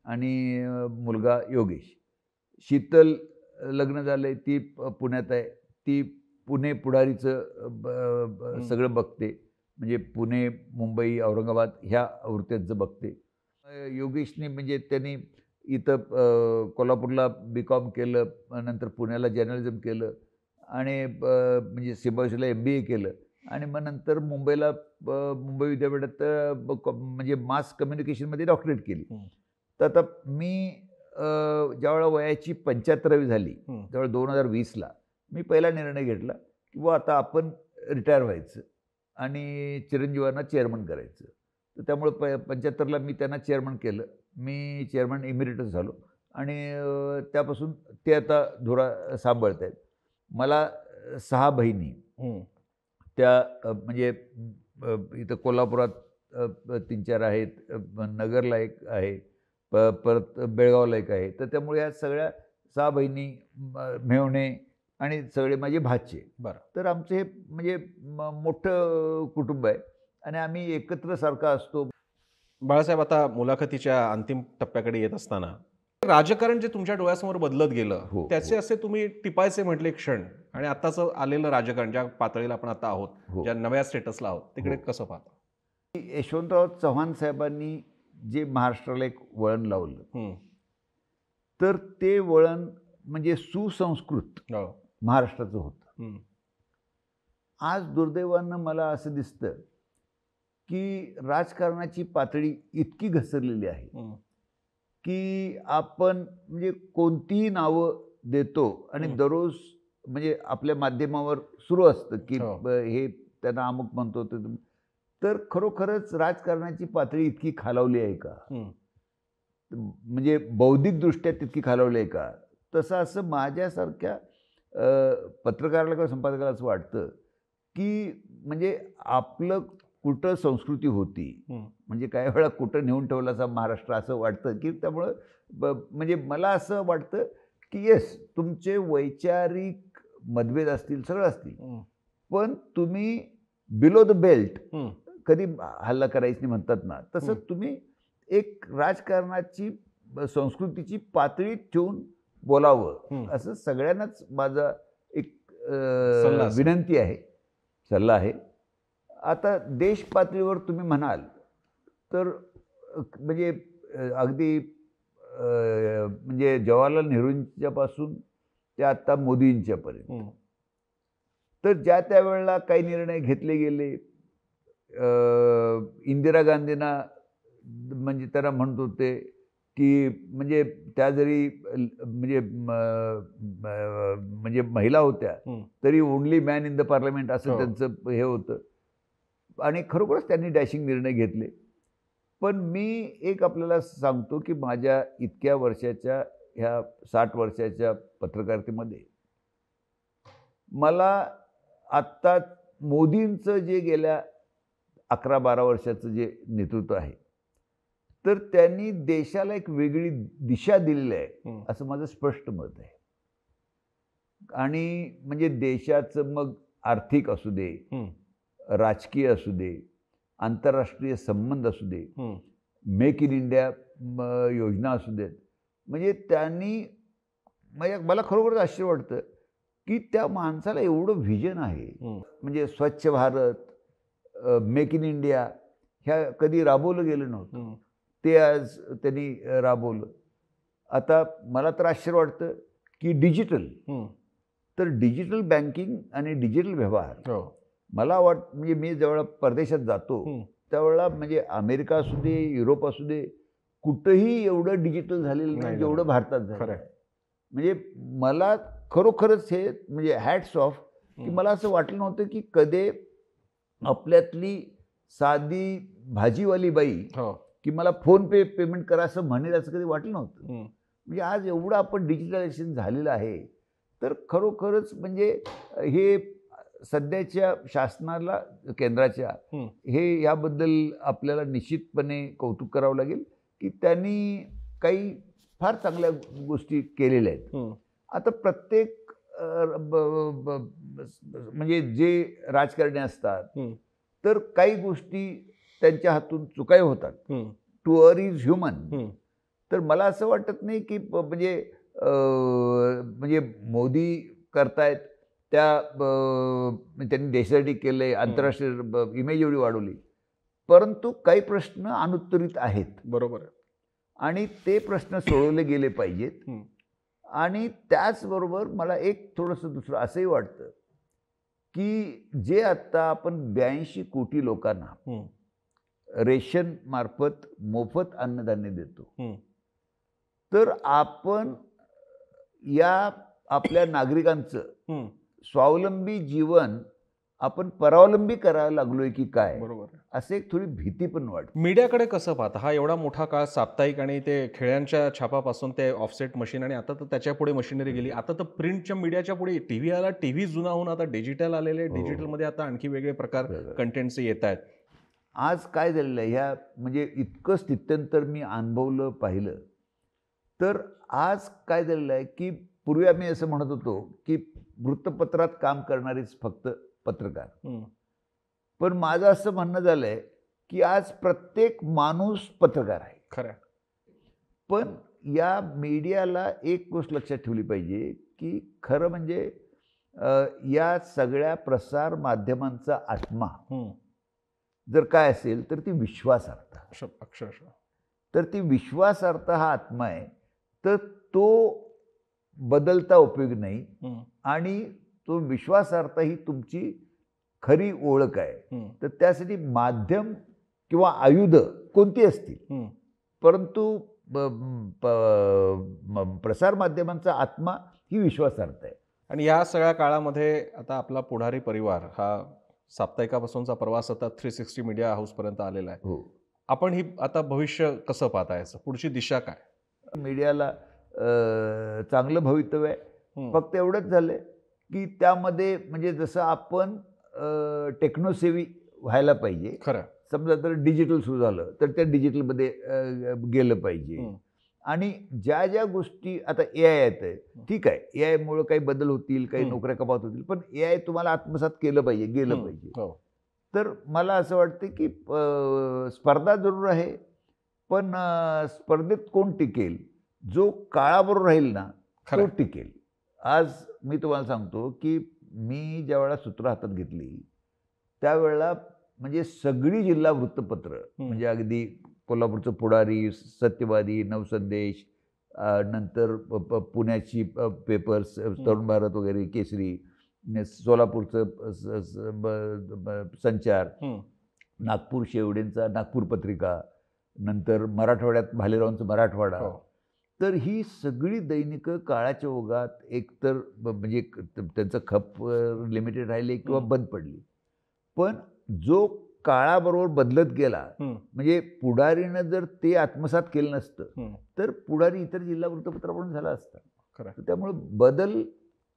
आणि मुलगा योगेश. शीतल लग्न झालंय, ती पुण्यात आहे. ती पुणे पुढारीचं सगळं बघते, म्हणजे पुणे, मुंबई, औरंगाबाद ह्या वृत्त्यांचं बघते. योगेशने म्हणजे त्यांनी इथं कोल्हापूरला BCom केलं, नंतर पुण्याला जर्नलिझम केलं आणि म्हणजे सिम्बायोसिसला MBA केलं आणि मग नंतर मुंबईला मुंबई विद्यापीठात म्हणजे मास कम्युनिकेशनमध्ये डॉक्टरेट केली. तर आता मी ज्यावेळेला वयाची 75वी झाली, त्यावेळेला 2020ला मी पहिला निर्णय घेतला की आता आपण रिटायर व्हायचं आणि चिरंजीवांना चेअरमन करायचं. तर त्यामुळे 75ला मी त्यांना चेअरमन केलं. मी चेअरमन इमिरेटस झालो आणि त्यापासून ते आता धुरा सांभाळत आहेत. मला 6 बहिणी, त्या म्हणजे इथं कोल्हापुरात 3-4 आहेत, नगरला एक आहे, परत बेळगावला एक आहे. तर त्यामुळे या सगळ्या 6 बहिणी, मेव्हणे आणि सगळे माझे भाचे. तर आमचं हे म्हणजे मोठं कुटुंब आहे आणि आम्ही एकत्र सारखा असतो. बाळासाहेब, आता मुलाखतीच्या अंतिम टप्प्याकडे येत असताना राजकारण जे तुमच्या डोळ्यासमोर बदलत गेलं, त्याचे असे तुम्ही टिपायचे म्हटले क्षण, आणि आताचं आलेलं राजकारण ज्या पातळीला आपण आता आहोत, ज्या नव्या स्टेटसला आहोत, तिकडे कसं पाहता? यशवंतराव चव्हाण साहेबांनी जे महाराष्ट्राला एक वळण लावलं, तर ते वळण म्हणजे सुसंस्कृत महाराष्ट्राचं होतं. आज दुर्दैवानं मला असं दिसतं की राजकारणाची पातळी इतकी घसरलेली आहे की आपण म्हणजे कोणतीही नावं देतो आणि दररोज म्हणजे आपल्या माध्यमावर सुरू असतं की हे त्यांना अमुक म्हणतो. तर खरोखरच राजकारणाची पातळी इतकी खालावली आहे का, म्हणजे बौद्धिकदृष्ट्या तितकी खालावली आहे का? तसं असं माझ्यासारख्या पत्रकाराला किंवा संपादकाला असं वाटतं की म्हणजे आपलं कुठं संस्कृती होती, म्हणजे काही वेळा कुठं नेऊन ठेवला असा महाराष्ट्र, असं वाटतं की त्यामुळं म्हणजे मला असं वाटतं की येस, तुमचे वैचारिक मतभेद असतील, सगळं असतील, पण तुम्ही बिलो द बेल्ट कधी हल्ला करायचं नाही म्हणतात ना, तसं तुम्ही एक राजकारणाची संस्कृतीची पातळी ठेवून बोलावं, असं सगळ्यांनाच माझा एक विनंती आहे, सल्ला आहे. आता देश पातळीवर तुम्ही म्हणाल तर म्हणजे अगदी म्हणजे जवाहरलाल नेहरूंच्यापासून ते आता मोदींच्यापर्यंत, तर ज्या त्यावेळेला काही निर्णय घेतले गेले, इंदिरा गांधींना म्हणजे त्यांना म्हणत होते की म्हणजे त्या जरी म्हणजे महिला होत्या तरी only man in the parliament, असं त्यांचं हे होतं आणि खरोखरच त्यांनी डॅशिंग निर्णय घेतले. पण मी एक आपल्याला सांगतो की माझ्या इतक्या वर्षाच्या ह्या 60 वर्षाच्या पत्रकारितेमध्ये मला आत्ता मोदींचं जे गेल्या 11-12 वर्षाचं जे नेतृत्व आहे, तर त्यांनी देशाला एक वेगळी दिशा दिलेली आहे, असं माझं स्पष्ट मत आहे. आणि म्हणजे देशाचं मग आर्थिक असू दे, राजकीय असू दे, आंतरराष्ट्रीय संबंध असू दे, मेक इन इंडिया योजना असू देत, म्हणजे त्यांनी मला खरोखरच आश्चर्य वाटतं की त्या माणसाला एवढं व्हिजन आहे. म्हणजे स्वच्छ भारत, मेक इन इंडिया ह्या कधी राबवलं गेलं नव्हतं. हं, ते आज त्यांनी राबवलं. आता मला तर आश्चर्य वाटतं की डिजिटल, हं. तर डिजिटल बँकिंग आणि डिजिटल व्यवहार हो. मला म्हणजे मी जेव्हा परदेशात जातो हं. त्यावेळेला म्हणजे अमेरिका असू दे, युरोप असू दे, कुठंही एवढं डिजिटल झालेलं नाही नाही जेवढं झालेलं. भारतात झालं खरंय. आहे. म्हणजे मला खरोखरच हे म्हणजे हॅट्स ऑफ की हं. मला असं वाटलं नव्हतं की कधी आपल्यातली साधी भाजीवाली बाई हो. की मला फोन पे पेमेंट करा असं म्हणेल असं कधी वाटलं नव्हतं. हं. म्हणजे आज एवढं आपण डिजिटलायझेशन झालेलं आहे, तर खरोखरच म्हणजे हे सध्याच्या शासनाला, केंद्राच्या, हं. हे याबद्दल आपल्याला निश्चितपणे कौतुक करावं लागेल की त्यांनी काही फार चांगल्या गोष्टी केलेल्या आहेत. हं. आता प्रत्येक म्हणजे जे राजकारणी असतात, हं. तर काही गोष्टी त्यांच्या हातून चुकाही होतात. हं. To err is human. हं. तर मला असं वाटत नाही की म्हणजे म्हणजे मोदी करतायत त्या त्यांनी देशासाठी केलंय, आंतरराष्ट्रीय इमेज एवढी वाढवली, परंतु काही प्रश्न अनुत्तरित आहेत बरोबर आहे. आणि ते प्रश्न सोडवले गेले पाहिजेत. हं. आणि त्याचबरोबर मला एक थोडंसं दुसरं असंही वाटतं की जे आता आपण 82 कोटी लोकांना हं. रेशन मार्फत मोफत अन्नधान्य देतो, हं. तर आपण या आपल्या नागरिकांचं हं. स्वावलंबी जीवन आपण परावलंबी करायला लागलोय की काय, बरोबर आहे. असं एक थोडी भीती पण वाटते. मीडियाकडे कसं पाहता? हा एवढा मोठा काळ साप्ताहिक आणि ते खेळ्यांच्या छापापासून ते ऑफसेट मशीन आणि आता तर त्याच्या पुढे मशिनरी गेली. आता तर प्रिंटच्या मीडियाच्या पुढे टीव्ही आला, टीव्ही जुना होऊन आता डिजिटल आलेले. हो. डिजिटलमध्ये आता आणखी वेगळे प्रकार बरोबर. कंटेंटचे येत आहेत. आज काय झालेलं आहे, ह्या म्हणजे इतकं स्थित्यंतर मी अनुभवलं, पाहिलं, तर आज काय झालेलं आहे की पूर्वी आम्ही असं म्हणत होतो की वृत्तपत्रात काम करणारेच फक्त पत्रकार. हं. पण माझं असं म्हणणं झालंय की आज प्रत्येक माणूस पत्रकार आहे. खरं आहे. पण या मीडियाला एक गोष्ट लक्षात ठेवली पाहिजे की खरं म्हणजे या सगळ्या प्रसार माध्यमांचा आत्मा हं. जर काय असेल तर ती विश्वासार्हता. अक्षरशः. तर ती विश्वासार्हता हा आत्मा आहे, तर तो बदलता उपयोग नाही. हं. आणि तो विश्वासार्हता ही तुमची खरी ओळख आहे. हं. तर त्यासाठी माध्यम किंवा आयुध कोणती असतील, हं. परंतु प्रसार माध्यमांचा आत्मा ही विश्वासार्हता आहे. आणि या सगळ्या काळामध्ये आता आपला पुढारी परिवार हा साप्ताहिकापासूनचा प्रवास आता 360 मीडिया हाऊसपर्यंत आलेला आहे. हो. आपण ही आता भविष्य कसं पाहता याचं? पुढची दिशा काय? मीडियाला चांगलं भवितव्य आहे. हं. फक्त एवढंच झालंय की त्यामध्ये म्हणजे जसं आपण टेक्नोसेवी व्हायला पाहिजे. खरं. समजा तर डिजिटल सुरू झालं तर त्या डिजिटलमध्ये गेलं पाहिजे. हं. आणि ज्या ज्या गोष्टी आता AI येतंय, ठीक आहे, AI मुळे काही बदल होतील, काही हं. नोकऱ्या कपात होतील, पण AI तुम्हाला आत्मसात केलं पाहिजे, गेलं पाहिजे. हो. तर मला असं वाटतं की स्पर्धा जरूर आहे, पण स्पर्धेत कोण टिकेल? जो काळाबरोबर राहील ना, तो खरं. टिकेल. आज मी तुम्हाला सांगतो की मी ज्यावेळेला सूत्र हातात घेतली, त्यावेळेला म्हणजे सगळी जिल्हा वृत्तपत्र, म्हणजे अगदी कोल्हापूरचं पुढारी, सत्यवादी, नवसंदेश, नंतर पुण्याची पेपर्स, तरुण भारत वगैरे, केसरी, सोलापूरचं संचार, हं. नागपूर शेवडेंचा नागपूर पत्रिका, नंतर मराठवाड्यात भालेरावांचं मराठवाडा. हो. तर ही सगळी दैनिकं काळाच्या ओघात एकतर म्हणजे त्यांचं खप लिमिटेड राहिले किंवा बंद पडली. पण जो काळाबरोबर बदलत गेला, हं. म्हणजे पुढारीनं जर ते आत्मसात केलं नसतं, हं. तर पुढारी इतर जिल्हा वृत्तपत्राकडून झाला असता. खरं. तर त्यामुळे बदल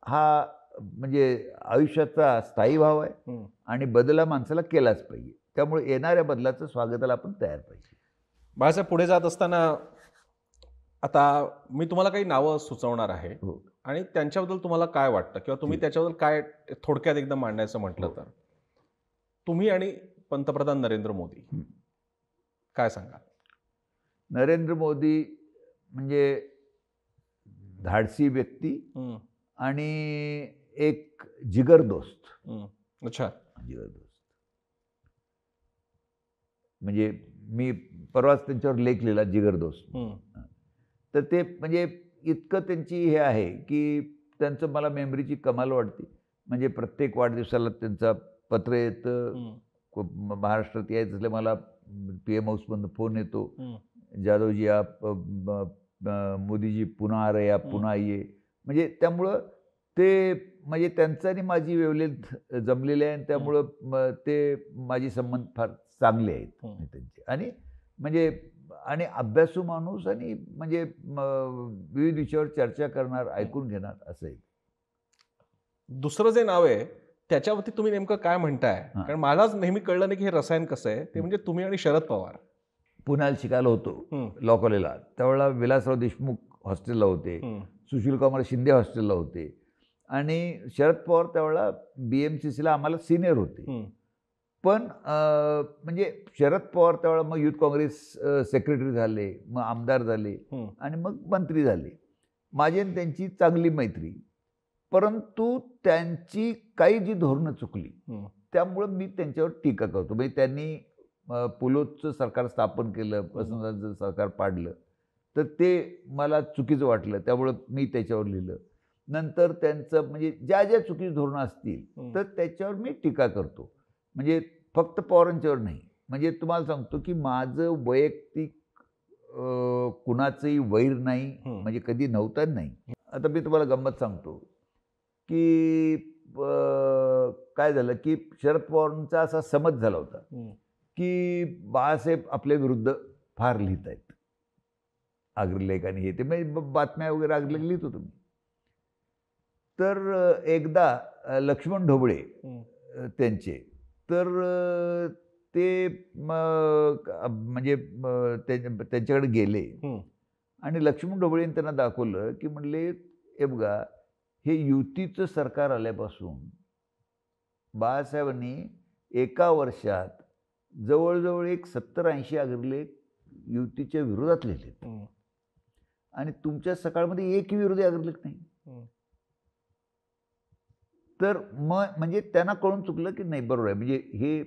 हा म्हणजे आयुष्याचा स्थायी भाव आहे हं. आणि बदल हा माणसाला केलाच पाहिजे. त्यामुळे येणाऱ्या बदलाचं स्वागताला आपण तयार पाहिजे. बाळासाहेब, पुढे जात असताना आता मी तुम्हाला काही नावं सुचवणार आहे हो. आणि त्यांच्याबद्दल तुम्हाला काय वाटतं किंवा तुम्ही ठीक. त्याच्याबद्दल काय थोडक्यात एकदम मांडायचं म्हटलं हो. तर तुम्ही आणि पंतप्रधान नरेंद्र मोदी हं. काय सांगाल? नरेंद्र मोदी म्हणजे धाडसी व्यक्ती हं. आणि एक जिगर दोस्त. हं. अच्छा. जिगर दोस्त. म्हणजे मी परवाच त्यांच्यावर लेख लिहिला, जिगर दोस्त. तर ते म्हणजे इतकं त्यांची हे आहे की त्यांचं मला मेमरीची कमाल वाटते. म्हणजे प्रत्येक वाढदिवसाला त्यांचा पत्र येतं. महाराष्ट्रात यायचं असलं मला PM हाऊसमधून फोन येतो, जाधव जी आप मोदी जी पुन्हा आ रहे, आप पुन्हा आइये. म्हणजे त्यामुळं ते म्हणजे त्यांचं आणि माझी वेवलेंथ जमलेली आहे आणि त्यामुळं ते माझे संबंध फार चांगले आहेत त्यांचे. आणि म्हणजे आणि अभ्यासू माणूस आणि म्हणजे विविध विषयावर चर्चा करणार, ऐकून घेणार असं आहे. दुसरं जे नाव आहे त्याच्यावरती तुम्ही नेमकं काय म्हणताय? कारण मलाच नेहमी कळलं नाही की हे रसायन कसं आहे. ते म्हणजे तुम्ही आणि शरद पवार. पुण्याला शिकायला होतो लॉ कॉलेजला. त्यावेळेला विलासराव देशमुख हॉस्टेलला होते, सुशीलकुमार शिंदे हॉस्टेलला होते आणि शरद पवार त्यावेळेला BMCCला आम्हाला सिनियर होते. पण म्हणजे शरद पवार त्यावेळेला मग युथ काँग्रेस सेक्रेटरी झाले, मग आमदार झाले आणि मग मंत्री झाले. माझी आणि त्यांची चांगली मैत्री. परंतु त्यांची काही जी धोरणं चुकली त्यामुळं मी त्यांच्यावर टीका करतो. म्हणजे त्यांनी पुलोचं सरकार स्थापन केलं, वसंतदादांचं सरकार पाडलं, तर ते मला चुकीचं वाटलं. त्यामुळं मी त्याच्यावर लिहिलं. नंतर त्यांचं म्हणजे ज्या ज्या चुकीची धोरणं असतील तर त्याच्यावर मी टीका करतो. म्हणजे फक्त पवारांच्यावर नाही. म्हणजे तुम्हाला सांगतो की माझं वैयक्तिक कुणाचंही वैर नाही, म्हणजे कधी नव्हतं नाही. आता मी तुम्हाला गंमत सांगतो की काय झालं की शरद पवारांचा असा समज झाला होता की बाळासाहेब आपल्या विरुद्ध फार लिहित आहेत अग्रलेख आणि हे ते म्हणजे बातम्या वगैरे अग्रलेख लिहित होतो मी. तर एकदा लक्ष्मण ढोबळे त्यांचे तर ते म्हणजे त्यांच्याकडे गेले आणि लक्ष्मण ढोबळेंनी त्यांना दाखवलं की म्हणले, हे बघा हे युतीचं सरकार आल्यापासून बाळासाहेबांनी एका वर्षात जवळजवळ एक 70-80 अग्रलेख युतीच्या विरोधात लिहिले आणि तुमच्या सकाळमध्ये एकही विरोधी अग्रलेख नाही. तर मग म्हणजे त्यांना कळून चुकलं की नाही बरोबर आहे. म्हणजे हे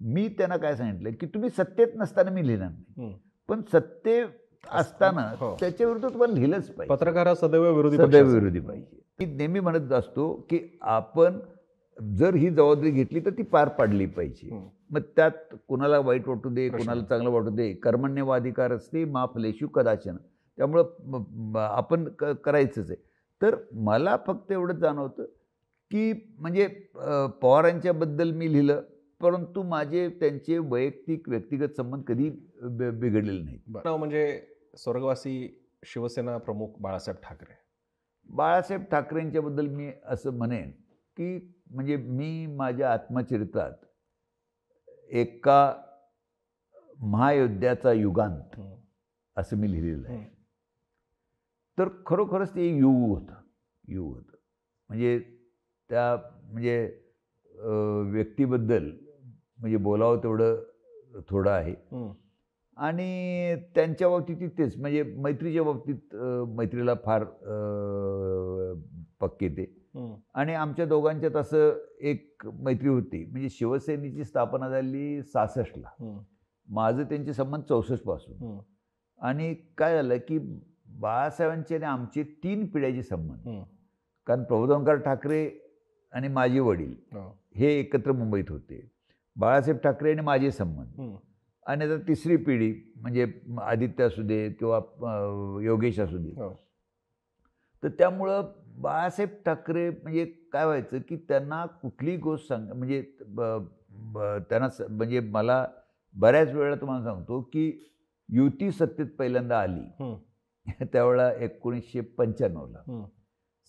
मी त्यांना काय सांगितलं की तुम्ही सत्तेत नसताना मी लिहिणार नाही, पण सत्तेत असताना त्याच्या विरुद्ध तुम्हाला लिहिलंच पाहिजे. पत्रकार हा सदैव विरोधी पाहिजे. मी नेहमी म्हणत असतो की आपण जर ही जबाबदारी घेतली तर ती पार पाडली पाहिजे. मग त्यात कुणाला वाईट वाटू दे, कुणाला चांगलं वाटू दे, कर्मण्यवाधिकार असते मा फलेषु कदाचन. त्यामुळं आपण करायचंच आहे. तर मला फक्त एवढंच जाणवतं की म्हणजे पवारांच्याबद्दल मी लिहिलं, परंतु माझे त्यांचे वैयक्तिक व्यक्तिगत संबंध कधी बिघडलेले नाहीत. म्हणजे स्वर्गवासी शिवसेना प्रमुख बाळासाहेब ठाकरे. बाळासाहेब ठाकरेंच्याबद्दल मी असं म्हणेन की म्हणजे मी माझ्या आत्मचरित्रात एका महायोद्ध्याचा युगांत असं मी लिहिलेलं आहे. तर खरोखरच ते युग होतं. म्हणजे त्या म्हणजे व्यक्तीबद्दल म्हणजे बोलावं तेवढं थोडं आहे. आणि त्यांच्या बाबतीत तेच म्हणजे मैत्रीच्या बाबतीत मैत्रीला फार पक्के ते. आणि आमच्या दोघांच्यात असं एक मैत्री होती. म्हणजे शिवसेनेची स्थापना झाली 66ला, माझं त्यांचे संबंध 64 पासून. आणि काय झालं की बाळासाहेबांचे आणि आमचे 3 पिढ्याचे संबंध. कारण प्रबोधनकार ठाकरे आणि माझे वडील हे एकत्र मुंबईत होते. बाळासाहेब ठाकरे आणि माझे संबंध. आणि आता तिसरी पिढी म्हणजे आदित्य असू दे किंवा योगेश असू दे. तर त्यामुळं बाळासाहेब ठाकरे म्हणजे काय व्हायचं की त्यांना कुठलीही गोष्ट म्हणजे त्यांना म्हणजे मला बऱ्याच वेळेला तुम्हाला सांगतो की युती सत्तेत पहिल्यांदा आली त्यावेळेला 1995ला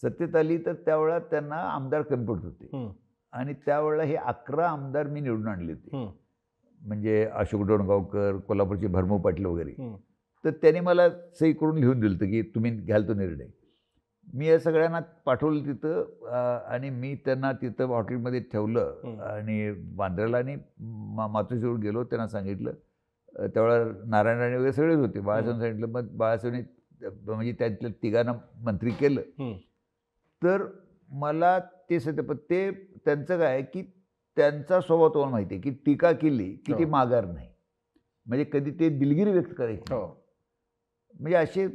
सत्तेत आली, तर त्यावेळेला त्यांना आमदार कमी पडत होते आणि त्यावेळेला हे 11 आमदार मी निवडून आणले होते. म्हणजे अशोक डोणगावकर, कोल्हापूरचे भरमू पाटील वगैरे. तर त्यांनी मला सही करून लिहून दिलं होतं की तुम्ही घ्याल तो निर्णय. मी या सगळ्यांना पाठवलं तिथं आणि मी त्यांना तिथं हॉटेलमध्ये ठेवलं आणि बांद्र्याला आणि मातोश्रीवर गेलो. त्यांना सांगितलं, त्यावेळेला नारायण राणे वगैरे सगळेच होते. बाळासाहेब सांगितलं. मग बाळासाहेबांनी म्हणजे त्यातल्या तिघांना मंत्री केलं. तर मला ते पण ते त्यांचं काय की त्यांचा स्वभाव तुम्हाला माहिती आहे की टीका केली की ती माघार नाही. म्हणजे कधी ते दिलगिरी व्यक्त करायचे. हो. म्हणजे असे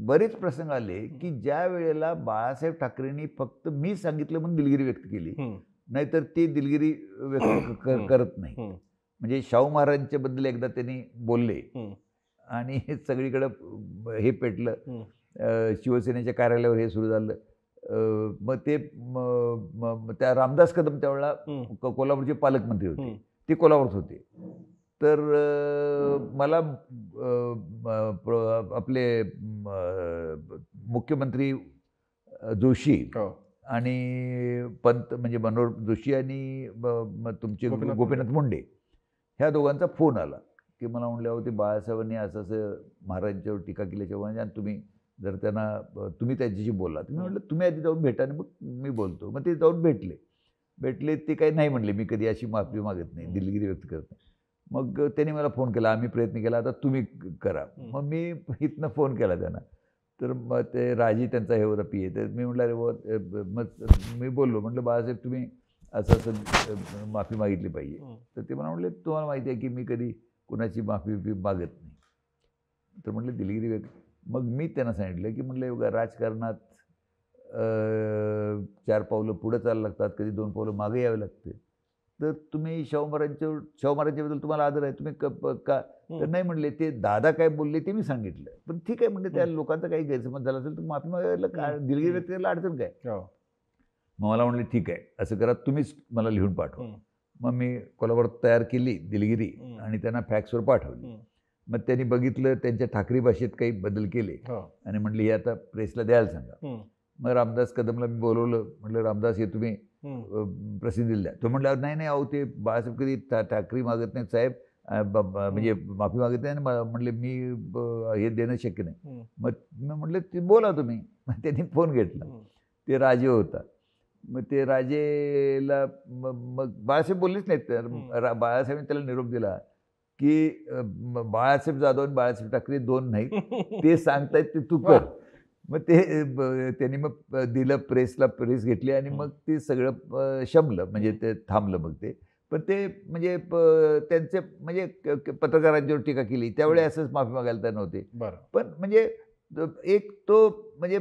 बरेच प्रसंग आले की ज्या वेळेला बाळासाहेब ठाकरेंनी फक्त मी सांगितलं म्हणून दिलगिरी व्यक्त केली, नाहीतर ते दिलगिरी व्यक्त करत नाही. म्हणजे शाहू महाराजांच्या बद्दल एकदा त्यांनी बोलले आणि सगळीकडं हे पेटलं, शिवसेनेच्या कार्यालयावर हे सुरू झालं. मग ते त्या रामदास कदम त्यावेळेला कोल्हापूरचे पालकमंत्री होते, ते कोल्हापूरत होते. तर मला आपले मुख्यमंत्री जोशी आणि पंत म्हणजे मनोहर जोशी आणि तुमचे गोपीनाथ मुंडे ह्या दोघांचा फोन आला की मला म्हणले, अहो ते बाळासाहेबांनी असं असं महाराजांच्यावर टीका केल्याच्या आणि तुम्ही जर त्यांना तुम्ही त्यांच्याशी बोलला. तुम्ही म्हटलं तुम्ही आधी जाऊन भेटा आणि मग मी बोलतो. मग ते जाऊन भेटले ते काही नाही म्हणले, मी कधी अशी माफी मागत नाही, दिलगिरी व्यक्त करत नाही. मग त्यांनी मला फोन केला, आम्ही प्रयत्न केला, आता तुम्ही करा. मग मी इथनं फोन केला त्यांना. तर मग ते राजी त्यांचा हे होता PA. तर मी म्हटलं अरे मग मी बोललो, म्हटलं बाळासाहेब तुम्ही असं असं माफी मागितली पाहिजे. तर ते मला म्हटले तुम्हाला माहिती आहे की मी कधी कुणाची माफी मागत नाही. तर म्हटलं दिलगिरी व्यक्त. मग मी त्यांना सांगितलं की म्हटलं बघा राजकारणात 4 पावलं पुढं चालायला लागतात, कधी 2 पावलं मागे यावे लागते. तर तुम्ही शाहू महाराजांच्याबद्दल तुम्हाला आदर आहे, तुम्ही का तर नाही म्हणले, ते दादा काय बोलले ते मी सांगितलं, पण ठीक आहे म्हणले त्या लोकांचा काही गैरसमज झाला असेल तर माफी मागायला काय, दिलगिरी व्यक्त करायला अडचण काय. मग मला म्हणले ठीक आहे असं करा, तुम्हीच मला लिहून पाठवा. मग मी कोल्हापुरात तयार केली दिलगिरी आणि त्यांना फॅक्सवर पाठवली. मग त्यांनी बघितलं, त्यांच्या ठाकरी भाषेत काही बदल केले आणि म्हटले हे आता प्रेसला द्यायला सांगा. मग रामदास कदमला मी बोलवलं, म्हटलं रामदास हे तुम्ही प्रसिद्धीला द्या. तो म्हटलं नाही नाही अहो ते बाळासाहेब कधी ठाकरी मागत नाहीत साहेब, म्हणजे माफी मागत नाही. आणि म्हटले मी हे देणं शक्य नाही. मग म्हटलं ते बोला तुम्ही. मग त्यांनी फोन घेतला, ते राजे होता. मग ते राजेला मग बाळासाहेब बोललेच नाहीत. तर बाळासाहेबांनी त्याला निरोप दिला की बाळासाहेब जाधव आणि बाळासाहेब ठाकरे दोन नाहीत, ते सांगतायत ते तू कर. मग ते त्यांनी मग दिलं प्रेसला, प्रेस घेतली आणि मग ते सगळं शमलं, म्हणजे ते थांबलं. मग ते पण ते म्हणजे त्यांचे म्हणजे पत्रकारांच्यावर टीका केली त्यावेळी असंच माफी मागायला तर नव्हते. पण म्हणजे एक तो म्हणजे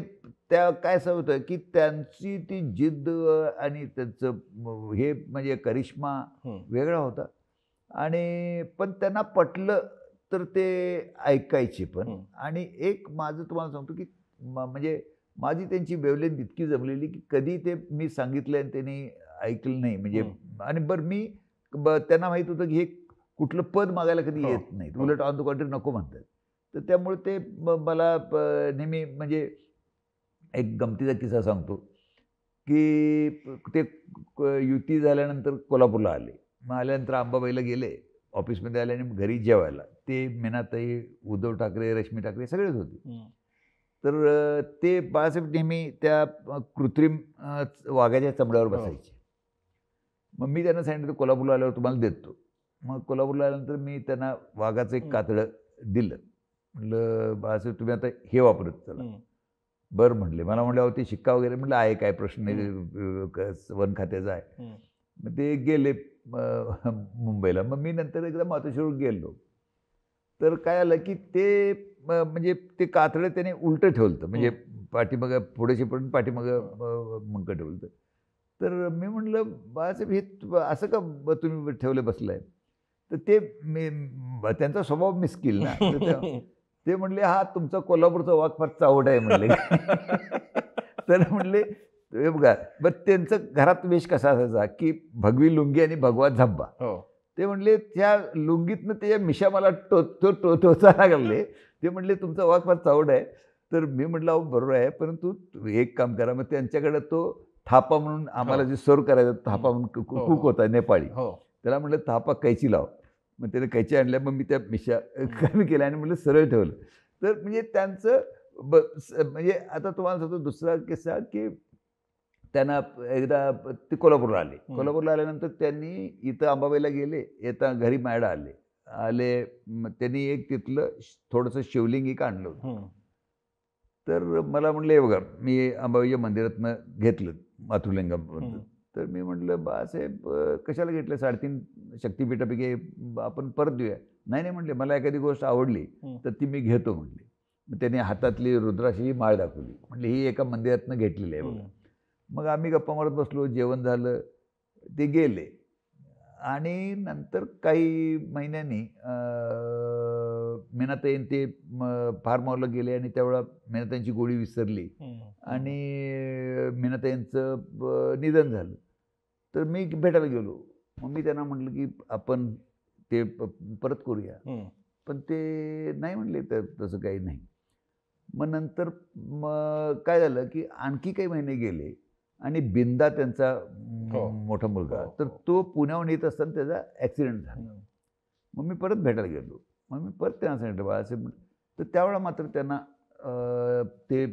त्या काय असं होतं की त्यांची ती जिद्द आणि त्यांचं हे म्हणजे करिश्मा वेगळा होता. आणि पण त्यांना पटलं तर ते ऐकायचे पण. आणि एक माझं तुम्हाला सांगतो की म्हणजे माझी त्यांची वेवलेंथ इतकी जमलेली की कधी ते मी सांगितलं आणि त्यांनी ऐकलं नाही. म्हणजे आणि बरं मी त्यांना माहीत होतं की हे कुठलं पद मागायला कधी येत नाही, उलट ऑन द कॉन्ट्री नको म्हणतात. तर त्यामुळे ते मला नेहमी म्हणजे एक गमतीचा किस्सा सांगतो की ते युती झाल्यानंतर कोल्हापूरला आले. मग आल्यानंतर अंबाबाईला गेले, ऑफिसमध्ये आले आणि घरी जेवायला. ते मीनाताई, उद्धव ठाकरे, रश्मी ठाकरे सगळेच होते. तर ते बाळासाहेब नेहमी त्या कृत्रिम वाघाच्या चमड्यावर बसायचे. मग मी त्यांना सांगितलं कोल्हापूरला आल्यावर तुम्हाला देतो. मग कोल्हापूरला आल्यानंतर मी त्यांना वाघाचं एक कातडं दिलं. म्हटलं बाळासाहेब तुम्ही आता हे वापरत चला. बरं म्हणले. मला म्हटलं ते शिक्का वगैरे म्हटलं आहे, काय प्रश्न नाही, वन खात्याचा आहे. मग ते गेले मुंबईला. मग मी नंतर एकदा मातोश्रीवर गेलो. तर काय आलं की ते म्हणजे ते कातडं त्याने उलटं ठेवलं, म्हणजे पाठीमागं पुढेशी पण पाठीमागं मुंडकं ठेवलं. तर मी म्हटलं बाळासाहेब हे असं का तुम्ही ठेवले बसलाय. तर ते त्यांचा स्वभाव मिस्किल ना. ते म्हणले हा तुमचा कोल्हापूरचा वाघ फार चावट आहे म्हणले. तर म्हणले हे बघा, बरं त्यांचं घरात वेश कसा असायचा की भगवी लुंगी आणि भगवा झब्बा. ते म्हणले त्या लुंगीतनं त्याच्या मिशा मला टोचायला लागले. ते म्हणले तुमचा वाघ फार चावट आहे. तर मी म्हटलं अहो बरोबर आहे, परंतु एक काम करा. मग त्यांच्याकडे तो थापा म्हणून आम्हाला जे सर्व करायचं, थापा म्हणून कुक होता नेपाळी, त्याला म्हटलं थापा कैची लाव. मग त्याने कैची आणल्या. मग मी त्या मिशा कमी केल्या आणि म्हटलं सरळ ठेवलं. तर म्हणजे त्यांचं म्हणजे आता तुम्हाला सांगतो दुसरा किस्सा की त्यांना एकदा ते कोल्हापूरला आले. कोल्हापूरला आल्यानंतर त्यांनी इथं अंबाबाईला गेले, येता घरी मायडा आले. त्यांनी एक तिथलं थोडंसं शिवलिंग एक आणलं होतं. तर मला म्हणलं हे बघा मी अंबाबाईच्या मंदिरातनं घेतलं मातृलिंगाबद्दल. तर मी म्हटलं, बाळासाहेब कशाला घेतलं, 3.5 शक्तिपीठापैकी आपण परत देऊया. नाही नाही म्हटले, मला एखादी गोष्ट आवडली तर ती मी घेतो म्हटले. मग त्याने हातातली रुद्राक्षाची माळ दाखवली. म्हटली, ही एका मंदिरातनं घेतलेली आहे बघा. मग आम्ही गप्पा मारत बसलो, जेवण झालं, ते गेले. आणि नंतर काही महिन्यांनी मीनाताईन ते फार्म हाऊसला गेले आणि त्यावेळेला मीनाताईंची गोळी विसरली आणि मीनाताईंचं निधन झालं. तर मी भेटायला गेलो. मग मी त्यांना म्हटलं की आपण ते परत करूया. पण ते नाही म्हणले, तर तसं काही नाही. मग नंतर मग काय झालं की आणखी काही महिने गेले आणि बिंदा त्यांचा मोठा मुलगा, तर तो पुण्याहून येत असताना त्याचा ॲक्सिडेंट झाला. मग मी परत भेटायला गेलो. मग मी परत त्यांना सांगितलं, बाळासाहेब, तर त्यावेळेला मात्र त्यांना ते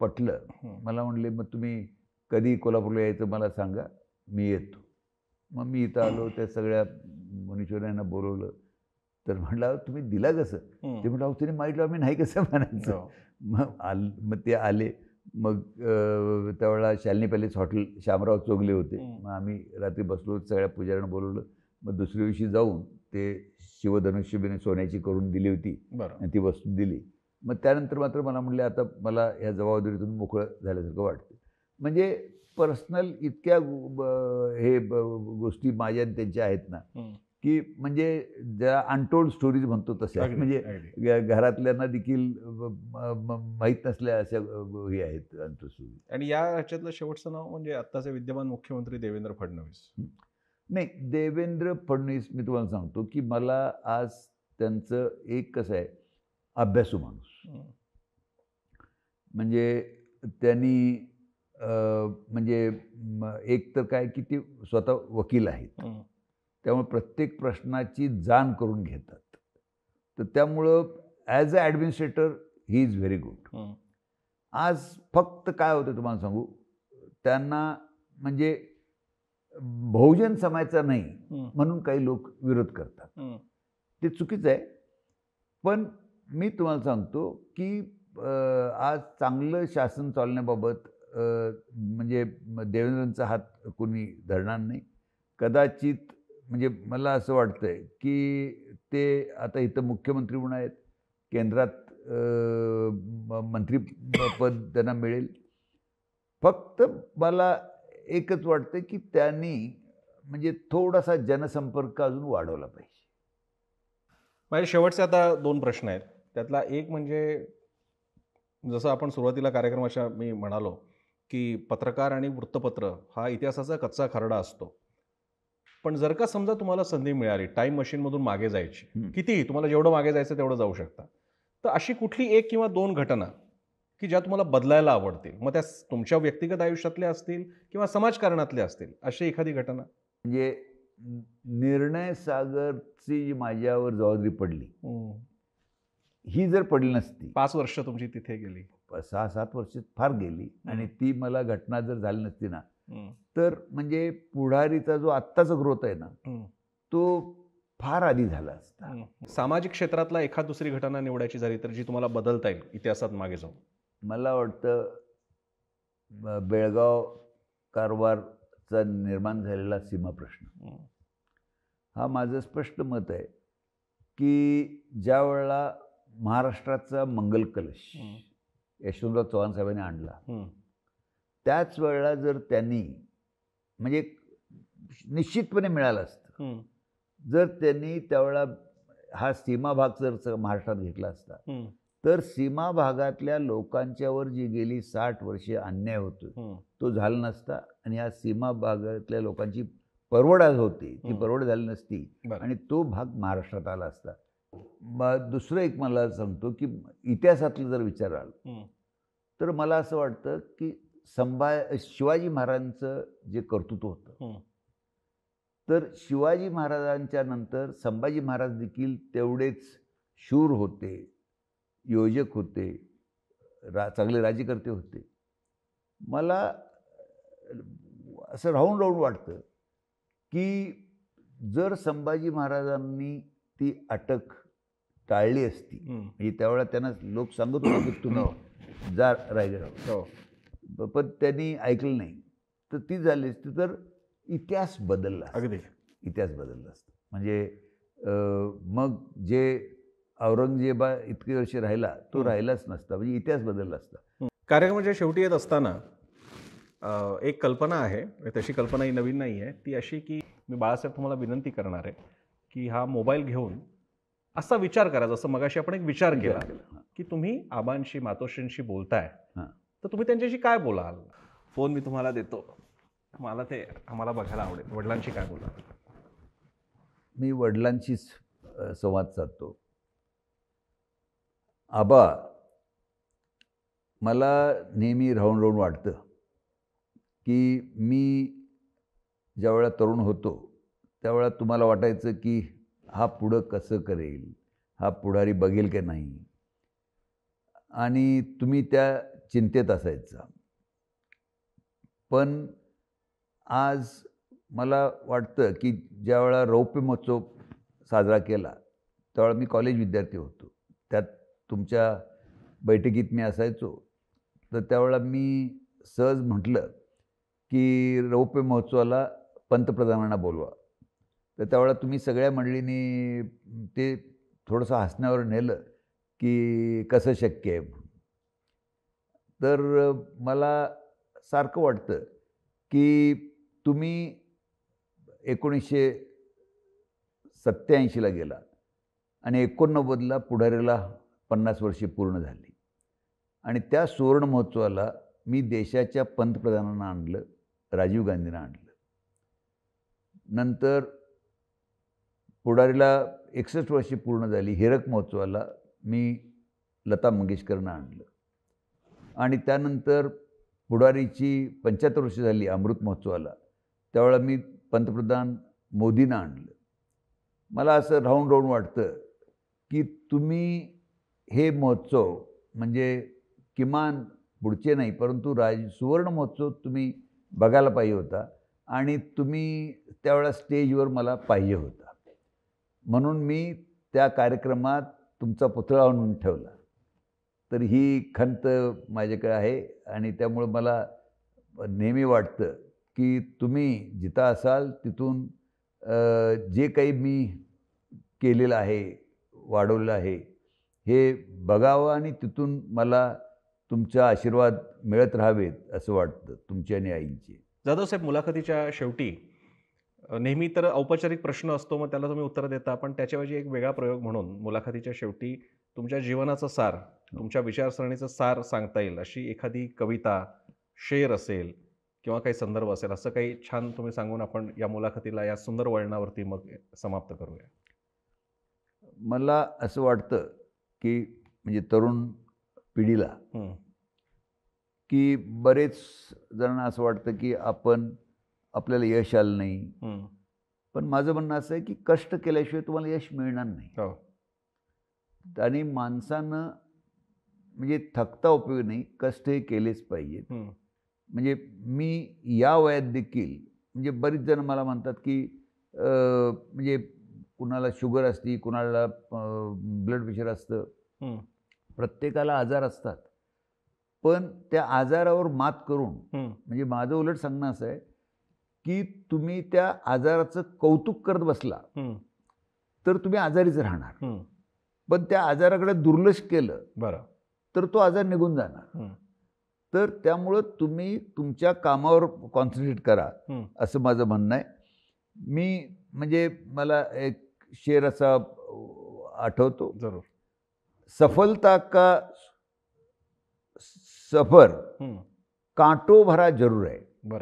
पटलं. मला म्हणले, मग तुम्ही कधी कोल्हापूरला यायचं मला सांगा, मी येतो. मग मी इथं आलो, त्या सगळ्या मुनीश्वरांना बोलवलं. तर म्हटलं, तुम्ही दिला कसं? ते म्हटलं, तिने मागितलं, मी नाही कसं म्हणायचं. मग ते आले. मग त्यावेळेला शालिनी पॅलेस हॉटेल शामराव चोगले होते. मग आम्ही रात्री बसलो, सगळ्या पुजाऱ्यांना बोलवलं. मग दुसऱ्या दिवशी जाऊन ते शिवधनुष्यबीने सोन्याची करून दिली होती आणि ती वस्तू दिली. मग त्यानंतर मात्र मला म्हणले, आता मला ह्या जबाबदारीतून मोकळं झाल्यासारखं वाटतं. म्हणजे पर्सनल इतक्या हे गोष्टी माझ्या त्यांच्या आहेत ना, की म्हणजे ज्या अनटोल्ड स्टोरीज म्हणतो तशा, म्हणजे घरातल्यांना देखील माहीत नसल्या अशा हे आहेत अंतस्टोरी. आणि या ह्याच्यातलं शेवटचं नाव म्हणजे आत्ताचे विद्यमान मुख्यमंत्री देवेंद्र फडणवीस. नाही, देवेंद्र फडणवीस, मी तुम्हाला सांगतो की मला आज त्यांचं एक कसं आहे, अभ्यासू माणूस. म्हणजे त्यांनी म्हणजे एक तर काय की ते स्वतः वकील आहेत, त्यामुळे प्रत्येक प्रश्नाची जाण करून घेतात. तर त्यामुळं as a administrator he is very good. आज फक्त काय होतं तुम्हाला सांगू, त्यांना म्हणजे बहुजन समाजाचा नाही म्हणून काही लोक विरोध करतात. ते चुकीचं आहे. पण मी तुम्हाला सांगतो की आज चांगलं शासन चालण्याबाबत म्हणजे देवेंद्रांचा हात कोणी धरणार नाही. कदाचित म्हणजे मला असं वाटतंय की ते आता इथं मुख्यमंत्री म्हणून आहेत, केंद्रात मंत्रीपद त्यांना मिळेल. फक्त मला एकच वाटतं की त्यांनी म्हणजे थोडासा जनसंपर्क अजून वाढवला पाहिजे. माझे शेवटचे आता 2 प्रश्न आहेत. त्यातला एक म्हणजे, जसं आपण सुरुवातीला कार्यक्रमाच्या मी म्हणालो की पत्रकार आणि वृत्तपत्र हा इतिहासाचा कच्चा खरडा असतो. पण जर का समजा तुम्हाला संधी मिळाली टाईम मशीनमधून मागे जायची, कितीही तुम्हाला जेवढं मागे जायचं तेवढं जाऊ शकता, तर अशी कुठली 1 किंवा 2 घटना की ज्या तुम्हाला बदलायला आवडतील? मग त्या तुमच्या व्यक्तिगत आयुष्यातल्या असतील किंवा समाजकारणातल्या असतील, अशी एखादी घटना? म्हणजे निर्णय सागरची जी माझ्यावर जबाबदारी पडली, ही जर पडली नसती, 5 वर्ष तुमची तिथे गेली, 6-7 वर्ष फार गेली, आणि ती मला घटना जर झाली नसती ना, तर म्हणजे पुढारीचा जो आत्ताचा ग्रोथ आहे ना, तो फार आधी झाला असता. सामाजिक क्षेत्रातला एखाद दुसरी घटना निवडायची झाली तर जी तुम्हाला बदलता येईल इतिहासात मागे जाऊन? मला वाटतं बेळगाव कारवारचा निर्माण झालेला सीमा प्रश्न, हा माझं स्पष्ट मत आहे की ज्या वेळेला महाराष्ट्राचा मंगल कलश यशवंतराव चव्हाण साहेबांनी आणला, त्याच वेळेला जर त्यांनी म्हणजे निश्चितपणे मिळालं असतं, जर त्यांनी त्यावेळेला हा सीमा भाग जर महाराष्ट्रात घेतला असता, तर सीमा भागातल्या लोकांच्यावर जी गेली 60 वर्षे अन्याय होतो तो झाला नसता, आणि या सीमा भागातल्या लोकांची परवड होती ती परवड झाली नसती, आणि तो भाग महाराष्ट्रात आला असता. मग दुसरं एक मला सांगतो की इतिहासातलं जर विचाराल तर मला असं वाटतं की शिवाजी महाराजांचं जे कर्तृत्व होतं, तर शिवाजी महाराजांच्या नंतर संभाजी महाराज देखील तेवढेच शूर होते, योजक होते, चांगले राज्यकर्ते होते. मला असं राहून वाटतं की जर संभाजी महाराजांनी ती अटक टाळली असती, म्हणजे त्यावेळेला त्यांना लोक सांगत होते की तुम्ही जा रायगडावर, पण त्यांनी ऐकलं नाही, तर ती झाली असती तर इतिहास बदलला असता. अगदी. इतिहास बदलला असता. म्हणजे मग जे औरंगजेबा इतकी वर्षे राहिला तो राहिलाच नसता, म्हणजे इतिहास बदलला असता. कार्यक्रमाच्या शेवटी येत असताना एक कल्पना आहे, तशी कल्पना ही नवीन नाही आहे. ती अशी की मी बाळासाहेब तुम्हाला विनंती करणार आहे की हा मोबाईल घेऊन असा विचार करा, जसं मगाशी आपण एक विचार केला केला. की तुम्ही आबांशी मातोश्रींशी बोलताय, हां. तर तुम्ही त्यांच्याशी काय बोलाल? फोन मी तुम्हाला देतो, मला ते आम्हाला बघायला आवडेल. वडिलांशी काय बोलाल? मी वडिलांशीच संवाद साधतो. आबा, मला नेहमी राहून राहून वाटतं की मी ज्यावेळेला तरुण होतो त्यावेळेला तुम्हाला वाटायचं की हा पुढं कसं करेल, हा पुढारी बघेल की नाही, आणि तुम्ही त्या चिंतेत असायचा. पण आज मला वाटतं की ज्यावेळेला रौप्य महोत्सव साजरा केला त्यावेळेला मी कॉलेज विद्यार्थी होतो. त्यात तुमच्या बैठकीत मी असायचो. तर त्यावेळेला मी सहज म्हटलं की रौप्य महोत्सवाला पंतप्रधानांना बोलवा. तर त्यावेळेला तुम्ही सगळ्या मंडळींनी ते थोडंसं हसण्यावर नेलं की कसं शक्य आहे म्हणून. तर मला सारखं वाटतं की तुम्ही 1987ला गेला आणि 89ला पुढारीला 50 वर्षे पूर्ण झाली, आणि त्या सुवर्ण महोत्सवाला मी देशाच्या पंतप्रधानांना आणलं, राजीव गांधींना आणलं. नंतर पुढारीला 61 वर्षे पूर्ण झाली, हीरक महोत्सवाला मी लता मंगेशकरांना आणलं, आणि त्यानंतर पुढारीची 75 वर्षे झाली अमृत महोत्सवाला, त्यावेळेला मी पंतप्रधान मोदींना आणलं. मला असं राहून राहून वाटतं की तुम्ही हे महोत्सव म्हणजे किमान पुढचे नाही परंतु सुवर्ण महोत्सव तुम्ही बघायला पाहिजे होता, आणि तुम्ही त्यावेळेला स्टेजवर मला पाहिजे होता. म्हणून मी त्या कार्यक्रमात तुमचा पुतळा आणून ठेवला. तर ही खंत माझ्याकडे आहे, आणि त्यामुळे मला नेहमी वाटतं की तुम्ही जिथं असाल तिथून जे काही मी केलेलं आहे, वाढवलं आहे, हे बघावं आणि तिथून मला तुमचा आशीर्वाद मिळत राहावेत असं वाटतं, तुमची आणि आईंची. जाधव साहेब, मुलाखतीच्या शेवटी नेहमी तर औपचारिक प्रश्न असतो, मग त्याला तुम्ही उत्तर देता, पण त्याच्याऐवजी एक वेगळा प्रयोग म्हणून मुलाखतीच्या शेवटी तुमच्या जीवनाचं सार, तुमच्या विचारसरणीचं सार सांगता येईल अशी एखादी कविता, शेर असेल किंवा काही संदर्भ असेल, असं काही छान तुम्ही सांगून आपण या मुलाखतीला या सुंदर वळणावरती मग समाप्त करूया. मला असं वाटतं की म्हणजे तरुण पिढीला की बरेच जणांना असं वाटतं की आपल्याला यश आलं नाही, पण माझं म्हणणं असं आहे की कष्ट केल्याशिवाय तुम्हाला यश मिळणार नाही. आणि माणसानं म्हणजे थकता उपयोग नाही, कष्ट हे केलेच पाहिजेत. म्हणजे मी या वयात देखील म्हणजे बरीच जण मला म्हणतात की म्हणजे कुणाला शुगर असते, कुणाला ब्लड प्रेशर असतं, प्रत्येकाला आजार असतात, पण त्या आजारावर मात करून म्हणजे माझं उलट सांगणं असं आहे की तुम्ही त्या आजाराचं कौतुक करत बसला तर तुम्ही आजारीच राहणार, पण त्या आजाराकडे दुर्लक्ष केलं तर तो आजार निघून जाणार. तर त्यामुळं तुम्ही तुमच्या कामावर कॉन्सन्ट्रेट करा असं माझं म्हणणं आहे. मी म्हणजे मला एक शेर असा आठवतो, जरूर. सफलता का सफर कांटो भरा जरूर है.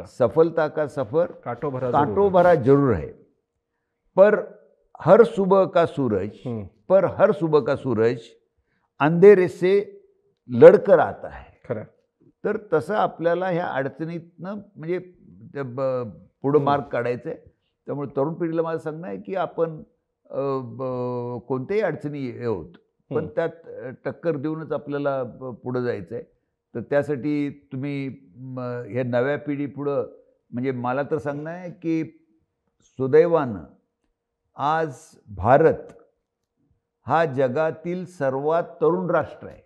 सफलता का सफर कांटो भरा जरूर है, पर हर सुबह का सूरज अंधेरे से लढकर आता है. खरं. तर तसं आपल्याला ह्या अडचणीतनं म्हणजे पुढं मार्ग काढायचं आहे. त्यामुळे तरुण पिढीला माझं सांगणं आहे की आपण कोणत्याही अडचणी येऊत, पण त्यात टक्कर देऊनच आपल्याला पुढं जायचं आहे. तर त्यासाठी तुम्ही ह्या नव्या पिढी पुढं म्हणजे मला तर सांगणं आहे की सुदैवानं आज भारत हा जगातील सर्वात तरुण राष्ट्र आहे.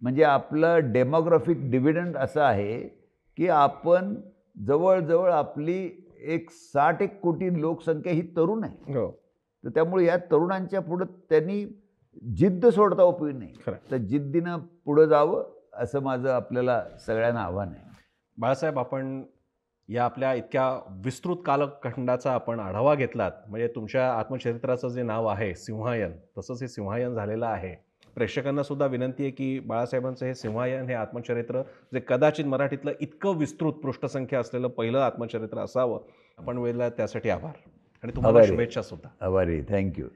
म्हणजे आपलं डेमोग्राफिक डिव्हिडंड असं आहे की आपण जवळजवळ आपली एक 60 कोटी लोकसंख्या ही तरुण आहे. हो. तर त्यामुळे या तरुणांच्या पुढं त्यांनी जिद्द सोडता उपयोग नाही. खरं. तर जिद्दीनं पुढं जावं असं माझं आपल्याला सगळ्यांना आव्हान आहे. बाळासाहेब, आपण या आपल्या इतक्या विस्तृत कालखंडाचा आपण आढावा घेतलात. म्हणजे तुमच्या आत्मचरित्राचं जे नाव आहे सिंहायन, तसंच हे सिंहायन झालेलं आहे. प्रेक्षकांना सुद्धा विनंती आहे की बाळासाहेबांचं हे सिंहायन हे आत्मचरित्र, जे कदाचित मराठीतलं इतकं विस्तृत पृष्ठसंख्या असलेलं पहिलं आत्मचरित्र असावं. आपण वेळेला त्यासाठी आभार आणि तुम्हाला आभारी आहे. शुभेच्छा सुद्धा. आभारी, थँक्यू.